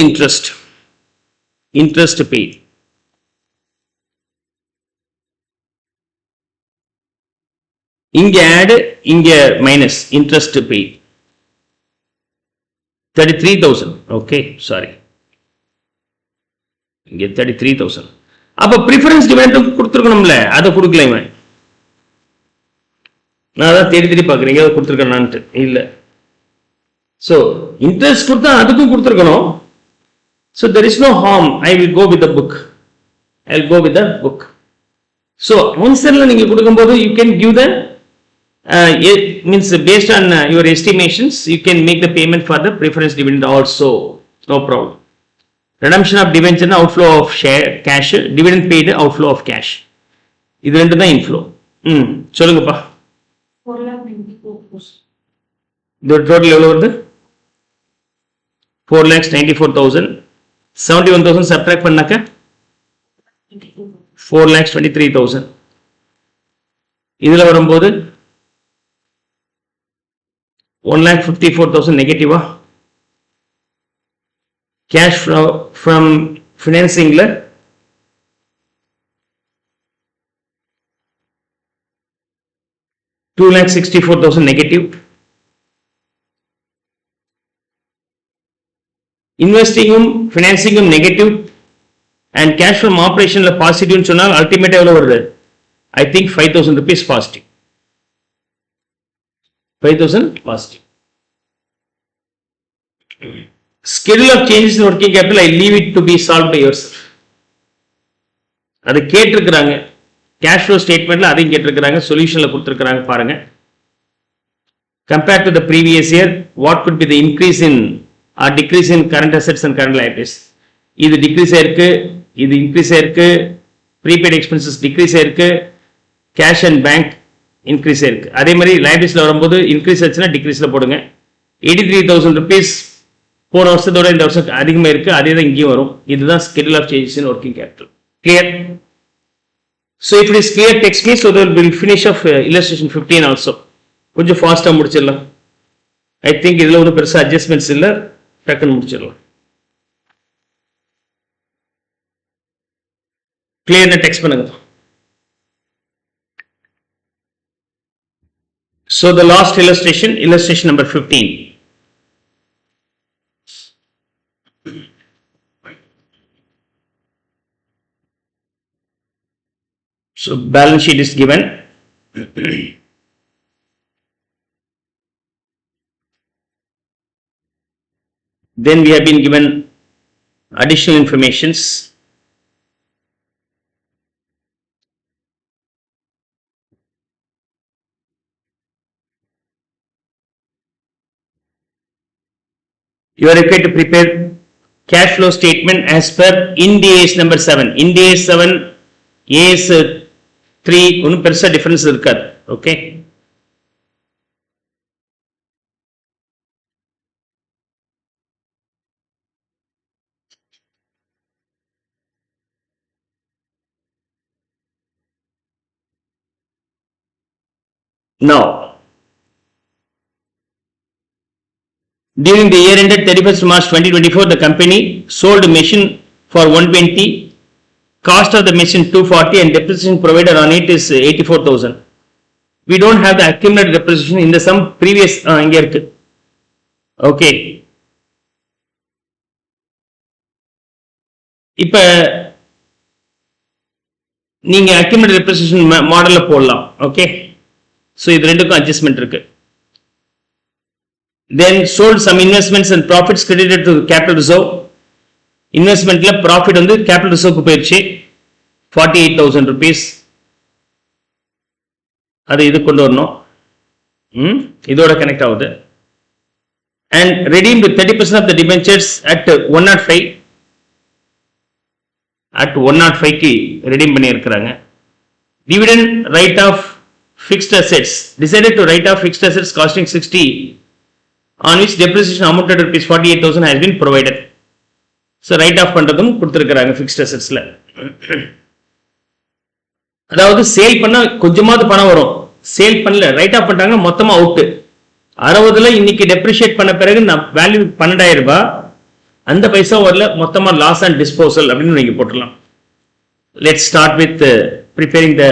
interest paid. இங்க add, இங்க minus interest paid 33,000. okay, sorry, இங்க 33,000. அப்ப ப்ரிஃபரன்ஸ் டிவிடெண்ட் கொடுத்துருக்கணும்ல, அதை கொடுக்கல இவன். நான் அதான் தேடி தேடி பார்க்குறீங்க அதை கொடுத்துருக்கேனான்ட்டு. இல்லை, ஸோ இன்ட்ரெஸ்ட் கொடுத்தா அதுக்கும் கொடுத்துருக்கணும். So there is no harm, I will go with the book, I will go with the book. So ஆன்சரில் நீங்கள் கொடுக்கும்போது you can give the means based on your estimations you can make the payment for the preference dividend also, no problem. redemption of debenture outflow of share cash, dividend paid outflow of cash. இது ரெண்டு தான் inflow. சொல்லுங்கப்பா. 4,94,000. இது total எவ்வளவு வருது? 4,94,000. 71,000 subtract பண்ணாக்க 4,23,000. இதுல வரும்போது 1,54,000 நெகட்டிவா? Cash flow from financing la 2,64,000 negative. Investing financing negative and cash from operation la positive nu sonnal ultimate evlo varudhu? I think 5,000 rupees positive. 5,000 positive. Schedule of changes in working capital, I leave it to be solved by yourself. அது கேட்டிருக்கிறாங்க, cash flow ஸ்டேட்மெண்ட்ல அதையும் கேட்டிருக்கிறாங்க, சொல்யூஷன்ல கொடுத்திருக்கிறாங்க பாருங்க. Compared to the previous year, what could be the increase in or decrease in current assets and current liabilities? இது degrees ஆயிருக்கு, இது increase ஆயிருக்கு, ப்ரீபெய்ட் எக்ஸ்பென்சஸ் டிக்ரீஸ் ஆயிருக்கு, கேஷ் அண்ட் பேங்க் இன்க்ரீஸ் ஆயிருக்கு. அதே மாதிரி லைபிலிட்டிஸ்ல வரும்போது இன்க்ரீஸ் ஆச்சுன்னா டிக்ரீஸ்ல போடுங்க. 83,000 rupees போன வருஷத்தோட இந்த வருஷம் அதிகமாக இருக்கு, அதே தான் இங்கேயும் வரும். இதுதான் schedule of changes in working capital. Clear? So if it is clear, text me, so that we'll finish off illustration 15 also. கொஞ்சம் ஃபாஸ்டா முடிச்சிடலாம். ஐ திங்க் இதுல ஒரு பெருசா அட்ஜஸ்ட்மெண்ட்ஸ் இல்ல, டக்குன்னு முடிச்சிடலாம். கிளியர்னா டெக்ஸ்ட் பண்ணுங்க. So the last illustration, illustration number 15. So balance sheet is given. Then we have been given additional informations. You are required to prepare cash flow statement as per Ind AS number 7. Ind AS 7, AS 3 ஒன்றும் பெருசா difference இருக்காது. Okay, now during the year ended 31st March 2024, the company sold a machine for 120, cost of the machine 240 and depreciation provided on it is 84,000. We don't have the accumulated depreciation in the sum previous இங்க இருக்கு. Okay, இப்ப நீங்க accumulated depreciation மாடல்ல போடலாம். Okay, so இது ரெண்டுக்கும் adjustment இருக்கு. Then sold some investments and profits credited to capital reserve. Investmentல profit வந்து capital reserve க்கு போயிடுச்சு 48,000 rupees. அது இது கொண்டு வரணும், இதோட கனெக்ட் ஆகுது. And redeemed 30% of the debentures at 105. At 105 க்கு redeem பண்ணி இருக்கிறாங்க. Dividend write off fixed assets, decided to write off fixed assets costing 60, on which depreciation amounted to rupees 48,000 has been provided. So write off பண்ணுறதும் கொடுத்துருக்குறாங்க fixed அசெட்ஸில். அதாவது sale பண்ணால் கொஞ்சமாவது பணம் வரும், சேல் பண்ணல ரைட் ஆஃப் பண்ணிட்டாங்க மொத்தமாக அவுட்டு. 60ல் இன்னைக்கு டெப்ரிஷியேட் பண்ண பிறகு நான் வேல்யூ 12,000 ரூபாய், அந்த பைசா வரல, மொத்தமாக லாஸ் அண்ட் டிஸ்போசல் அப்படின்னு நீங்கள் போட்டுடலாம். Let's start with preparing the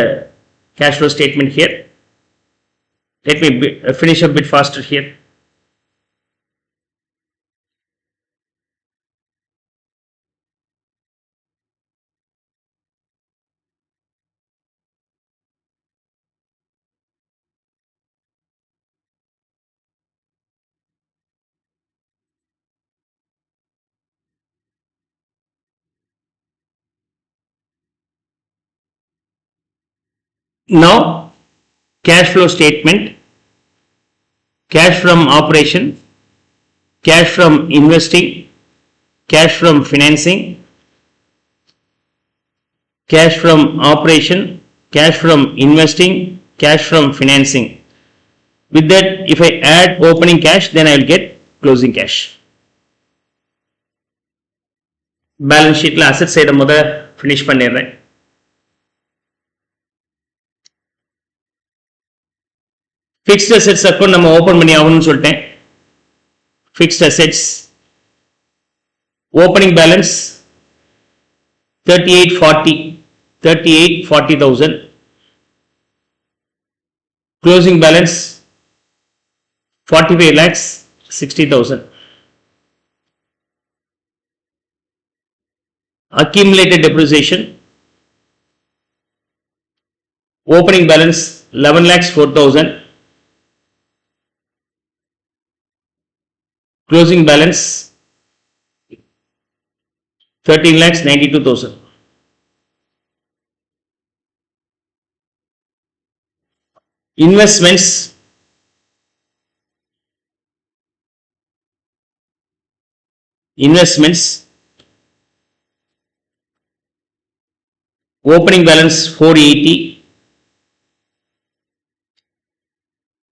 cash flow statement here. Let me finish a bit faster here. Now cash flow statement, cash from operation, cash from investing, cash from financing, cash from operation, cash from investing, cash from financing. With that, if I add opening cash, then I will get closing cash. Balance sheet la asset side moda finish பண்ணிடுறேன். Fixed assets account நம்ம open பண்ணி ஆகணும்னு சொல்லிட்டேன். Fixed assets opening balance 38,40,000. Closing balance 45,60,000. Accumulated depreciation, opening balance 11,04,000. Closing balance 13,92,000. Investments, opening balance 480,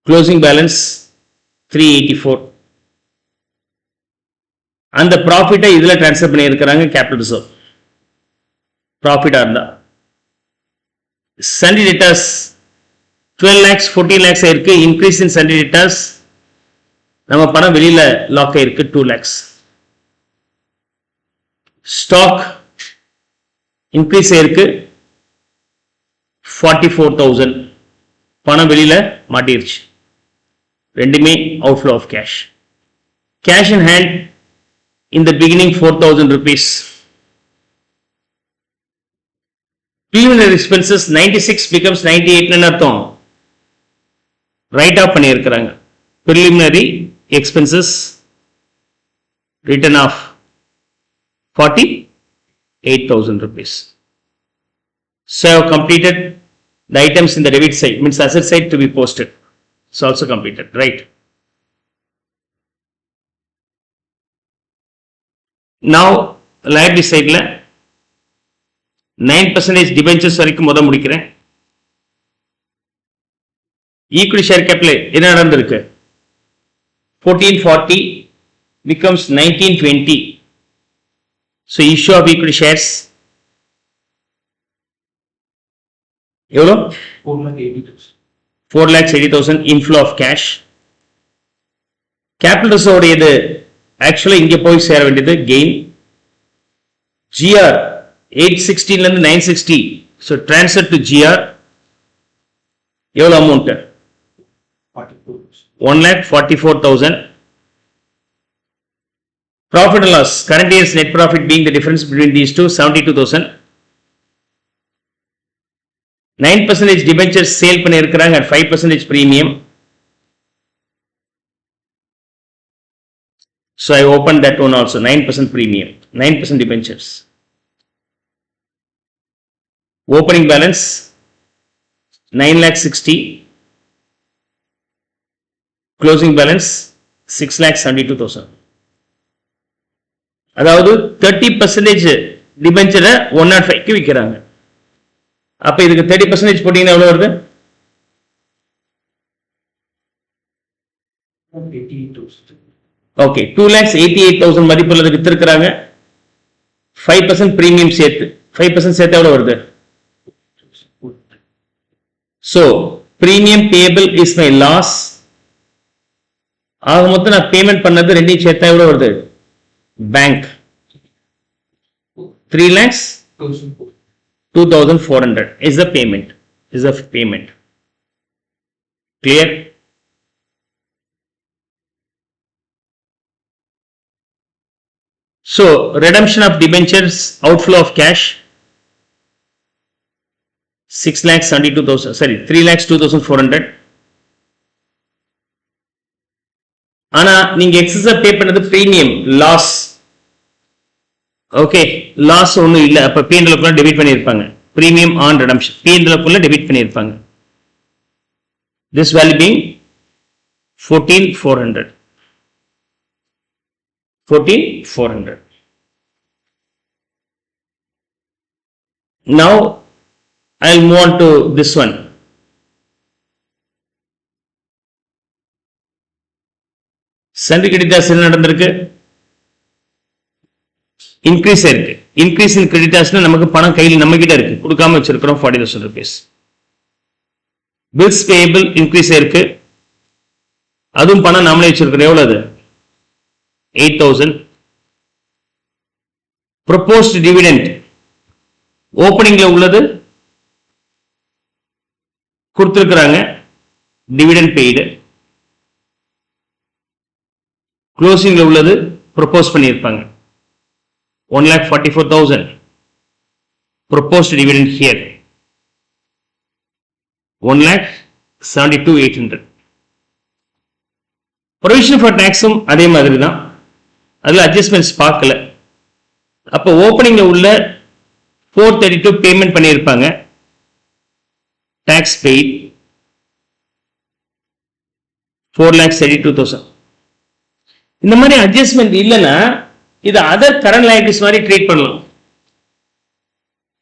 closing balance 384. அந்த ப்ராஃபிட்டை இதுல transfer பண்ணியிருக்கிறாங்க capital reserve. ப்ராஃபிட்டா இருந்தா சண்டரி டெட்டாஸ் 12 lakhs 14 lakhs இருக்கு. இன்க்ரீஸ் இன் சண்டரி டெட்டாஸ், நம்ம பணம் வெளியில லாக் ஆயிருக்கு 2 lakhs. ஸ்டாக் இன்க்ரீஸ் ஆயிருக்கு 44,000, பணம் வெளியில மாட்டிருச்சு. ரெண்டுமே outflow of cash. Cash in hand in the beginning 4,000 rupees. Preliminary expenses 96 becomes 98 ன்னு அர்த்தம். ரைட் ஆஃப் பண்ணியிருக்கிறாங்க. preliminary expenses written off 48,000 rupees. So I have completed the items in the debit side, means asset side to be posted. It's also completed, right? Now liability side la 9% debentures வரைக்கும் முத முடிக்கிறேன். Equity share capital என்ன நடந்திருக்கு? 1440 becomes 1920. So issue of equity shares எவ்வளோ? 4,80,000 inflow of cash. Capital reserve உடையது ஆக்சுவலா இங்க போய் சேர வேண்டியது கெயின். GR 816 ல இருந்து 960, so transfer to GR எவ்வளவு amount? 1,44,000. Profit and loss, current year's net profit being the difference between these two, 72,000. 9% debentures sale பண்ணியிருக்கிறாங்க at 5% premium. So I opened that one also, 9% premium, 9% debentures. Opening balance 9,60,000, closing balance 6,72,000. அதாவது 30% டிபென்ச்சரை 105க்கு விற்கிறாங்க. அப்ப இதுக்கு 30% போட்டீங்கன்னா எவ்வளவு வருது? 88,000. Okay, 2,88,000 மதிப்புல வித்திருக்கிறாங்க. 5% premium சேர்த்து 5% சேர்த்து எவ்வளவு வருது? So premium payable is my loss. ஆக மொத்தம் நான் பேமெண்ட் பண்ணது ரெண்டையும் சேர்த்தா எவ்வளவு வருது? Bank 3 lakhs 2400 is the payment. Clear? So redemption of debentures, outflow of cash 3,02,400. ஆனா நீங்க எக்ஸஸா பே பண்ணது பிரீமியம் லாஸ். ஓகே, லாஸ் ஒண்ணும் இல்ல. அப்ப P&L டெபிட் பண்ணிருப்பாங்க. Premium on redemption P&L debit பண்ணிருப்பாங்க. This value being 14,400. 14,400. Now I'll move on to this one. Sundry creditors என்ன நடந்திருக்கு? இன்க்ரீஸ் ஆயிருக்கு. இன்க்ரீஸ் இன் கிரெடிட்டார்ஸ்னா நமக்கு பணம் கையில் நம்ம கிட்ட இருக்கு, கொடுக்காம வச்சிருக்கிறோம் 40,000 rupees. பில்ஸ் பேயபிள் இன்க்ரீஸ் ஆயிருக்கு, அதுவும் பணம் நாமளே வச்சிருக்கிறோம். எவ்வளவு? 8,000. ப்ரொபோஸ்ட் டிவிடெண்ட் ஓப்பனிங்ல உள்ளது கொடுத்திருக்கிறாங்க, டிவிடெண்ட் பெய்டு. க்ளோசிங்ல உள்ளது ப்ரொபோஸ் பண்ணியிருப்பாங்க 1,44,000. Proposed dividend here 1,72,800. Provision for டாக்ஸும் அதே மாதிரி தான், அதுல அட்ஜஸ்ட்மெண்ட்ஸ் பார்க்கல. அப்போ ஓப்பனிங்ல உள்ள 432 பேமெண்ட் பண்ணியிருப்பாங்க, டாக்ஸ் பெய்ட் 4,32,000. இந்த மாதிரி அட்ஜஸ்ட்மெண்ட் இல்லைன்னா இது அதர் கரண்ட் லைபிலிட்டிஸ் மாதிரி ட்ரீட் பண்ணலாம்.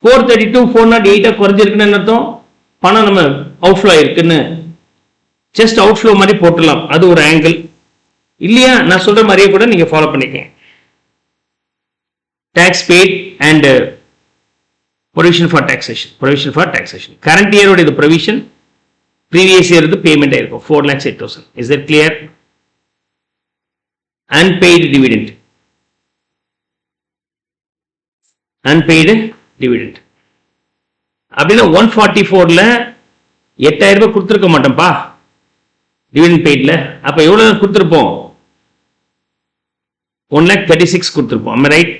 432 408 குறைஞ்சிருக்குன்னு அர்த்தம், பணம் நம்ம அவுட்ஃப்ளோ இருக்குன்னு ஜஸ்ட் அவுட்ஃப்ளோ மாதிரி போட்டுடலாம். அது ஒரு ஆங்கிள். இல்லையா நான் சொல்ற மாதிரியே கூட நீங்க ஃபாலோ பண்ணிக்கங்க. Tax paid and provision for taxation. Current இயரோட இது ப்ரொவிஷன், ப்ரீவியஸ் இயர் இது பேமெண்ட் ஆயிருக்கும் 4,08,000. Is that clear? Unpaid dividend. அப்படின்னா 144ல 8,000 ரூபாய் கொடுத்துருக்க மாட்டோம்ப்பா டிவிடெண்ட் பெய்ட்ல. அப்ப எவ்வளவு கொடுத்துருப்போம்? 1,36,000 கொடுத்துருப்போம். Am I right?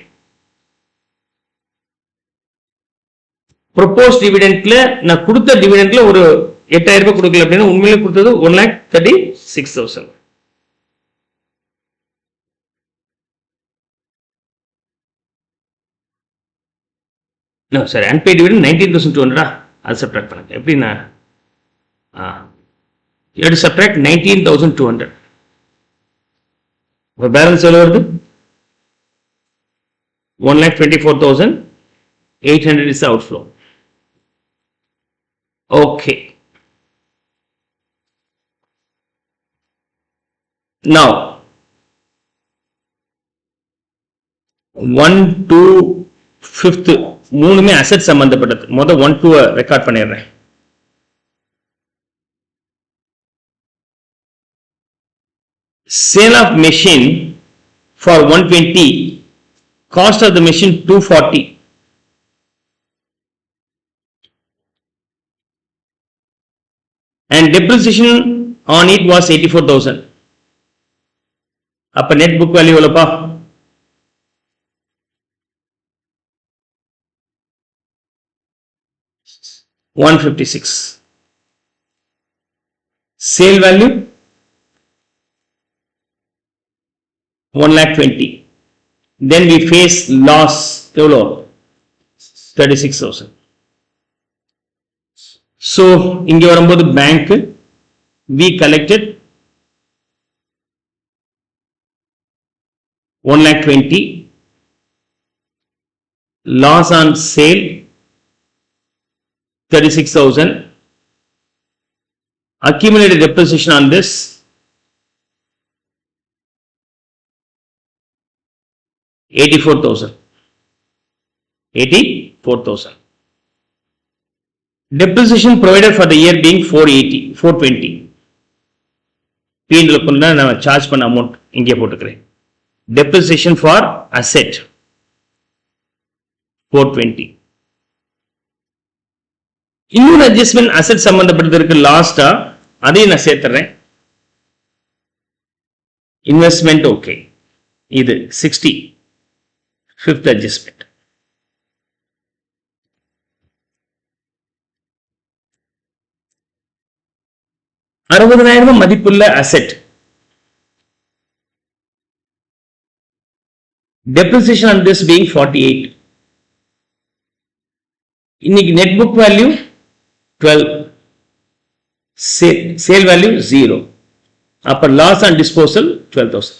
ப்ரொபோஸ் டிவிடெண்ட்ல நான் கொடுத்த டிவிடெண்ட்ல ஒரு 8,000 ரூபாய் கொடுக்கல அப்படின்னா உண்மையிலே கொடுத்தது 1,36,000. No, sorry, unpaid dividend 19,200. அது சப்ட்ராக்ட் பண்ணுங்க. எப்படின்னா you have to subtract 19,200. இப்போ பேலன்ஸ் எவ்வளவு வருது? 1,24,800 is the outflow. Okay. Now 1 to 5th மூணுமே அசெட் சம்பந்தப்பட்டது. முதல் 1 to ரெக்கார்ட் பண்ணிடுறேன். Sale of machine for 120, cost of the machine 240, and depreciation on it was 84,000. அப்ப net book value எவ்வளவுப்பா? 156. Sale value 1,20,000. Then we face loss எவ்வளோ? 36,000. So இங்க வரும்போது bank we collected 1,20,000. Loss on sale 36,000. Accumulated depreciation on this 84,000. 84,000. Depreciation provided for the year being 420. P&L கொண்டு நான் charge பண்ண amount இங்கே போட்டுக்கிறேன். Depreciation for asset 420. இன்னொரு adjustment asset சம்பந்தப்பட்டது இருக்கு லாஸ்டா, அதையும் நான் சேர்த்துறேன். இன்வெஸ்ட்மெண்ட் ஓகே, இது 60 ஃபிஃப்த் அட்ஜஸ்ட்மெண்ட். $60,000 மதிப்புள்ள asset. Depreciation on this being 48. இன்னைக்கு net book value 12, sale value 0. அப்ப லாஸ் ஆன் டிஸ்போசல் 12,000.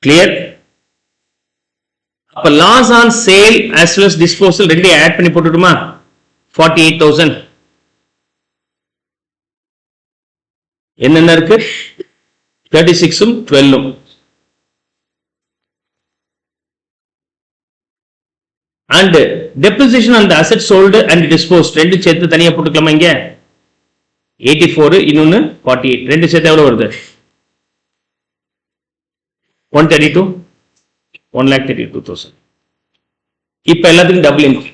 கிளியர்? அப்ப loss on sale as well as disposal ரெண்டு ஆட் பண்ணி போட்டுடுமா? 48,000. என்னென்ன இருக்கு? 36ம் 12ம். And depreciation on the assets sold and disposed ரெண்டு சேர்த்து தனியா போட்டுக்கலாமா? இங்க 84 இன்னொன்னு 48 ரெண்டு சேர்த்து எவ்வளவு வருது? 132, 1,32,000. இப்ப எல்லாத்துக்கும் டபுள் இன்க்.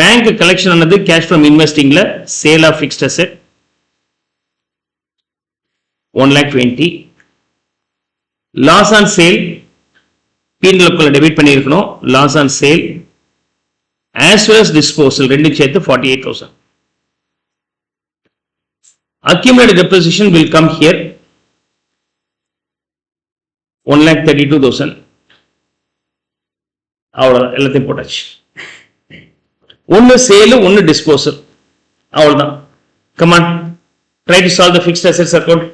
பேங்க் கலெக்ஷன் ஆனது கேஷ் ஃப்ரம் இன்வெஸ்டிங்ல sale of fixed asset 1,20,000. Loss on sale P&L debit பண்ணியிருக்கணும். Loss on sale as well as disposal ரெண்டு சேர்த்து 48,000. Accumulated depreciation will come here 1,32,000. அவ்வளவுதான், எல்லாத்தையும் போட்டாச்சு. ஒன்னு சேல் ஒன்னு டிஸ்போசல், அவ்வளவுதான். Come on, try to solve the fixed assets account.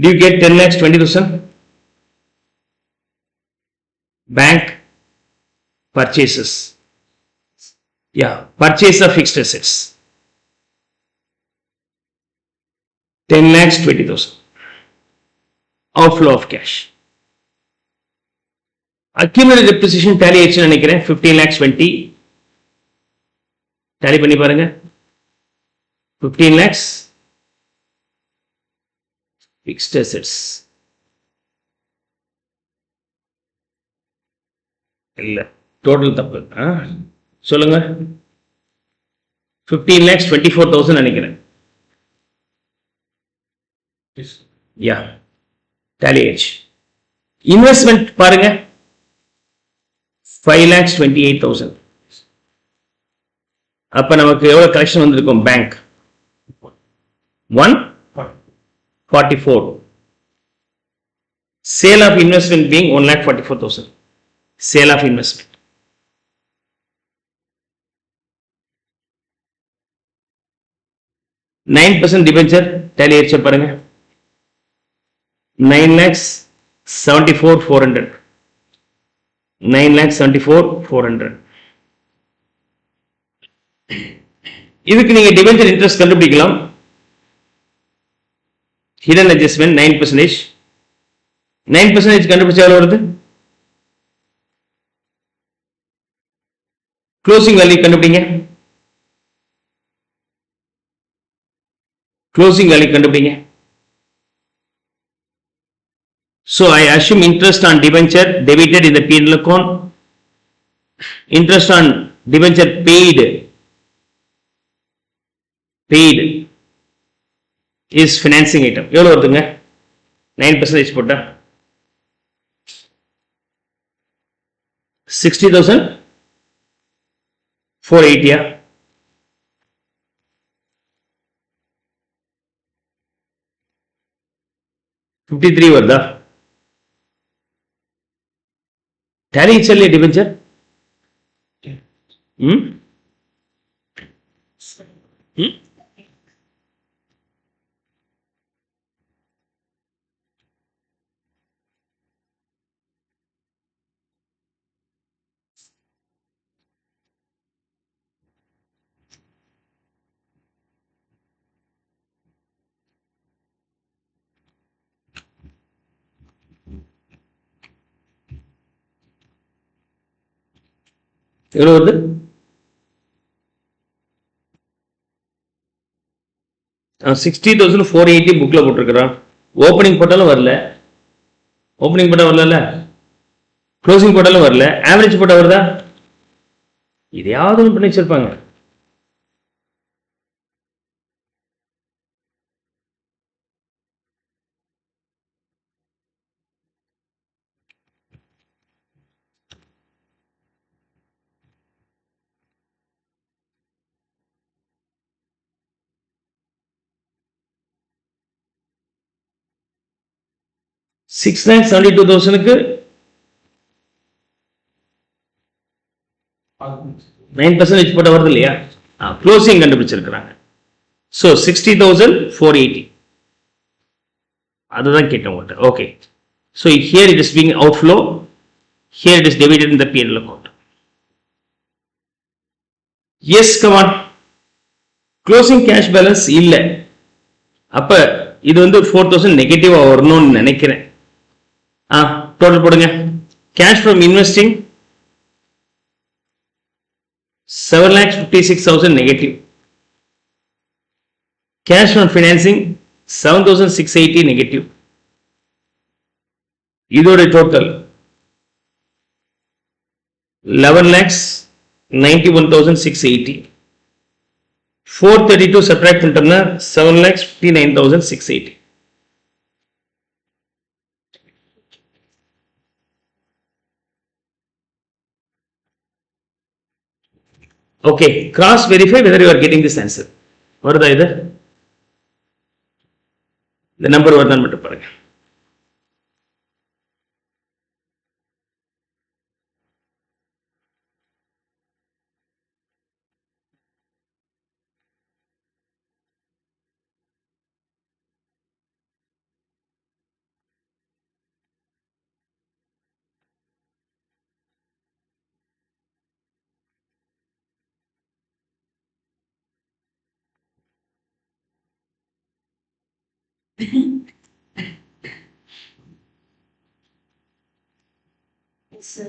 Do you get 10 lakhs 20,000? Bank purchases. Yeah, purchase of fixed assets. 10 lakhs 20,000. Outflow of cash. Accumulated depreciation tally ஆயிடுச்சுன்னு நினைக்கிறேன். 15 lakhs 20. tally பண்ணி பாருங்க. 15 lakhs fixed assets. இல்ல total தப்பு. சொல்லுங்க. 15 lakhs 24,000 நினைக்கிறேன். யா, tally ஆயிடுச்சு. Investment பாருங்க 5 lakhs 28,000. அப்ப நமக்கு எவ்வளவு கலெக்ஷன் வந்திருக்கும்? Bank 144. Sale of investment being 1,44,000. Sale of investment. $9 debenture tally ஆயிடுச்சு பாருங்க. 9,74,400. 9,74,400. இதுக்கு நீங்க டிபென்ச்சர் இன்ட்ரெஸ்ட் கண்டுபிடிக்கலாம். Hidden adjustment 9%. 9% கண்டுபிடிச்சா எவ்வளவு வருது? க்ளோசிங் வேல்யூ கண்டுபிடிங்க. க்ளோசிங் வேல்யூ கண்டுபிடிங்க. So I assume interest on debenture debited in the P&L account. Interest on debenture paid is financing item. எவ்வளவு வருதுங்க? 9% போட்டா 60,480. 53 வருதா? tally itself debenture. எவ்வளோ வருது? $60,480 புக்கில் போட்டிருக்கிறான். ஓப்பனிங் போட்டாலும் வரல. ஓப்பனிங் போட்டால் வரல, க்ளோசிங் போட்டாலும் வரல, ஆவரேஜ் போட்டால் வருதா? இதையாவது ஒன்று பண்ணி வச்சிருப்பாங்க. $672,000க்கு 9% போட்ட வருது இல்லையா? க்ளோசிங் கண்டுபிடிச்சிருக்கிறாங்க. ஸோ 60,480 அதுதான் கேட்டேன் உங்கள்கிட்ட. Okay, so here it is being outflow, here it is debited in the P&L account. Yes, come on. Closing cash balance இல்லை. அப்ப இது வந்து 4,000 நெகட்டிவா வரணும்னு நினைக்கிறேன். டோட்டல் போடுங்க. Cash from investing 7,56,000 negative. Cash from financing 7,680 negative. இதோட டோட்டல் 11,91,680. 432 சப்ட்ராக்ட் பண்ணிட்டோம்னா 7,59,680. Okay, cross verify whether you are getting this answer. வருதா இது? இந்த நம்பர் வருதான்னு மட்டும் பாருங்க. Yes, sir.